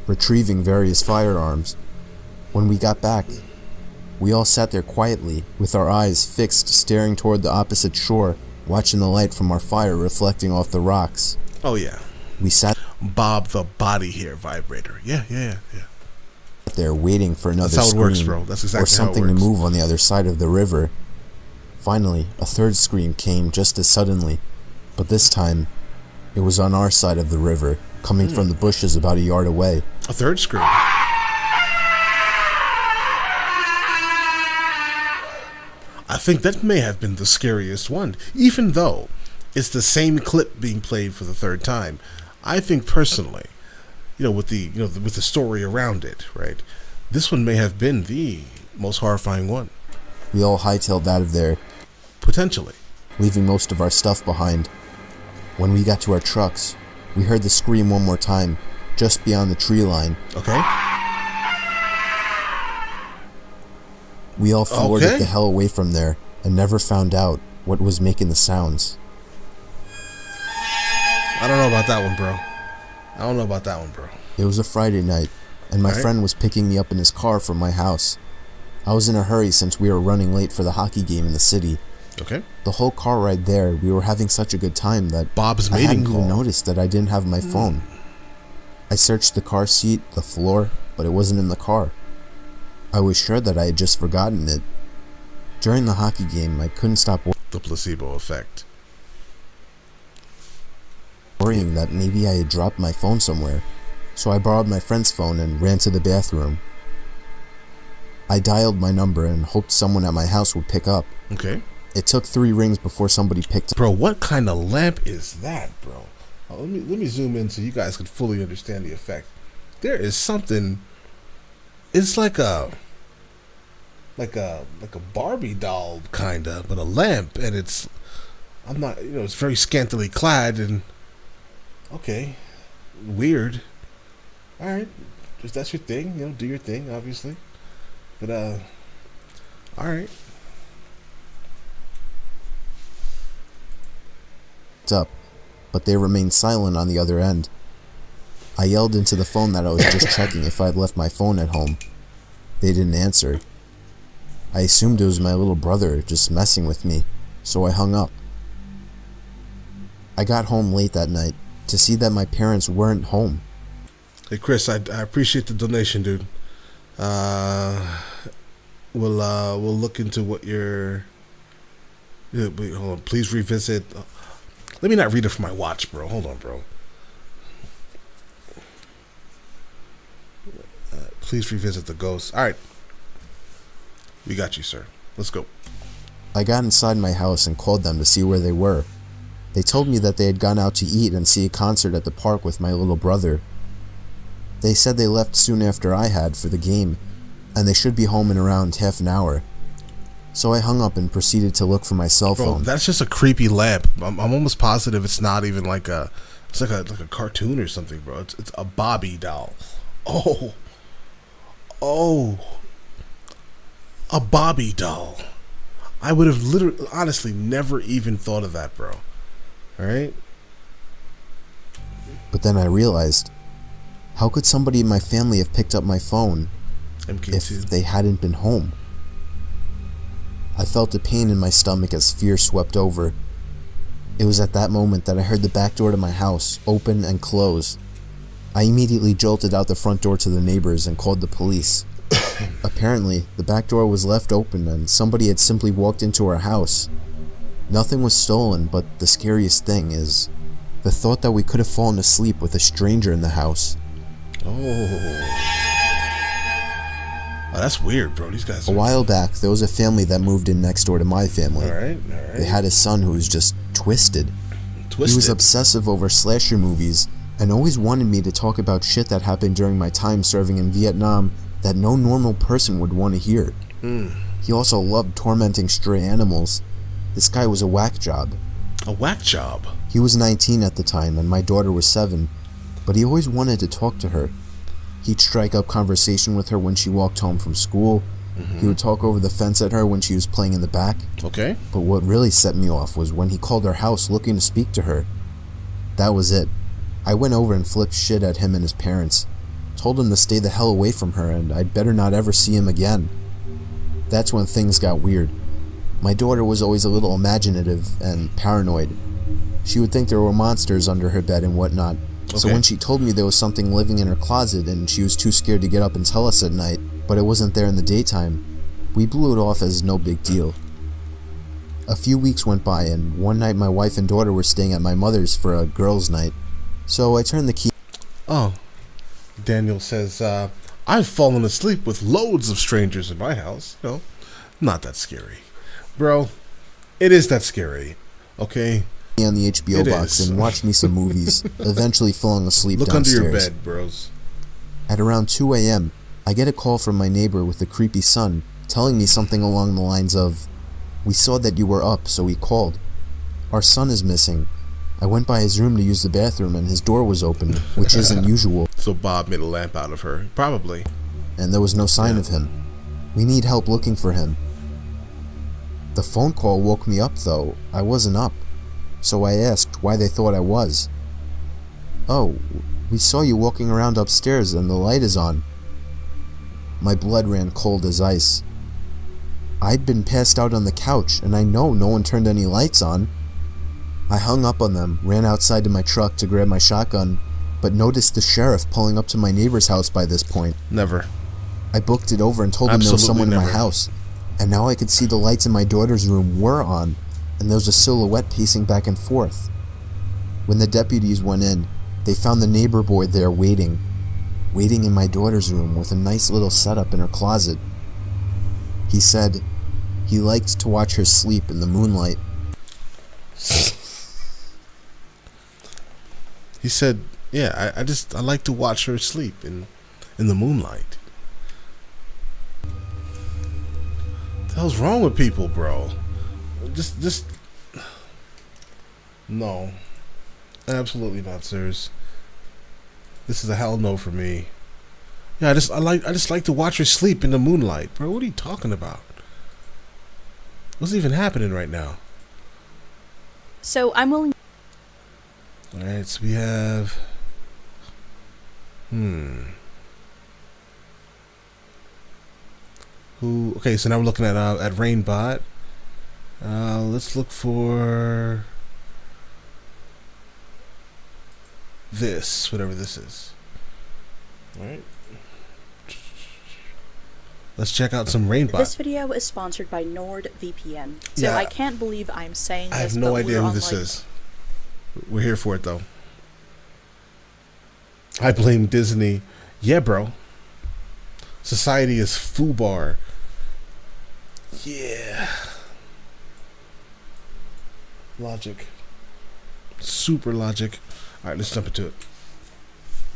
Retrieving various firearms. When we got back, we all sat there quietly, with our eyes fixed, staring toward the opposite shore, watching the light from our fire reflecting off the rocks. Oh, yeah. We sat Bob the body hair vibrator. Yeah. there waiting for another That's how it works, scream bro. That's exactly or something how it to works. move on the other side of the river. Finally, a third scream came just as suddenly, but this time, it was on our side of the river, coming from the bushes about a yard away. A third scream. I think that may have been the scariest one, even though it's the same clip being played for the third time. I think personally, with the story around it, right? This one may have been the most horrifying one. We all hightailed out of there, potentially, leaving most of our stuff behind. When we got to our trucks, we heard the scream one more time, just beyond the tree line. Okay. We all forwarded the hell away from there and never found out what was making the sounds. I don't know about that one, bro. It was a Friday night, and my friend was picking me up in his car from my house. I was in a hurry since we were running late for the hockey game in the city. Okay. The whole car ride there, we were having such a good time that Bob's I mating hadn't call. even noticed that I didn't have my phone. I searched the car seat, the floor, but it wasn't in the car. I was sure that I had just forgotten it. During the hockey game, I couldn't stop The placebo effect. worrying that maybe I had dropped my phone somewhere, so I borrowed my friend's phone and ran to the bathroom. I dialed my number and hoped someone at my house would pick up. Okay. It took 3 rings before somebody picked up. Bro, what kind of lamp is that, bro? Let me zoom in so you guys can fully understand the effect. There is something. It's like a Barbie doll kinda, but a lamp, and it's it's very scantily clad and okay, weird. All right, if that's your thing, do your thing, obviously. But all right. Up, but they remained silent on the other end. I yelled into the phone that I was just checking if I'd left my phone at home. They didn't answer. I assumed it was my little brother just messing with me, so I hung up. I got home late that night to see that my parents weren't home. Hey Chris, I appreciate the donation, dude. We'll look into what your. Wait, hold on. Please revisit. Let me not read it from my watch, bro. Hold on, bro. Please revisit the ghost. All right. We got you, sir. Let's go. I got inside my house and called them to see where they were. They told me that they had gone out to eat and see a concert at the park with my little brother. They said they left soon after I had for the game, and they should be home in around half an hour. So I hung up and proceeded to look for my cell phone. That's just a creepy lamp. I'm almost positive it's not even like a. It's like a cartoon or something, bro. It's a Bobby doll. Oh, a Bobby doll. I would have literally, honestly, never even thought of that, bro. All right. But then I realized, how could somebody in my family have picked up my phone if they hadn't been home? I felt a pain in my stomach as fear swept over. It was at that moment that I heard the back door to my house open and close. I immediately jolted out the front door to the neighbors and called the police. Apparently, the back door was left open and somebody had simply walked into our house. Nothing was stolen, but the scariest thing is the thought that we could have fallen asleep with a stranger in the house. Oh, that's weird, bro. These guys. A while back, there was a family that moved in next door to my family. All right. They had a son who was just twisted. He was obsessive over slasher movies and always wanted me to talk about shit that happened during my time serving in Vietnam that no normal person would want to hear. He also loved tormenting stray animals. This guy was a whack job. A whack job? He was 19 at the time and my daughter was 7, but he always wanted to talk to her. He'd strike up conversation with her when she walked home from school. He would talk over the fence at her when she was playing in the back. Okay. But what really set me off was when he called our house looking to speak to her. That was it. I went over and flipped shit at him and his parents. Told him to stay the hell away from her and I'd better not ever see him again. That's when things got weird. My daughter was always a little imaginative and paranoid. She would think there were monsters under her bed and whatnot. So when she told me there was something living in her closet and she was too scared to get up and tell us at night, but it wasn't there in the daytime, we blew it off as no big deal. A few weeks went by and one night my wife and daughter were staying at my mother's for a girls' night. So I turned the key. Oh. Daniel says, I've fallen asleep with loads of strangers in my house. No, not that scary. Bro, it is that scary. Okay? On the HBO box and watched me some movies, eventually falling asleep downstairs. Look under your bed, bros. At around 2 a.m., I get a call from my neighbor with a creepy son, telling me something along the lines of, "We saw that you were up, so we called. Our son is missing. I went by his room to use the bathroom and his door was open, which isn't usual." So Bob made a lamp out of her. Probably. And there was no sign of him. We need help looking for him. The phone call woke me up, though. I wasn't up. So I asked why they thought I was. "Oh, we saw you walking around upstairs and the light is on." My blood ran cold as ice. I'd been passed out on the couch and I know no one turned any lights on. I hung up on them, ran outside to my truck to grab my shotgun, but noticed the sheriff pulling up to my neighbor's house by this point. Never. I booked it over and told him there was someone in my house. And now I could see the lights in my daughter's room were on, and there was a silhouette pacing back and forth. When the deputies went in, they found the neighbor boy there waiting in my daughter's room with a nice little setup in her closet. He said he liked to watch her sleep in the moonlight. He said, yeah, I like to watch her sleep in the moonlight. What the hell's wrong with people, bro? Just no, absolutely not, sirs. This is a hell no for me. Yeah, I just like to watch her sleep in the moonlight, bro. What are you talking about? What's even happening right now? So I'm willing. All right, so we have. Who? Okay, so now we're looking at Rainbot. Let's look for this, whatever this is. All right. Let's check out some Rainbot. This video is sponsored by NordVPN. So Yeah. I can't believe I'm saying this. I have no idea who this is. We're here for it, though. I blame Disney. Yeah, bro. Society is FUBAR. Yeah. Logic. Super logic. Alright, let's jump into it.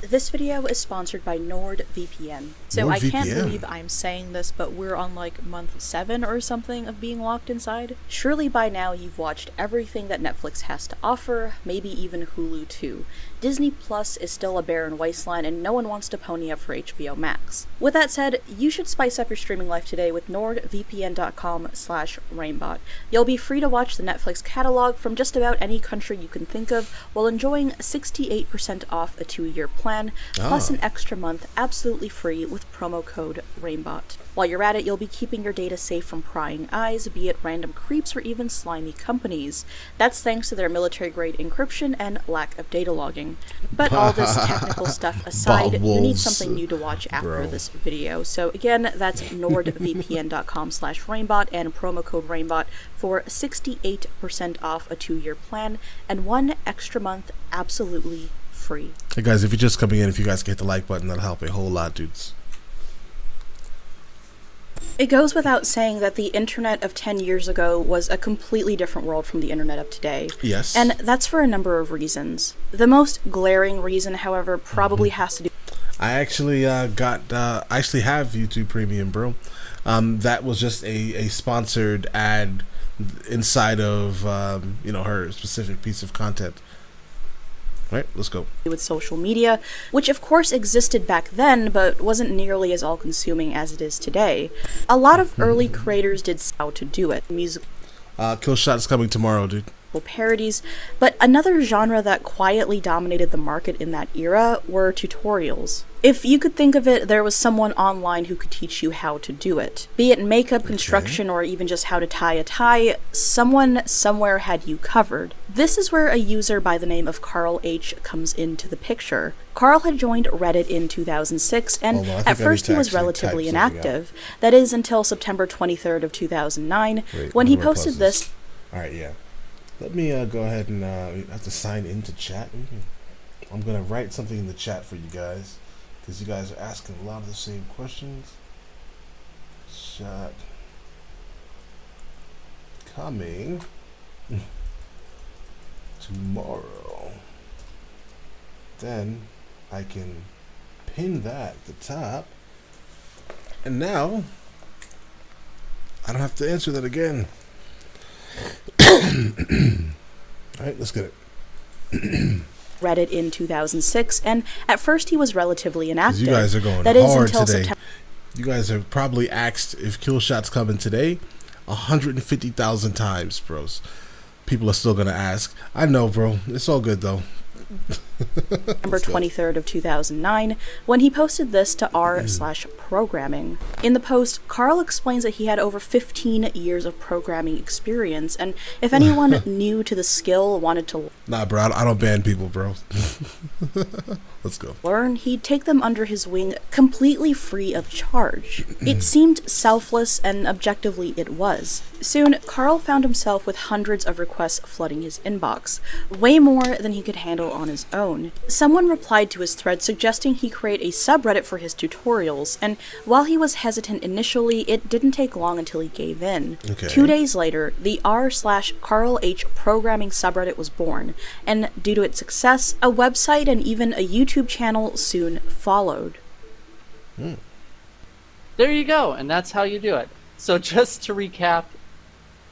This video is sponsored by NordVPN. So I can't NordVPN. believe I'm saying this, but we're on like month 7 or something of being locked inside. Surely by now you've watched everything that Netflix has to offer, maybe even Hulu too. Disney Plus is still a barren wasteland and no one wants to pony up for HBO Max. With that said, you should spice up your streaming life today with nordvpn.com/rainbot. You'll be free to watch the Netflix catalog from just about any country you can think of while enjoying 68% off a 2-year plan, plus an extra month absolutely free with promo code RAINBOT. While you're at it, you'll be keeping your data safe from prying eyes, be it random creeps or even slimy companies. That's thanks to their military-grade encryption and lack of data logging. But all this technical stuff aside, you need something new to watch after this video. So again, that's nordvpn.com/rainbot and promo code RAINBOT for 68% off a 2-year plan and 1 extra month absolutely free. Hey guys, if you're just coming in, if you guys can hit the like button, that'll help a whole lot, dudes. It goes without saying that the internet of 10 years ago was a completely different world from the internet of today. Yes. And that's for a number of reasons. The most glaring reason, however, probably has to do. I actually I actually have YouTube Premium, bro. That was just a sponsored ad inside of her specific piece of content. Right, let's go. With social media, which of course existed back then, but wasn't nearly as all-consuming as it is today. A lot of early creators did how to do it. Musical Kill Shot is coming tomorrow, dude. Parodies, but another genre that quietly dominated the market in that era were tutorials. If you could think of it, there was someone online who could teach you how to do it. Be it makeup, construction, or even just how to tie a tie, someone somewhere had you covered. This is where a user by the name of Carl H. comes into the picture. Carl had joined Reddit in 2006, and at first he was relatively inactive. That is until September 23rd of 2009, when he posted this. Alright, yeah. Let me go ahead and have to sign into chat. I'm going to write something in the chat for you guys, because you guys are asking a lot of the same questions. Shot coming tomorrow. Then I can pin that at the top. And now I don't have to answer that again. Alright, let's get it. Reddit in 2006, and at first he was relatively inactive. You guys are going hard today. You guys have probably asked if Kill Shot's coming today 150,000 times, bros. People are still gonna ask. I know, bro. It's all good though. September 23rd of 2009, when he posted this to r/programming. In the post, Carl explains that he had over 15 years of programming experience, and if anyone new to the skill wanted to Nah, bro, I don't ban people, bro. Let's go. Learn, he'd take them under his wing completely free of charge. It seemed selfless, and objectively it was. Soon, Carl found himself with hundreds of requests flooding his inbox, way more than he could handle on his own. Someone replied to his thread suggesting he create a subreddit for his tutorials, and while he was hesitant initially, it didn't take long until he gave in. 2 days later, the r/Carl H programming subreddit was born, and due to its success, a website and even a YouTube channel soon followed. There you go, and that's how you do it. So just to recap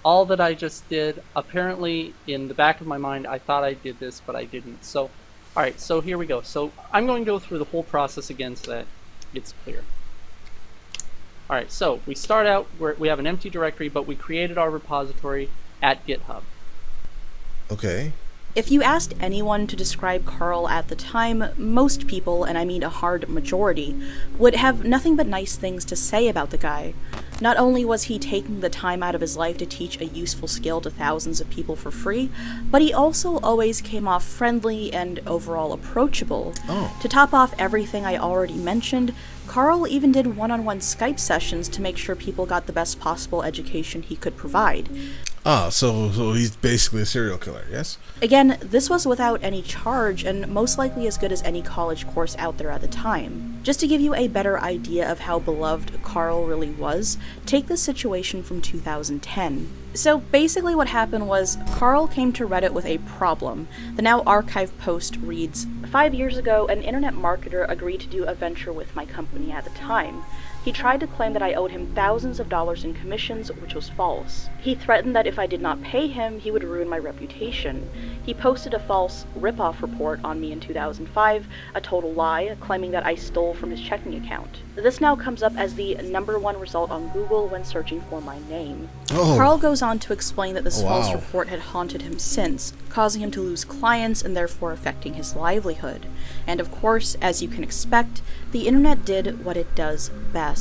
all that I just did, apparently in the back of my mind I thought I did this, but I didn't. So alright, so here we go. So I'm going to go through the whole process again so that it's clear. Alright, so we start out, we have an empty directory, but we created our repository at GitHub. Okay. If you asked anyone to describe Carl at the time, most people, and I mean a hard majority, would have nothing but nice things to say about the guy. Not only was he taking the time out of his life to teach a useful skill to thousands of people for free, but he also always came off friendly and overall approachable. To top off everything I already mentioned, Carl even did one-on-one Skype sessions to make sure people got the best possible education he could provide. So he's basically a serial killer, yes? Again, this was without any charge, and most likely as good as any college course out there at the time. Just to give you a better idea of how beloved Carl really was, take the situation from 2010. So basically what happened was, Carl came to Reddit with a problem. The now archived post reads, 5 years ago, an internet marketer agreed to do a venture with my company at the time. He tried to claim that I owed him thousands of dollars in commissions, which was false. He threatened that if I did not pay him, he would ruin my reputation. He posted a false rip-off report on me in 2005, a total lie, claiming that I stole from his checking account. This now comes up as the #1 result on Google when searching for my name. Carl goes on to explain that this false report had haunted him since, causing him to lose clients and therefore affecting his livelihood. And of course, as you can expect, the internet did what it does best.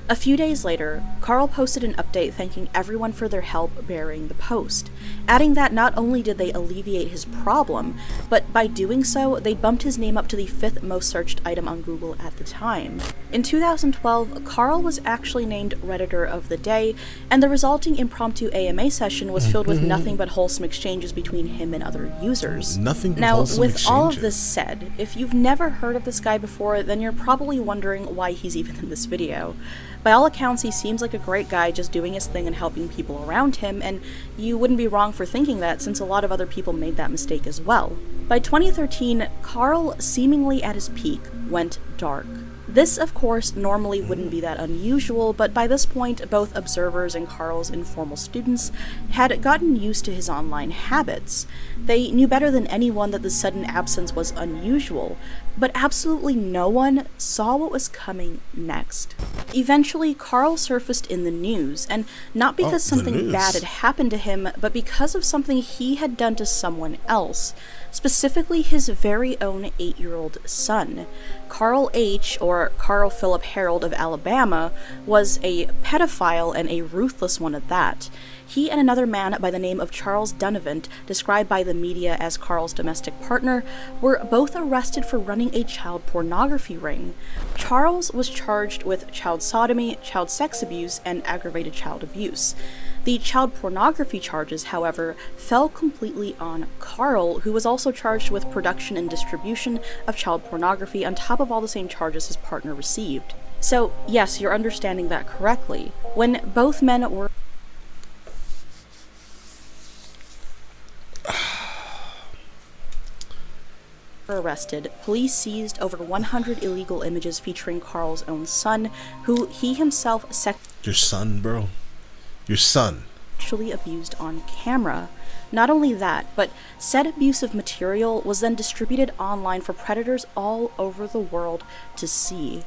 A few days later, Carl posted an update thanking everyone for their help bearing the post, adding that not only did they alleviate his problem, but by doing so, they bumped his name up to the 5th most searched item on Google at the time. In 2012, Carl was actually named Redditor of the Day, and the resulting impromptu AMA session was filled with nothing but wholesome exchanges between him and other users. Now, with all of this said, if you've never heard of this guy before, then you're probably wondering why he's even in this video. By all accounts, he seems like a great guy just doing his thing and helping people around him, and you wouldn't be wrong for thinking that since a lot of other people made that mistake as well. By 2013, Carl, seemingly at his peak, went dark. This, of course, normally wouldn't be that unusual, but by this point, both observers and Carl's informal students had gotten used to his online habits. They knew better than anyone that the sudden absence was unusual, but absolutely no one saw what was coming next. Eventually, Carl surfaced in the news, and not because something bad had happened to him, but because of something he had done to someone else, specifically his very own 8-year-old son. Carl H., or Carl Philip Harold of Alabama, was a pedophile and a ruthless one at that. He and another man by the name of Charles Dunavant, described by the media as Carl's domestic partner, were both arrested for running a child pornography ring. Charles was charged with child sodomy, child sex abuse, and aggravated child abuse. The child pornography charges, however, fell completely on Carl, who was also charged with production and distribution of child pornography on top of all the same charges his partner received. So, yes, you're understanding that correctly. When both men were arrested, police seized over 100 illegal images featuring Carl's own son, who he himself Your son, bro? Your son. Sexually abused on camera. Not only that, but said abusive material was then distributed online for predators all over the world to see.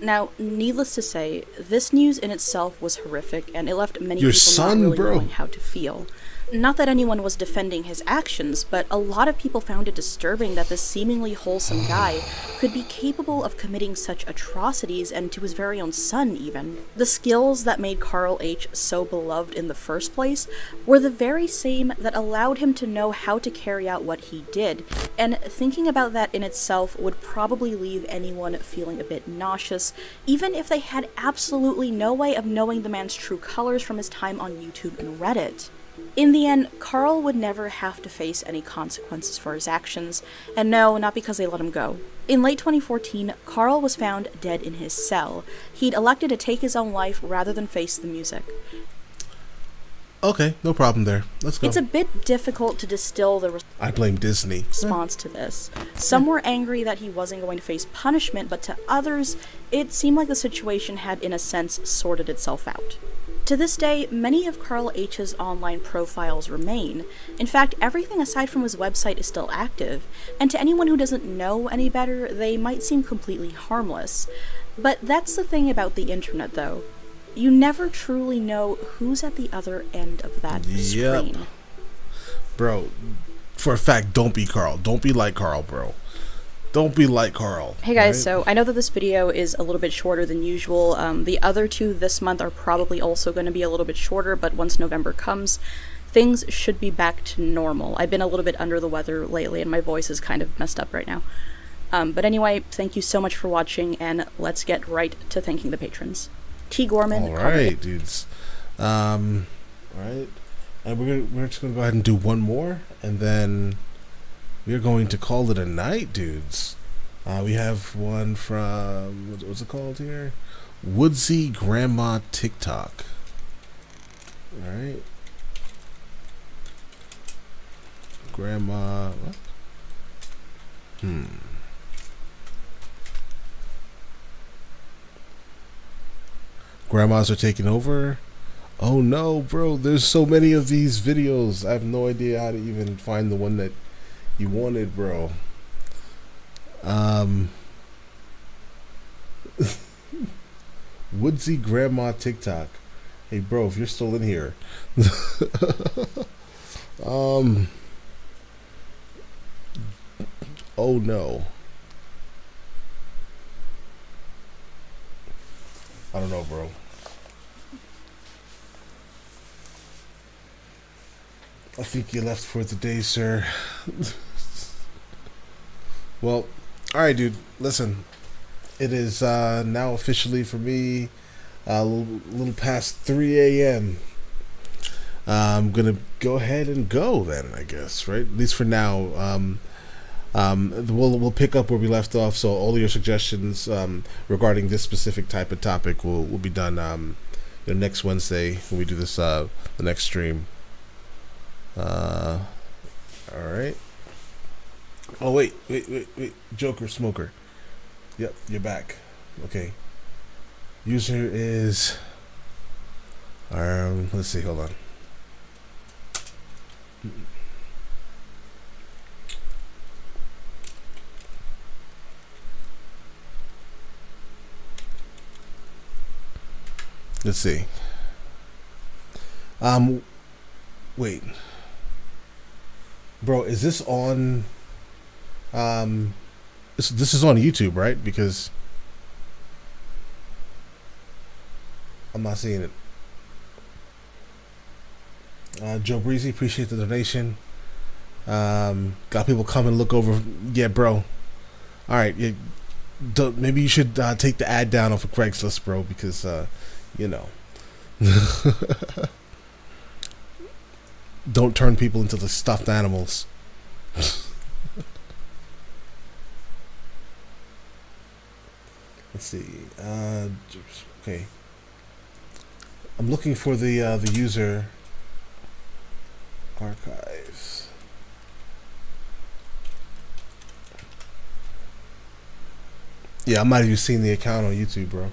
Now, needless to say, this news in itself was horrific, and it left many people not really knowing how to feel. Not that anyone was defending his actions, but a lot of people found it disturbing that this seemingly wholesome guy could be capable of committing such atrocities, and to his very own son even. The skills that made Carl H. so beloved in the first place were the very same that allowed him to know how to carry out what he did, and thinking about that in itself would probably leave anyone feeling a bit nauseous, even if they had absolutely no way of knowing the man's true colors from his time on YouTube and Reddit. In the end, Carl would never have to face any consequences for his actions, and no, not because they let him go. In late 2014, Carl was found dead in his cell. He'd elected to take his own life rather than face the music. Okay, no problem there. Let's go. It's a bit difficult to distill the I blame Disney. Response to this. Some were angry that he wasn't going to face punishment, but to others, it seemed like the situation had, in a sense, sorted itself out. To this day, many of Carl H.'s online profiles remain. In fact, everything aside from his website is still active, and to anyone who doesn't know any better, they might seem completely harmless. But that's the thing about the internet, though. You never truly know who's at the other end of that screen. Bro, for a fact, don't be Carl. Don't be like Carl, bro. Don't be like Carl. Hey guys, so I know that this video is a little bit shorter than usual. The other two this month are probably also going to be a little bit shorter, but once November comes, things should be back to normal. I've been a little bit under the weather lately, and my voice is kind of messed up right now. But anyway, thank you so much for watching, and let's get right to thanking the patrons. T. Gorman. Alright, dudes. Alright. And we're just gonna go ahead and do one more, and then we're going to call it a night, dudes. We have one from, what's it called here? Woodsy Grandma TikTok. Alright. Grandma, what? Grandmas are taking over. Oh no, bro, there's so many of these videos. I have no idea how to even find the one that you wanted, bro. Woodsy Grandma TikTok. Hey bro, if you're still in here. Oh no. I don't know, bro. I think you left for the day, sir. Well, alright, dude. Listen, it is now officially for me a little past 3 a.m. I'm gonna go ahead and go then, I guess, right? At least for now. We'll pick up where we left off. So all your suggestions regarding this specific type of topic will be done next Wednesday when we do this the next stream. All right. Oh wait, Joker Smoker. Yep, you're back. Okay. User is let's see, hold on. Let's see. Wait. Bro, is this on this is on YouTube, right? Because I'm not seeing it. Joe Breezy, appreciate the donation. Got people come and look over. Yeah, bro. All right. Yeah, maybe you should take the ad down off of Craigslist, bro, because don't turn people into the stuffed animals. Let's see. Okay. I'm looking for the user archives. Yeah, I might have seen the account on YouTube, bro.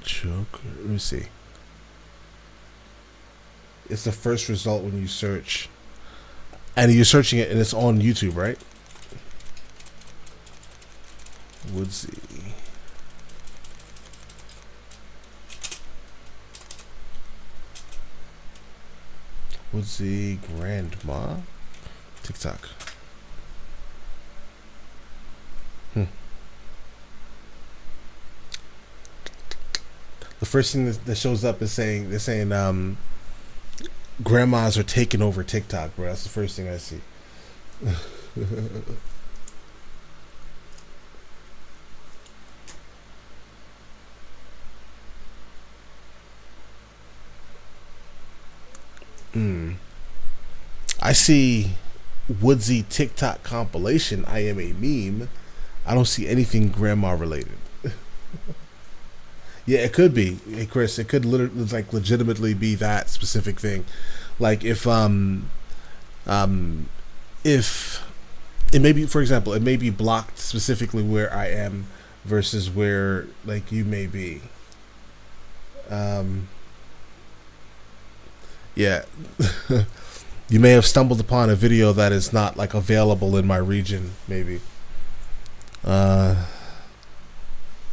Joker. Let me see. It's the first result when you search. And you're searching it and it's on YouTube, right? Woodsy. Woodsy Grandma. TikTok. The first thing that shows up is they're saying grandmas are taking over TikTok, bro. That's the first thing I see. I see Woodsy TikTok compilation. I am a meme. I don't see anything grandma related. Yeah, it could be. Hey, Chris, it could legitimately be that specific thing. Like if it may be, for example, it may be blocked specifically where I am versus where like you may be. Yeah. You may have stumbled upon a video that is not like available in my region, maybe. Yeah,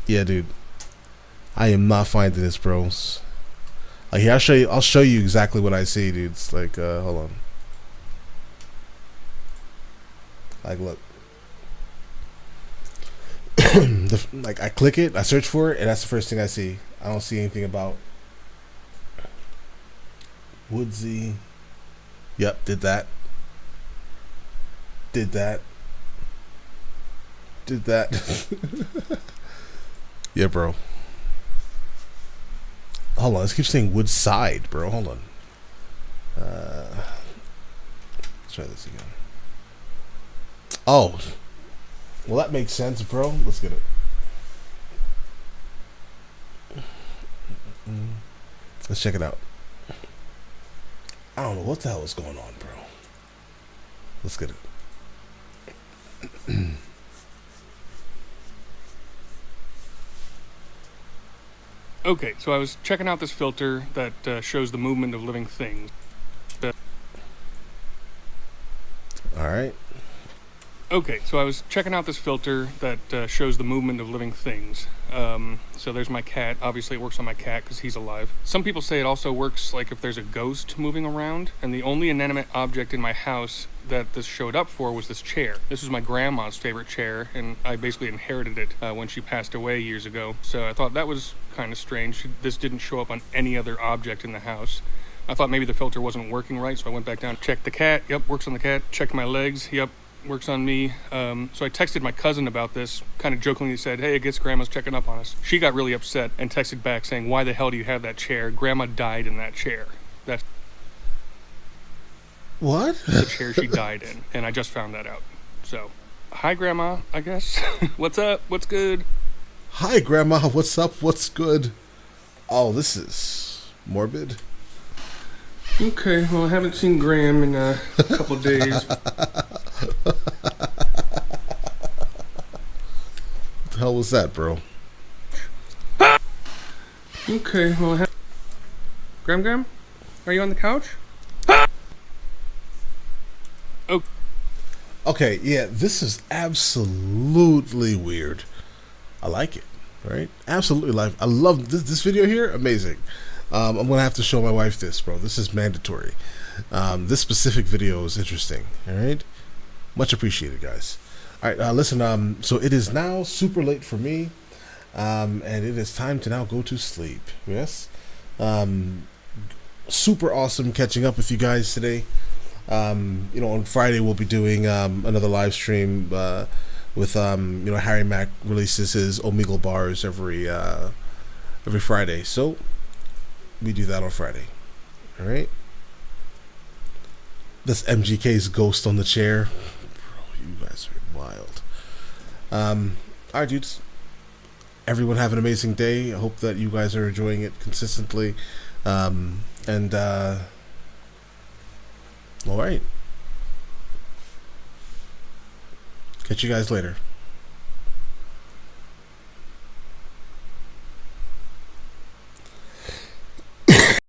dude. I am not finding this, bros. Like here, I'll show you exactly what I see, dude. It's like hold on. Like look. Like I click it, I search for it, and that's the first thing I see. I don't see anything about Woodsy. Yep, did that. Yeah, bro. Hold on, let's keep saying Woodside, bro. Hold on. Let's try this again. Oh. Well, that makes sense, bro. Let's get it. Let's check it out. I don't know what the hell is going on, bro. Let's get it. Okay, so I was checking out this filter that shows the movement of living things. Alright. Okay, so I was checking out this filter that shows the movement of living things. So there's my cat. Obviously it works on my cat because he's alive. Some people say it also works like if there's a ghost moving around, and the only inanimate object in my house that this showed up for was this chair. This was my grandma's favorite chair, and I basically inherited it when she passed away years ago. So I thought that was kind of strange. This didn't show up on any other object in the house. I thought maybe the filter wasn't working right, so I went back down, checked the cat. Yep, works on the cat. Checked my legs. Yep, works on me. So I texted my cousin about this, kind of jokingly said, hey, I guess Grandma's checking up on us. She got really upset and texted back saying, why the hell do you have that chair? Grandma died in that chair. That's what? The chair she died in, and I just found that out. So, hi, Grandma, I guess. What's up? What's good? Hi, Grandma. What's up? What's good? Oh, this is morbid. Okay, well, I haven't seen Graham in a couple days. What the hell was that, bro? Okay, well, Graham, are you on the couch? Oh. Okay, yeah, this is absolutely weird. I like it, right? Absolutely I love this video here. Amazing. I'm gonna have to show my wife this, bro. This is mandatory. This specific video is interesting. All right, much appreciated, guys. All right, listen. So it is now super late for me, and it is time to now go to sleep. Yes. Super awesome catching up with you guys today. On Friday we'll be doing another live stream with Harry Mack releases his Omegle bars every Friday. So we do that on Friday. All right. That's MGK's ghost on the chair. Bro, you guys are wild. All right, dudes. Everyone have an amazing day. I hope that you guys are enjoying it consistently. All right. Catch you guys later.